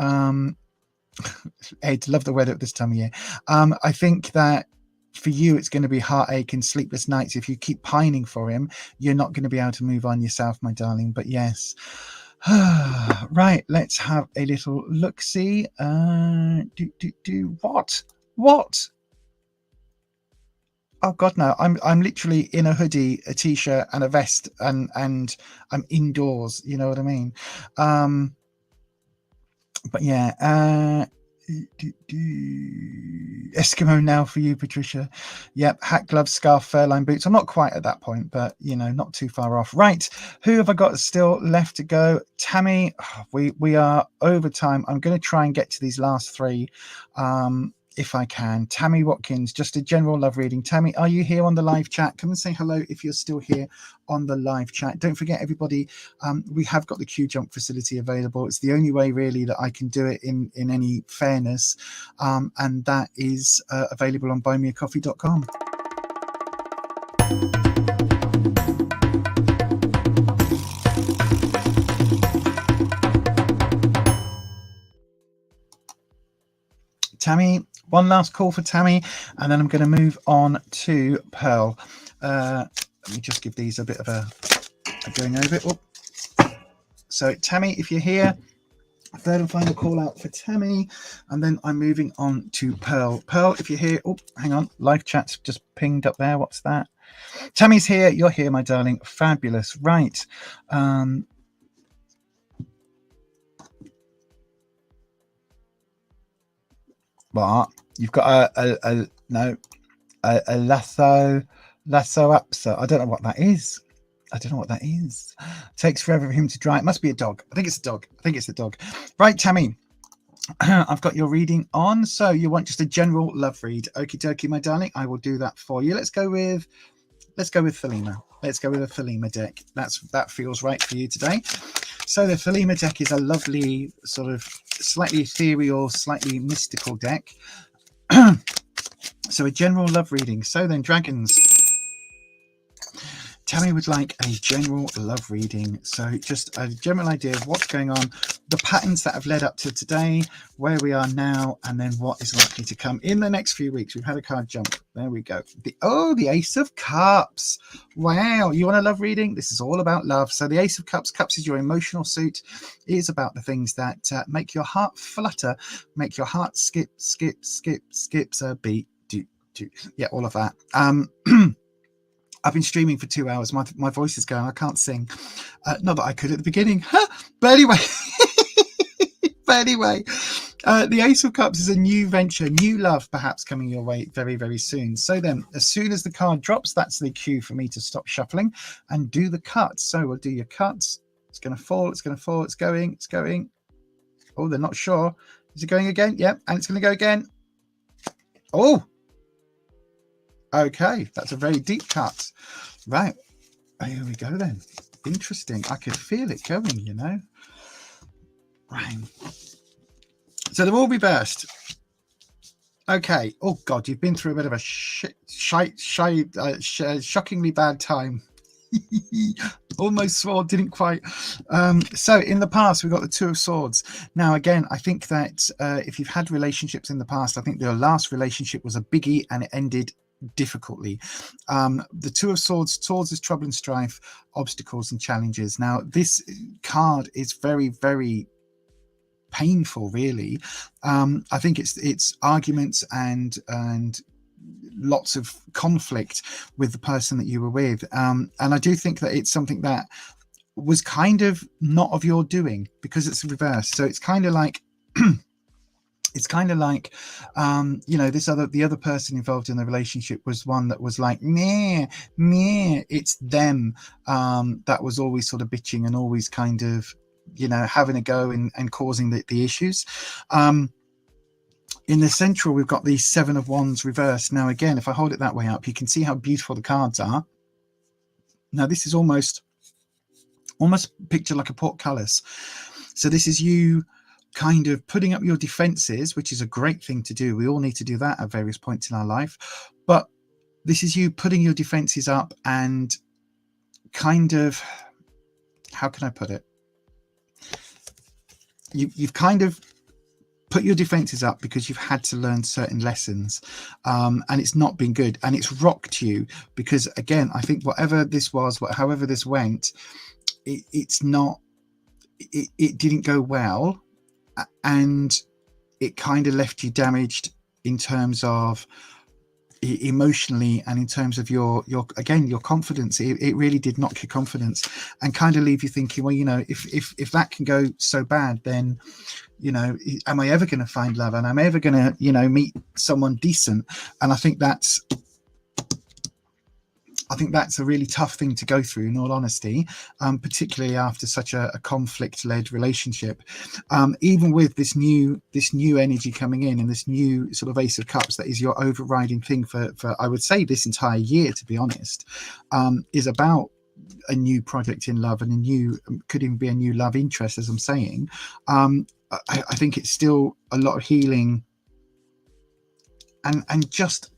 Ed, love the weather at this time of year. I think that for you, it's going to be heartache and sleepless nights. If you keep pining for him, you're not going to be able to move on yourself, my darling. But yes. Right, let's have a little look-see. What? Oh God, no! I'm literally in a hoodie, a t-shirt, and a vest, and I'm indoors. You know what I mean? But yeah. Eskimo now for you, Patricia. Yep, hat, gloves, scarf, fur-lined boots. I'm not quite at that point, but not too far off. Right, who have I got still left to go? Tammy, we are over time. I'm going to try and get to these last 3. if I can. Tammy Watkins, just a general love reading. Tammy, are you here on the live chat? Come and say hello if you're still here on the live chat. Don't forget, everybody, we have got the Q Jump facility available. It's the only way really that I can do it in any fairness, and that is available on buymeacoffee.com. Tammy, one last call for Tammy, and then I'm going to move on to Pearl. Let me just give these a bit of a going over it. Oh. So Tammy, if you're here, third and final call out for Tammy, and then I'm moving on to Pearl. Pearl, if you're here, oh, hang on, live chat's just pinged up there. What's that? Tammy's here. You're here, my darling. Fabulous. Right. But you've got a lasso upset. I don't know what that is. Takes forever for him to dry. It must be a dog. I think it's a dog. Right, Tammy. I've got your reading on. So you want just a general love read. Okie dokie, my darling. I will do that for you. Let's go with Thelema. Let's go with a Thelema deck. That feels right for you today. So the Thelema deck is a lovely sort of slightly ethereal, slightly mystical deck. So a general love reading. So then, dragons. Tammy would like a general love reading. So just a general idea of what's going on, the patterns that have led up to today, where we are now, and then what is likely to come in the next few weeks. We've had a card jump. There we go. The Ace of Cups. Wow. You want a love reading? This is all about love. So the Ace of Cups. Cups is your emotional suit. It is about the things that make your heart flutter, make your heart skips a beat. Yeah, all of that. I've been streaming for 2 hours. My voice is going. I can't sing. Not that I could at the beginning. But anyway. The Ace of Cups is a new venture, new love perhaps coming your way very, very soon. So then, as soon as the card drops, that's the cue for me to stop shuffling and do the cuts. So we'll do your cuts. It's going to fall. It's going. Oh, they're not sure. Is it going again? Yep. And it's going to go again. Oh. Okay, that's a very deep cut. Right, here we go then. Interesting. I could feel it going, you know. Right. So they're all reversed. Okay. Oh God, you've been through a bit of a shockingly bad time. Almost swore, didn't quite. So in the past, we've got the Two of Swords. Now, again, I think that if you've had relationships in the past, I think your last relationship was a biggie and it ended difficultly. The Two of Swords is trouble and strife, obstacles and challenges. Now this card is very, very painful, really. I think it's arguments and lots of conflict with the person that you were with, and I do think that it's something that was kind of not of your doing because it's reversed. So it's kind of like you know, the other person involved in the relationship was one that was like, meh, it's them that was always sort of bitching and always kind of, you know, having a go and causing the issues. In the central, we've got the Seven of Wands reversed. Now, again, if I hold it that way up, you can see how beautiful the cards are. Now, this is almost pictured like a portcullis. So this is you kind of putting up your defenses, which is a great thing to do. We all need to do that at various points in our life. But this is you putting your defenses up and kind of, how can I put it? You've kind of put your defenses up because you've had to learn certain lessons, and it's not been good, and it's rocked you because, again, I think whatever this was, however this went, it didn't go well. And it kind of left you damaged in terms of emotionally and in terms of your confidence. It really did knock your confidence and kind of leave you thinking, well, you know, if that can go so bad, then, you know, am I ever going to find love, and am I ever going to, you know, meet someone decent? And I think I think that's a really tough thing to go through, in all honesty, particularly after such a conflict-led relationship. Even with this new energy coming in, and this new sort of Ace of Cups that is your overriding thing for I would say this entire year, to be honest, is about a new project in love, and a new, could even be a new love interest, as I'm saying. I think it's still a lot of healing, and just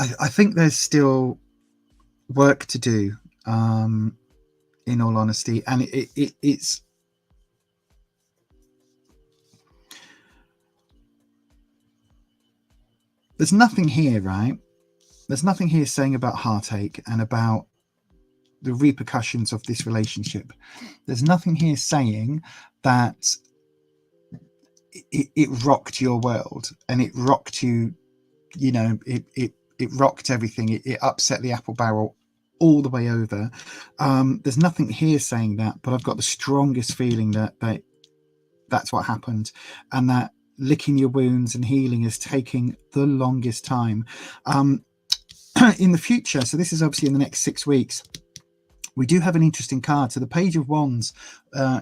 I think there's still work to do, in all honesty, and it's there's nothing here, right? There's nothing here saying about heartache and about the repercussions of this relationship. There's nothing here saying that it rocked your world, and it rocked you, you know, it rocked everything. It upset the apple barrel all the way over. There's nothing here saying that, but I've got the strongest feeling that that's what happened, and that licking your wounds and healing is taking the longest time. In the future, so this is obviously in the next 6 weeks, we do have an interesting card. So the Page of Wands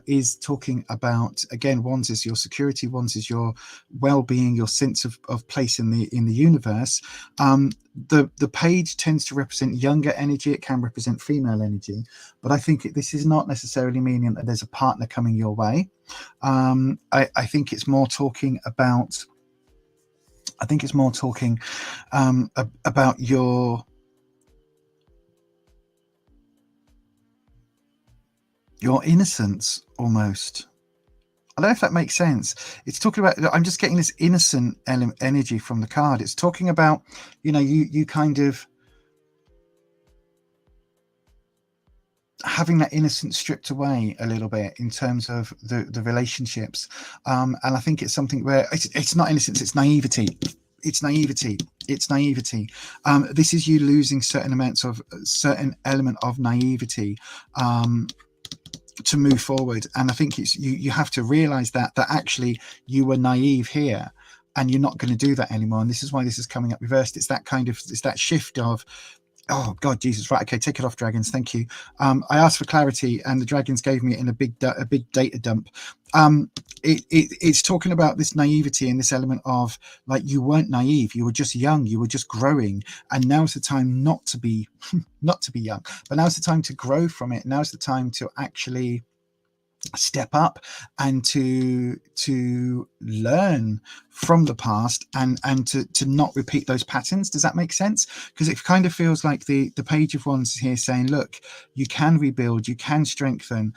is talking about, again, Wands is your security, Wands is your well-being, your sense of place in the universe. The page tends to represent younger energy. It can represent female energy, but I think this is not necessarily meaning that there's a partner coming your way. I think it's more talking about, about your innocence, almost. I don't know if that makes sense. It's talking about, I'm just getting this innocent energy from the card. It's talking about, you know, you kind of having that innocence stripped away a little bit in terms of the relationships. And I think it's something where it's not innocence, it's naivety. It's naivety. This is you losing certain element of naivety to move forward. And I think it's you have to realize that actually you were naive here, and you're not going to do that anymore. And this is why this is coming up reversed. It's that shift of, oh God, Jesus, right, okay, take it off, dragons, thank you. I asked for clarity, and the dragons gave me it in a big data dump. It's talking about this naivety and this element of, like, you weren't naive, you were just young, you were just growing, and now's the time not to be young, but now's the time to grow from it. Now's the time to actually step up and to learn from the past, and to not repeat those patterns. Does that make sense? Because it kind of feels like the Page of Wands is here saying, look, you can rebuild, you can strengthen,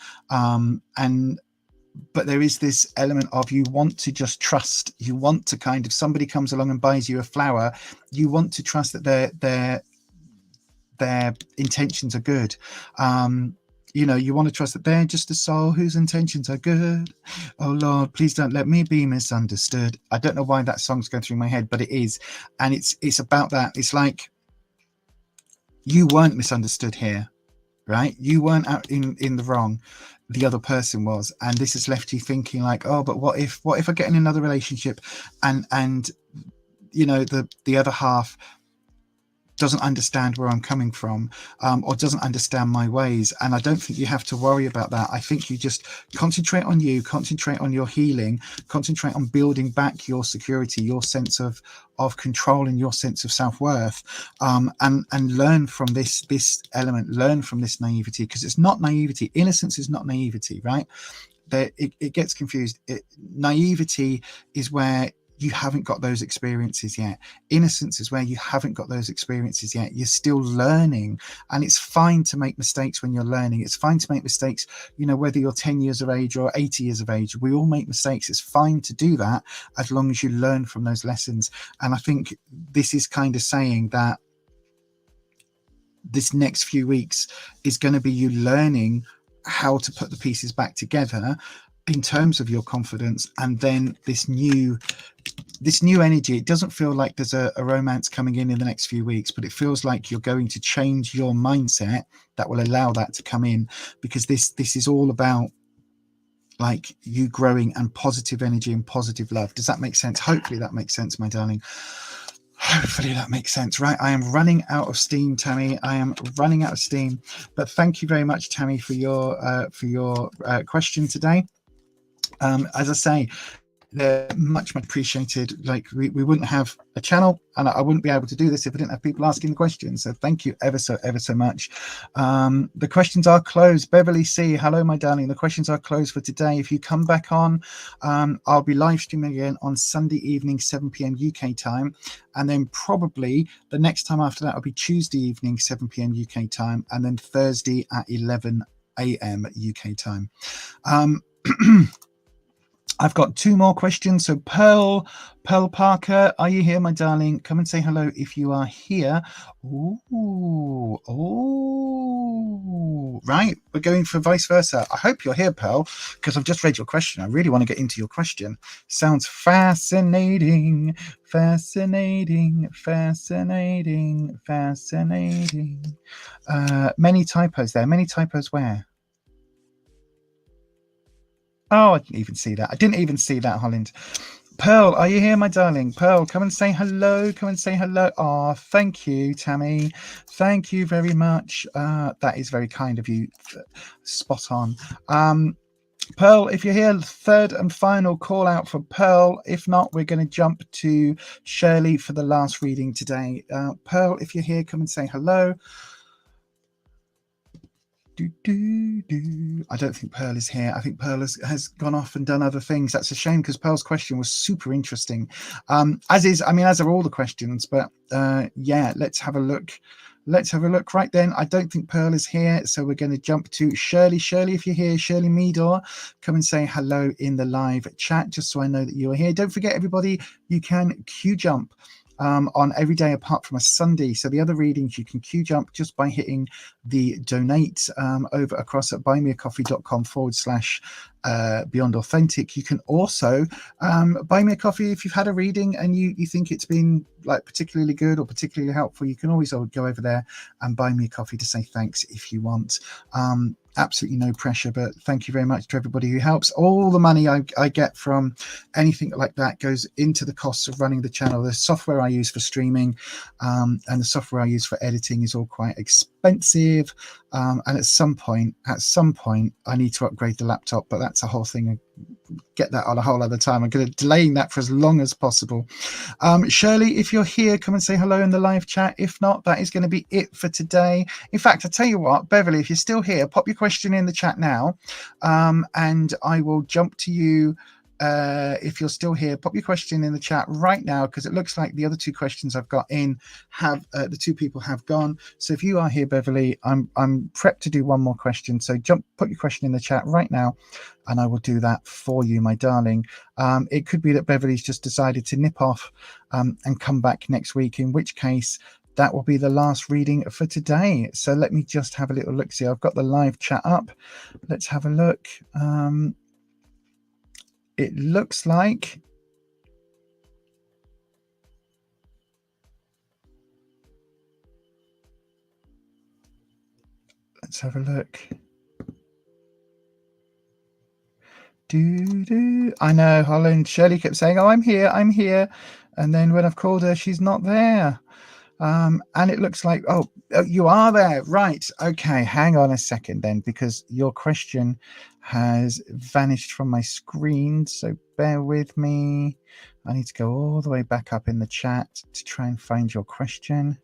but there is this element of, you want to just trust. You want to kind of, somebody comes along and buys you a flower, you want to trust that their intentions are good. You know, you want to trust that they're just a soul whose intentions are good. Oh Lord, please don't let me be misunderstood. I don't know why that song's going through my head, but it is. And it's about that. It's like, you weren't misunderstood here, right? You weren't out in the wrong. The other person was. And this has left you thinking like, oh, but what if I get in another relationship and you know, the other half doesn't understand where I'm coming from, or doesn't understand my ways. And I don't think you have to worry about that. I think you just concentrate on you, concentrate on your healing, concentrate on building back your security, your sense of control, and your sense of self-worth, and learn from this element, learn from this naivety, because it's not naivety. Innocence is not naivety, right? It gets confused. Naivety is where you haven't got those experiences yet. Innocence is where you haven't got those experiences yet. You're still learning, and it's fine to make mistakes when you're learning. It's fine to make mistakes, you know, whether you're 10 years of age or 80 years of age. We all make mistakes. It's fine to do that, as long as you learn from those lessons. And I think this is kind of saying that this next few weeks is going to be you learning how to put the pieces back together in terms of your confidence. And then this new energy, it doesn't feel like there's a romance coming in the next few weeks, but it feels like you're going to change your mindset that will allow that to come in, because this is all about, like, you growing and positive energy and positive love. Does that make sense? Hopefully that makes sense, my darling. Hopefully that makes sense, right? I am running out of steam, Tammy. I am running out of steam. But thank you very much, Tammy, for your question today. As I say, they're much appreciated. Like we wouldn't have a channel, and I wouldn't be able to do this if I didn't have people asking the questions. So thank you ever so much. The questions are closed. Beverly C, hello my darling. The questions are closed for today. If you come back on, I'll be live streaming again on Sunday evening 7 p.m. UK time, and then probably the next time after that will be Tuesday evening 7 p.m. UK time, and then Thursday at 11 a.m. UK time. I've got two more questions. So Pearl Parker, are you here, my darling? Come and say hello if you are here. Ooh, right. We're going for vice versa. I hope you're here, Pearl, because I've just read your question. I really want to get into your question. Sounds fascinating, fascinating, fascinating, fascinating. Many typos there. Many typos where? Oh, I didn't even see that. I didn't even see that, Holland. Pearl, are you here, my darling? Pearl, come and say hello. Come and say hello. Oh, thank you, Tammy. Thank you very much. That is very kind of you. Spot on. Pearl, if you're here, third and final call out for Pearl. If not, we're going to jump to Shirley for the last reading today. Pearl, if you're here, come and say hello. I don't think Pearl is here. I think Pearl has gone off and done other things. That's a shame because Pearl's question was super interesting. As are all the questions. But yeah, let's have a look. Let's have a look. Right then, I don't think Pearl is here, so we're going to jump to Shirley. Shirley, if you're here, Shirley Meador, come and say hello in the live chat, just so I know that you are here. Don't forget, everybody, you can queue jump on every day apart from a Sunday. So the other readings you can queue jump just by hitting the donate over across at buymeacoffee.com/Beyond Authentic. You can also buy me a coffee if you've had a reading and you think it's been like particularly good or particularly helpful. You can always go over there and buy me a coffee to say thanks if you want. Absolutely no pressure, but thank you very much to everybody who helps. All the money I get from anything like that goes into the costs of running the channel. The software I use for streaming and the software I use for editing is all quite expensive, and at some point I need to upgrade the laptop, but that's a whole thing. Get that on a whole other time. I'm going to delaying that for as long as possible. Shirley, if you're here, come and say hello in the live chat. If not, that is going to be it for today. In fact, I tell you what, Beverly, if you're still here, pop your question in the chat now, and I will jump to you. If you're still here, pop your question in the chat right now, because it looks like the other two questions I've got in have the two people have gone. So if you are here, Beverly, I'm prepped to do one more question. So put your question in the chat right now, and I will do that for you, my darling. It could be that Beverly's just decided to nip off and come back next week, in which case that will be the last reading for today. So let me just have a little look. See, I've got the live chat up. Let's have a look. It looks like let's have a look. I know, Holland. Shirley kept saying, "Oh, I'm here," and then when I've called her, she's not there. And it looks like, oh, you are there, right? Okay, hang on a second then, because your question has vanished from my screen. So bear with me. I need to go all the way back up in the chat to try and find your question.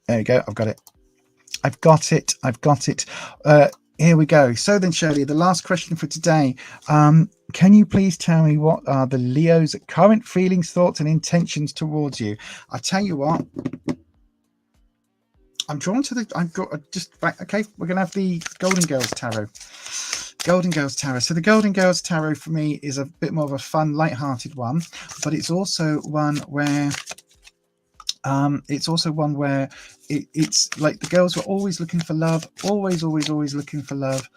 There we go. I've got it. Here we go. So then, Shirley, the last question for today. Can you please tell me what are the Leo's current feelings, thoughts, and intentions towards you? I tell you what, I'm drawn to okay, we're going to have the Golden Girls Tarot. Golden Girls Tarot. So the Golden Girls Tarot for me is a bit more of a fun, light-hearted one, but it's also one where it's like the girls were always looking for love, always looking for love.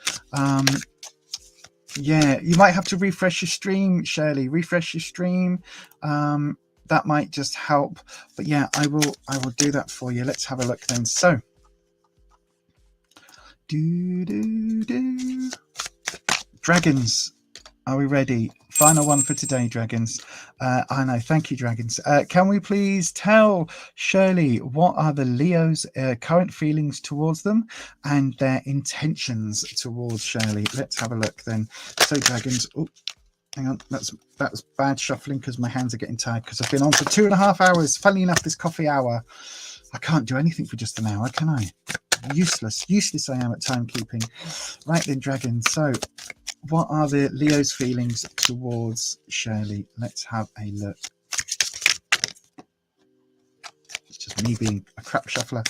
Yeah, you might have to refresh your stream, Shirley. Refresh your stream. That might just help. But yeah, I will do that for you. Let's have a look then. So, dragons. Are we ready? Final one for today, Dragons. I know. Thank you, Dragons. Can we please tell Shirley what are the Leo's current feelings towards them and their intentions towards Shirley? Let's have a look then. So, Dragons. Oh, hang on. That's bad shuffling because my hands are getting tired because I've been on for 2.5 hours. Funnily enough, this coffee hour, I can't do anything for just an hour, can I? Useless I am at timekeeping. Right then, Dragons. So, what are the Leo's feelings towards Shirley? Let's have a look. It's just me being a crap shuffler.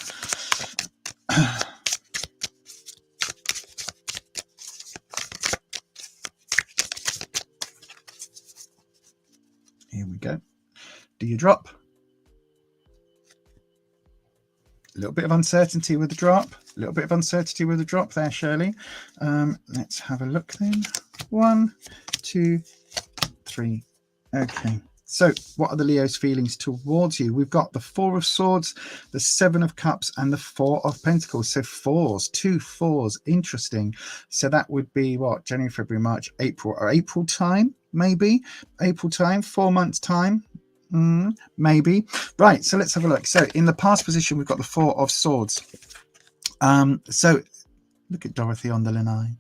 Here we go. Do you drop? A little bit of uncertainty with the drop. A little bit of uncertainty with the drop there, Shirley. Let's have a look then. 1, 2, 3. Okay. So what are the Leo's feelings towards you? We've got the 4 of Swords, the 7 of Cups, and the 4 of Pentacles. So 4s, 2 4s. Interesting. So that would be what? January, February, March, April, or April time, maybe. April time, 4 months time. Maybe. Right, so let's have a look. So in the past position, we've got the 4 of Swords. So look at Dorothy on the lanai.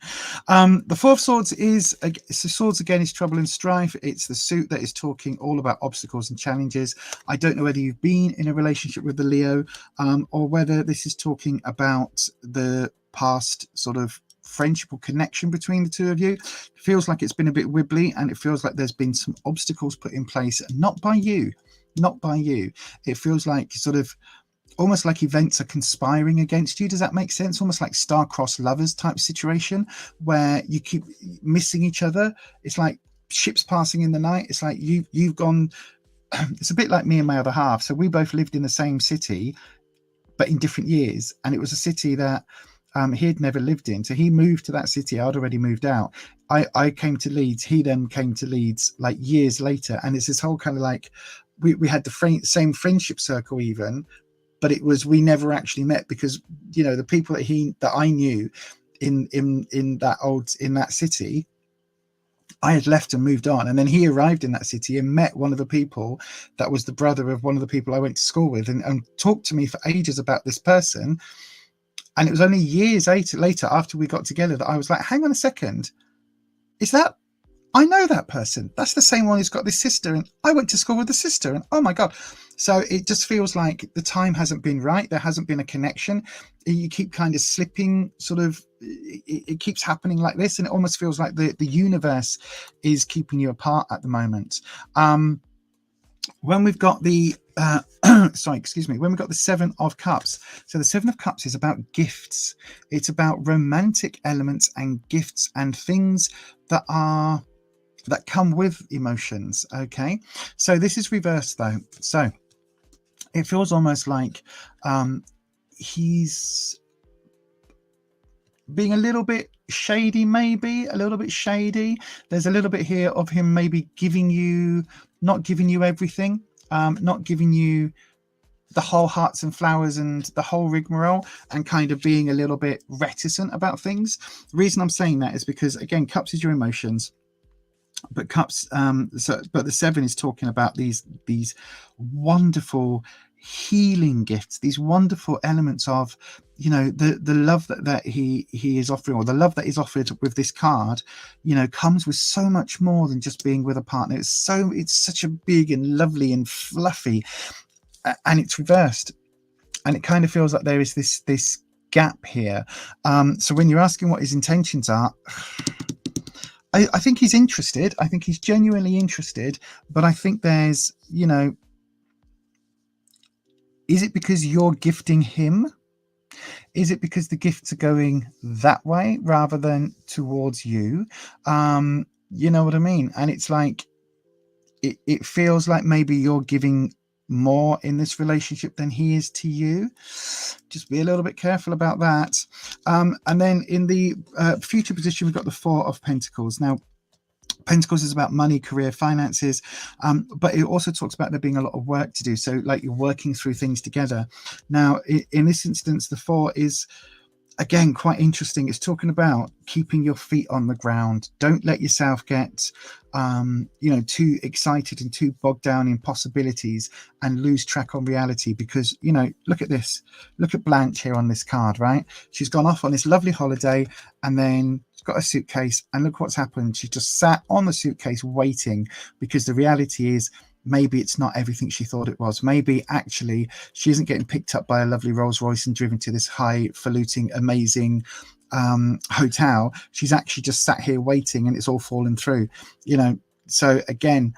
The 4 of Swords is, so Swords again is trouble and strife. It's the suit that is talking all about obstacles and challenges. I don't know whether you've been in a relationship with the Leo, or whether this is talking about the past sort of friendship or connection between the two of you. It feels like it's been a bit wibbly, and it feels like there's been some obstacles put in place, not by you. It feels like sort of almost like events are conspiring against you. Does that make sense? Almost like star-crossed lovers type situation where you keep missing each other. It's like ships passing in the night. It's like you've gone. It's a bit like me and my other half. So we both lived in the same city, but in different years, and it was a city that he had never lived in. So he moved to that city. I'd already moved out. I came to Leeds. He then came to Leeds like years later. And it's this whole kind of like, we had the same friendship circle even, but it was, we never actually met because, you know, the people that I knew in that city, I had left and moved on. And then he arrived in that city and met one of the people that was the brother of one of the people I went to school with, and talked to me for ages about this person. And it was only years later after we got together that I was like, hang on a second. I know that person. That's the same one who's got this sister. And I went to school with the sister. And oh my God. So it just feels like the time hasn't been right. There hasn't been a connection. You keep kind of slipping, sort of, it keeps happening like this. And it almost feels like the universe is keeping you apart at the moment. When we've got the when we've got the 7 of Cups. So the 7 of Cups is about gifts. It's about romantic elements and gifts and things that come with emotions. Okay, so this is reversed though. So it feels almost like he's being a little bit shady, maybe a little bit shady. There's a little bit here of him maybe not giving you everything, not giving you the whole hearts and flowers and the whole rigmarole, and kind of being a little bit reticent about things. The reason I'm saying that is because, again, Cups is your emotions, but Cups, but the 7 is talking about these wonderful healing gifts, these wonderful elements of, you know, the love that he is offering, or the love that is offered with this card, you know, comes with so much more than just being with a partner. It's such a big and lovely and fluffy, and it's reversed, and it kind of feels like there is this gap here. So when you're asking what his intentions are, I think he's interested. I think he's genuinely interested, but I think there's, you know, is it because you're gifting him? Is it because the gifts are going that way rather than towards you? You know what I mean? And it's like, it feels like maybe you're giving more in this relationship than he is to you. Just be a little bit careful about that. And then in the future position, we've got the 4 of Pentacles. Now, Pentacles is about money, career, finances, but it also talks about there being a lot of work to do. So like you're working through things together. Now, in this instance, the 4 is again, quite interesting. It's talking about keeping your feet on the ground. Don't let yourself get too excited and too bogged down in possibilities and lose track on reality, because look at this. Look at Blanche here on this card, right? She's gone off on this lovely holiday, and then she's got a suitcase, and look what's happened. She just sat on the suitcase waiting, because the reality is maybe it's not everything she thought it was. Maybe actually she isn't getting picked up by a lovely Rolls Royce and driven to this highfalutin, amazing hotel. She's actually just sat here waiting, and it's all fallen through. So again,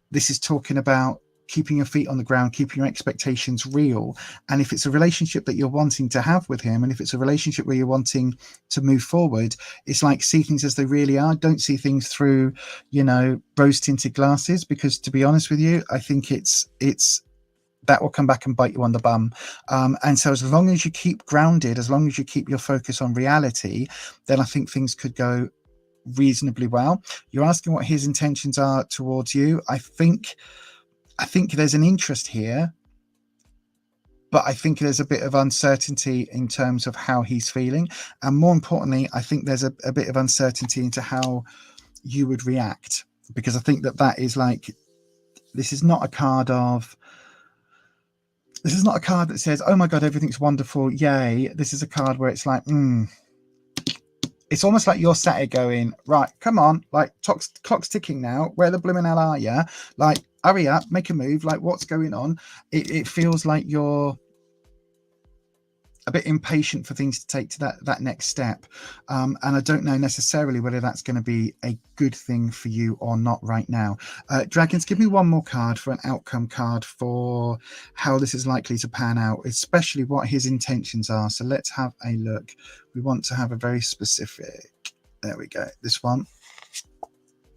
this is talking about keeping your feet on the ground, keeping your expectations real. And if it's a relationship that you're wanting to have with him, and if it's a relationship where you're wanting to move forward, it's like, see things as they really are. Don't see things through rose tinted glasses, because to be honest with you, I think it's that will come back and bite you on the bum. And so as long as you keep grounded, as long as you keep your focus on reality, then I think things could go reasonably well. You're asking what his intentions are towards you. I think there's an interest here, but I think there's a bit of uncertainty in terms of how he's feeling. And more importantly, I think there's a bit of uncertainty into how you would react, because I think that is like, this is not a card that says, oh my God, everything's wonderful, yay. This is a card where it's like, it's almost like you're sat here going, right, come on, like clock's ticking now. Where the blooming hell are you? Like, hurry up, make a move. Like, what's going on? It feels like you're a bit impatient for things to take to that next step. And I don't know necessarily whether that's going to be a good thing for you or not right now. Dragons, give me one more card for an outcome card for how this is likely to pan out, especially what his intentions are. So let's have a look. We want to have a very specific, there we go, this one.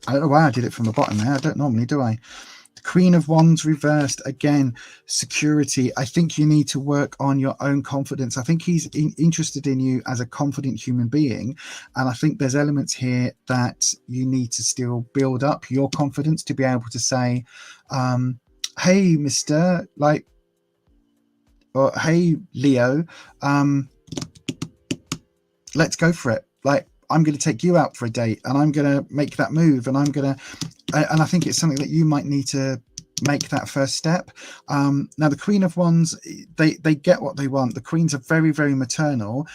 I don't know why I did it from the bottom there. I don't normally, do I? Queen of Wands reversed, again, security. I think you need to work on your own confidence. I think he's interested in you as a confident human being, and I think there's elements here that you need to still build up your confidence to be able to say, hey Mr. like, or hey Leo, let's go for it. Like, I'm going to take you out for a date, and I'm going to make that move, and I think it's something that you might need to make that first step. Now the Queen of Wands, they get what they want. The Queens are very, very maternal,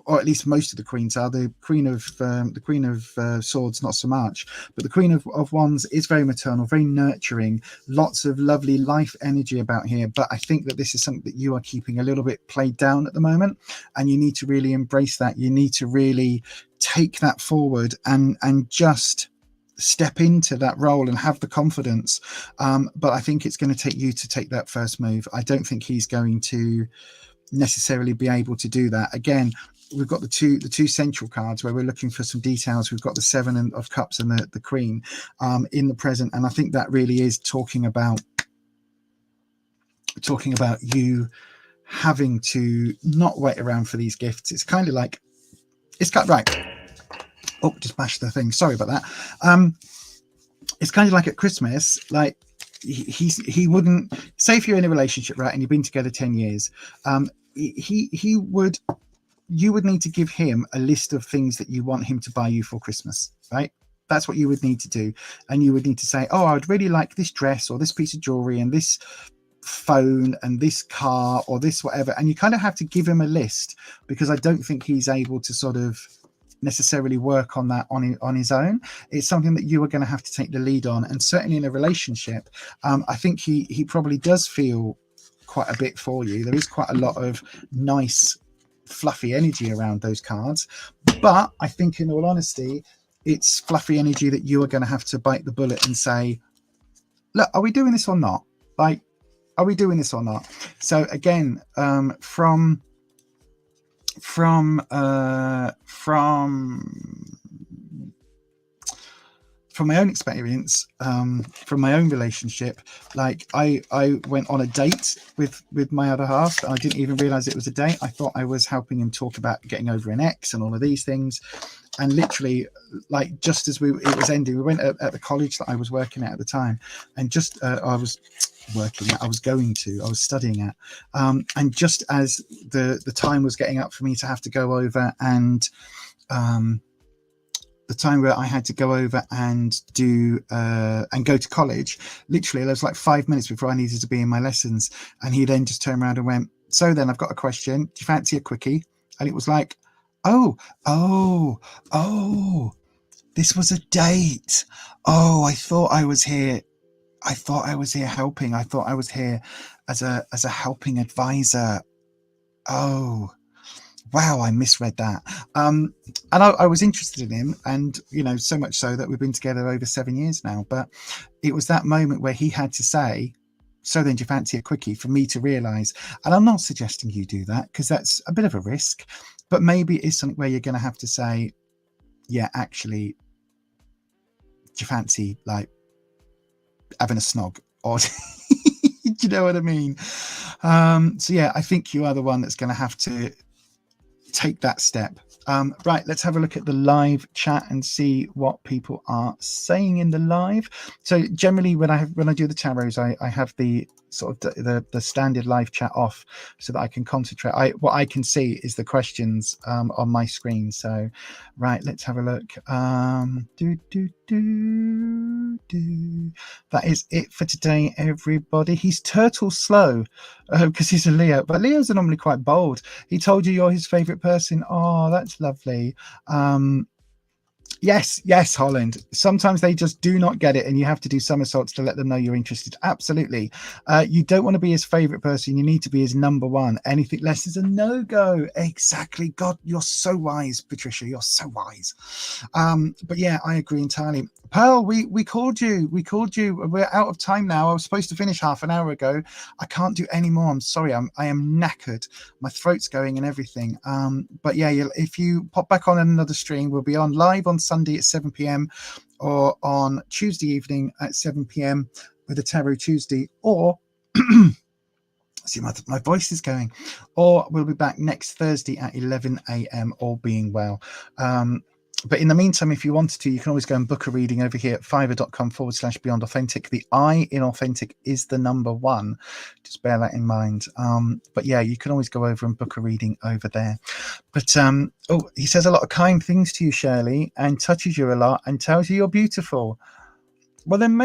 or at least most of the Queens are. The Queen of Swords, not so much, but the Queen of Wands is very maternal, very nurturing, lots of lovely life energy about here. But I think that this is something that you are keeping a little bit played down at the moment, and you need to really embrace that. You need to really take that forward and just step into that role and have the confidence. But I think it's going to take you to take that first move. I don't think he's going to necessarily be able to do that. Again, we've got the two central cards where we're looking for some details. We've got the Seven of Cups and the Queen in the present, and I think that really is talking about you having to not wait around for these gifts. It's kind of like, it's got right. Oh, just bashed the thing. Sorry about that. It's kind of like at Christmas, like he wouldn't say, if you're in a relationship, right, and you've been together 10 years, you would need to give him a list of things that you want him to buy you for Christmas, right? That's what you would need to do. And you would need to say, oh, I would really like this dress or this piece of jewelry and this phone and this car or this whatever. And you kind of have to give him a list, because I don't think he's able to sort of necessarily work on that on his own. It's something that you are going to have to take the lead on. And certainly in a relationship, I think he probably does feel quite a bit for you. There is quite a lot of nice fluffy energy around those cards, but I think in all honesty, it's fluffy energy that you are going to have to bite the bullet and say, look, are we doing this or not? Like, are we doing this or not? So again, from from my own experience, from my own relationship, like I went on a date with my other half. I didn't even realize it was a date. I thought I was helping him talk about getting over an ex and all of these things. And literally, like, just as it was ending, we went at the college that I was working at the time, and just I was studying at, and just as the time was getting up for me to have to go over and the time where I had to go over and do and go to college, literally there was like 5 minutes before I needed to be in my lessons, and he then just turned around and went, "So then, I've got a question. Do you fancy a quickie?" And it was like, oh, this was a date. Oh, I thought I was here helping. I thought I was here as a helping advisor. Oh, wow, I misread that. And I was interested in him, and so much so that we've been together over 7 years now. But it was that moment where he had to say, "So then, do you fancy a quickie?" for me to realise. And I'm not suggesting you do that, because that's a bit of a risk, but maybe it's something where you're going to have to say, "Yeah, actually, do you fancy like having a snog?" Or do you know what I mean? So yeah, I think you are the one that's going to have to take that step. Right, let's have a look at the live chat and see what people are saying in the live. So generally, when I do the tarots, I have the sort of the standard live chat off so that I can concentrate. What I can see is the questions on my screen. So right, let's have a look. That is it for today, everybody. He's turtle slow because he's a Leo, but Leos are normally quite bold. He told you you're his favorite person. Oh, that's lovely. Yes, Holland. Sometimes they just do not get it, and you have to do somersaults to let them know you're interested. Absolutely. You don't want to be his favorite person. You need to be his number one. Anything less is a no-go. Exactly. God, you're so wise, Patricia. You're so wise. But yeah, I agree entirely. Pearl, we called you. We're out of time now. I was supposed to finish half an hour ago. I can't do any more. I'm sorry. I am knackered. My throat's going and everything. But yeah, if you pop back on another stream, we'll be on live on Sunday at 7 p.m. or on Tuesday evening at 7 p.m. with a Tarot Tuesday, or see, my voice is going, or we'll be back next Thursday at 11 a.m. all being well. But in the meantime, if you wanted to, you can always go and book a reading over here at fiverr.com/beyond authentic. The I in authentic is the number 1. Just bear that in mind. But yeah, you can always go over and book a reading over there. But he says a lot of kind things to you, Shirley, and touches you a lot and tells you you're beautiful. Well, then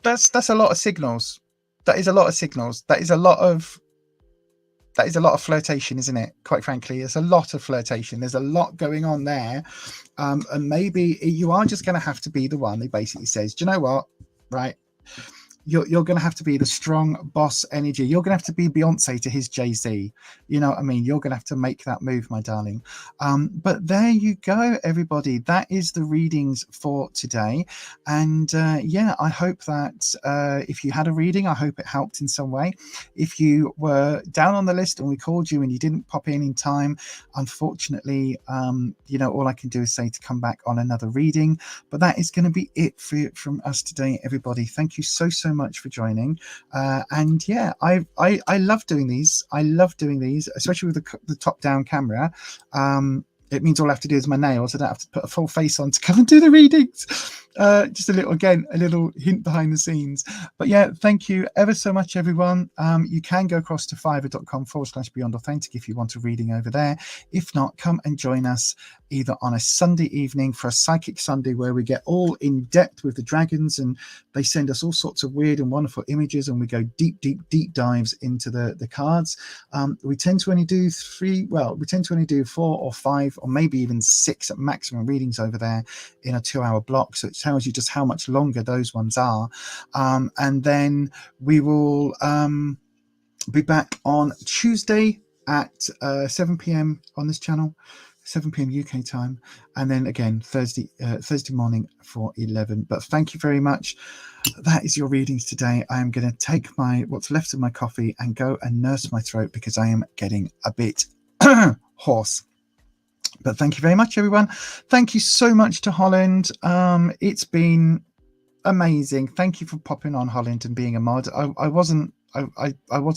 that's a lot of signals. That is a lot of signals. That is a lot of flirtation, isn't it? Quite frankly, there's a lot of flirtation. There's a lot going on there. And maybe you are just going to have to be the one who basically says, "Do you know what? Right. You're going to have to be the strong boss energy. You're going to have to be Beyonce to his Jay-Z. You know what I mean? You're going to have to make that move, my darling." But there you go, everybody. That is the readings for today. And yeah, I hope that if you had a reading, I hope it helped in some way. If you were down on the list and we called you and you didn't pop in time, unfortunately, all I can do is say to come back on another reading. But that is going to be it from us today, everybody. Thank you so much for joining. And yeah, I love doing these. I love doing these, especially with the top down camera. It means all I have to do is my nails. I don't have to put a full face on to come and do the readings. Just a little hint behind the scenes. But yeah, thank you ever so much, everyone. You can go across to fiverr.com/beyond authentic if you want a reading over there. If not, come and join us either on a Sunday evening for a Psychic Sunday, where we get all in depth with the dragons and they send us all sorts of weird and wonderful images, and we go deep dives into the cards. We tend to only do 4 or 5 or maybe even 6 at maximum readings over there in a 2-hour block. So it tells you just how much longer those ones are. And then we will be back on Tuesday at 7 p.m. on this channel, 7 p.m. UK time, and then again Thursday morning for 11. But thank you very much. That is your readings today. I am going to take what's left of my coffee and go and nurse my throat because I am getting a bit hoarse. But thank you very much, everyone. Thank you so much to Holland. It's been amazing. Thank you for popping on, Holland, and being a mod. I wasn't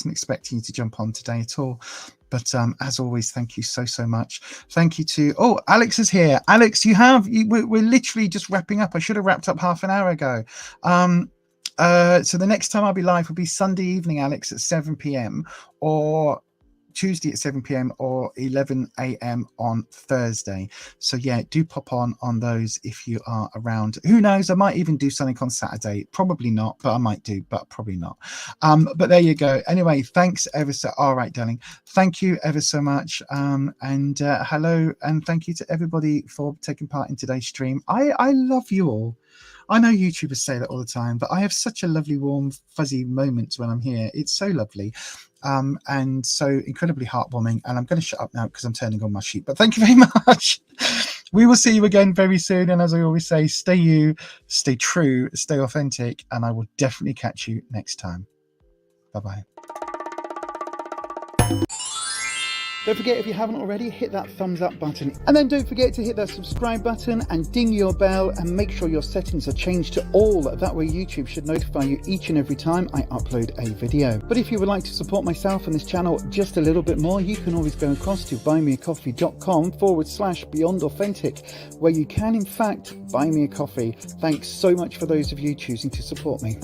expecting you to jump on today at all. But as always, thank you so much. Thank you to Alex is here. Alex, we're literally just wrapping up. I should have wrapped up half an hour ago. So the next time I'll be live will be Sunday evening, Alex, at 7 p.m. or Tuesday at 7 p.m. or 11 a.m. on Thursday. So yeah, do pop on those if you are around. Who knows, I might even do something on Saturday. Probably not, but I might do, but probably not. But there you go. Anyway, thanks ever so. All right, darling, thank you ever so much. And hello, and thank you to everybody for taking part in today's stream. I love you all. I know YouTubers say that all the time, but I have such a lovely, warm, fuzzy moments when I'm here. It's so lovely. And so incredibly heartwarming. And I'm going to shut up now because I'm turning on my sheet. But thank you very much. We will see you again very soon. And as I always say, stay you, stay true, stay authentic. And I will definitely catch you next time. Bye-bye. Don't forget, if you haven't already, hit that thumbs up button. And then don't forget to hit that subscribe button and ding your bell and make sure your settings are changed to all. That way YouTube should notify you each and every time I upload a video. But if you would like to support myself and this channel just a little bit more, you can always go across to buymeacoffee.com/beyondauthentic, where you can in fact buy me a coffee. Thanks so much for those of you choosing to support me.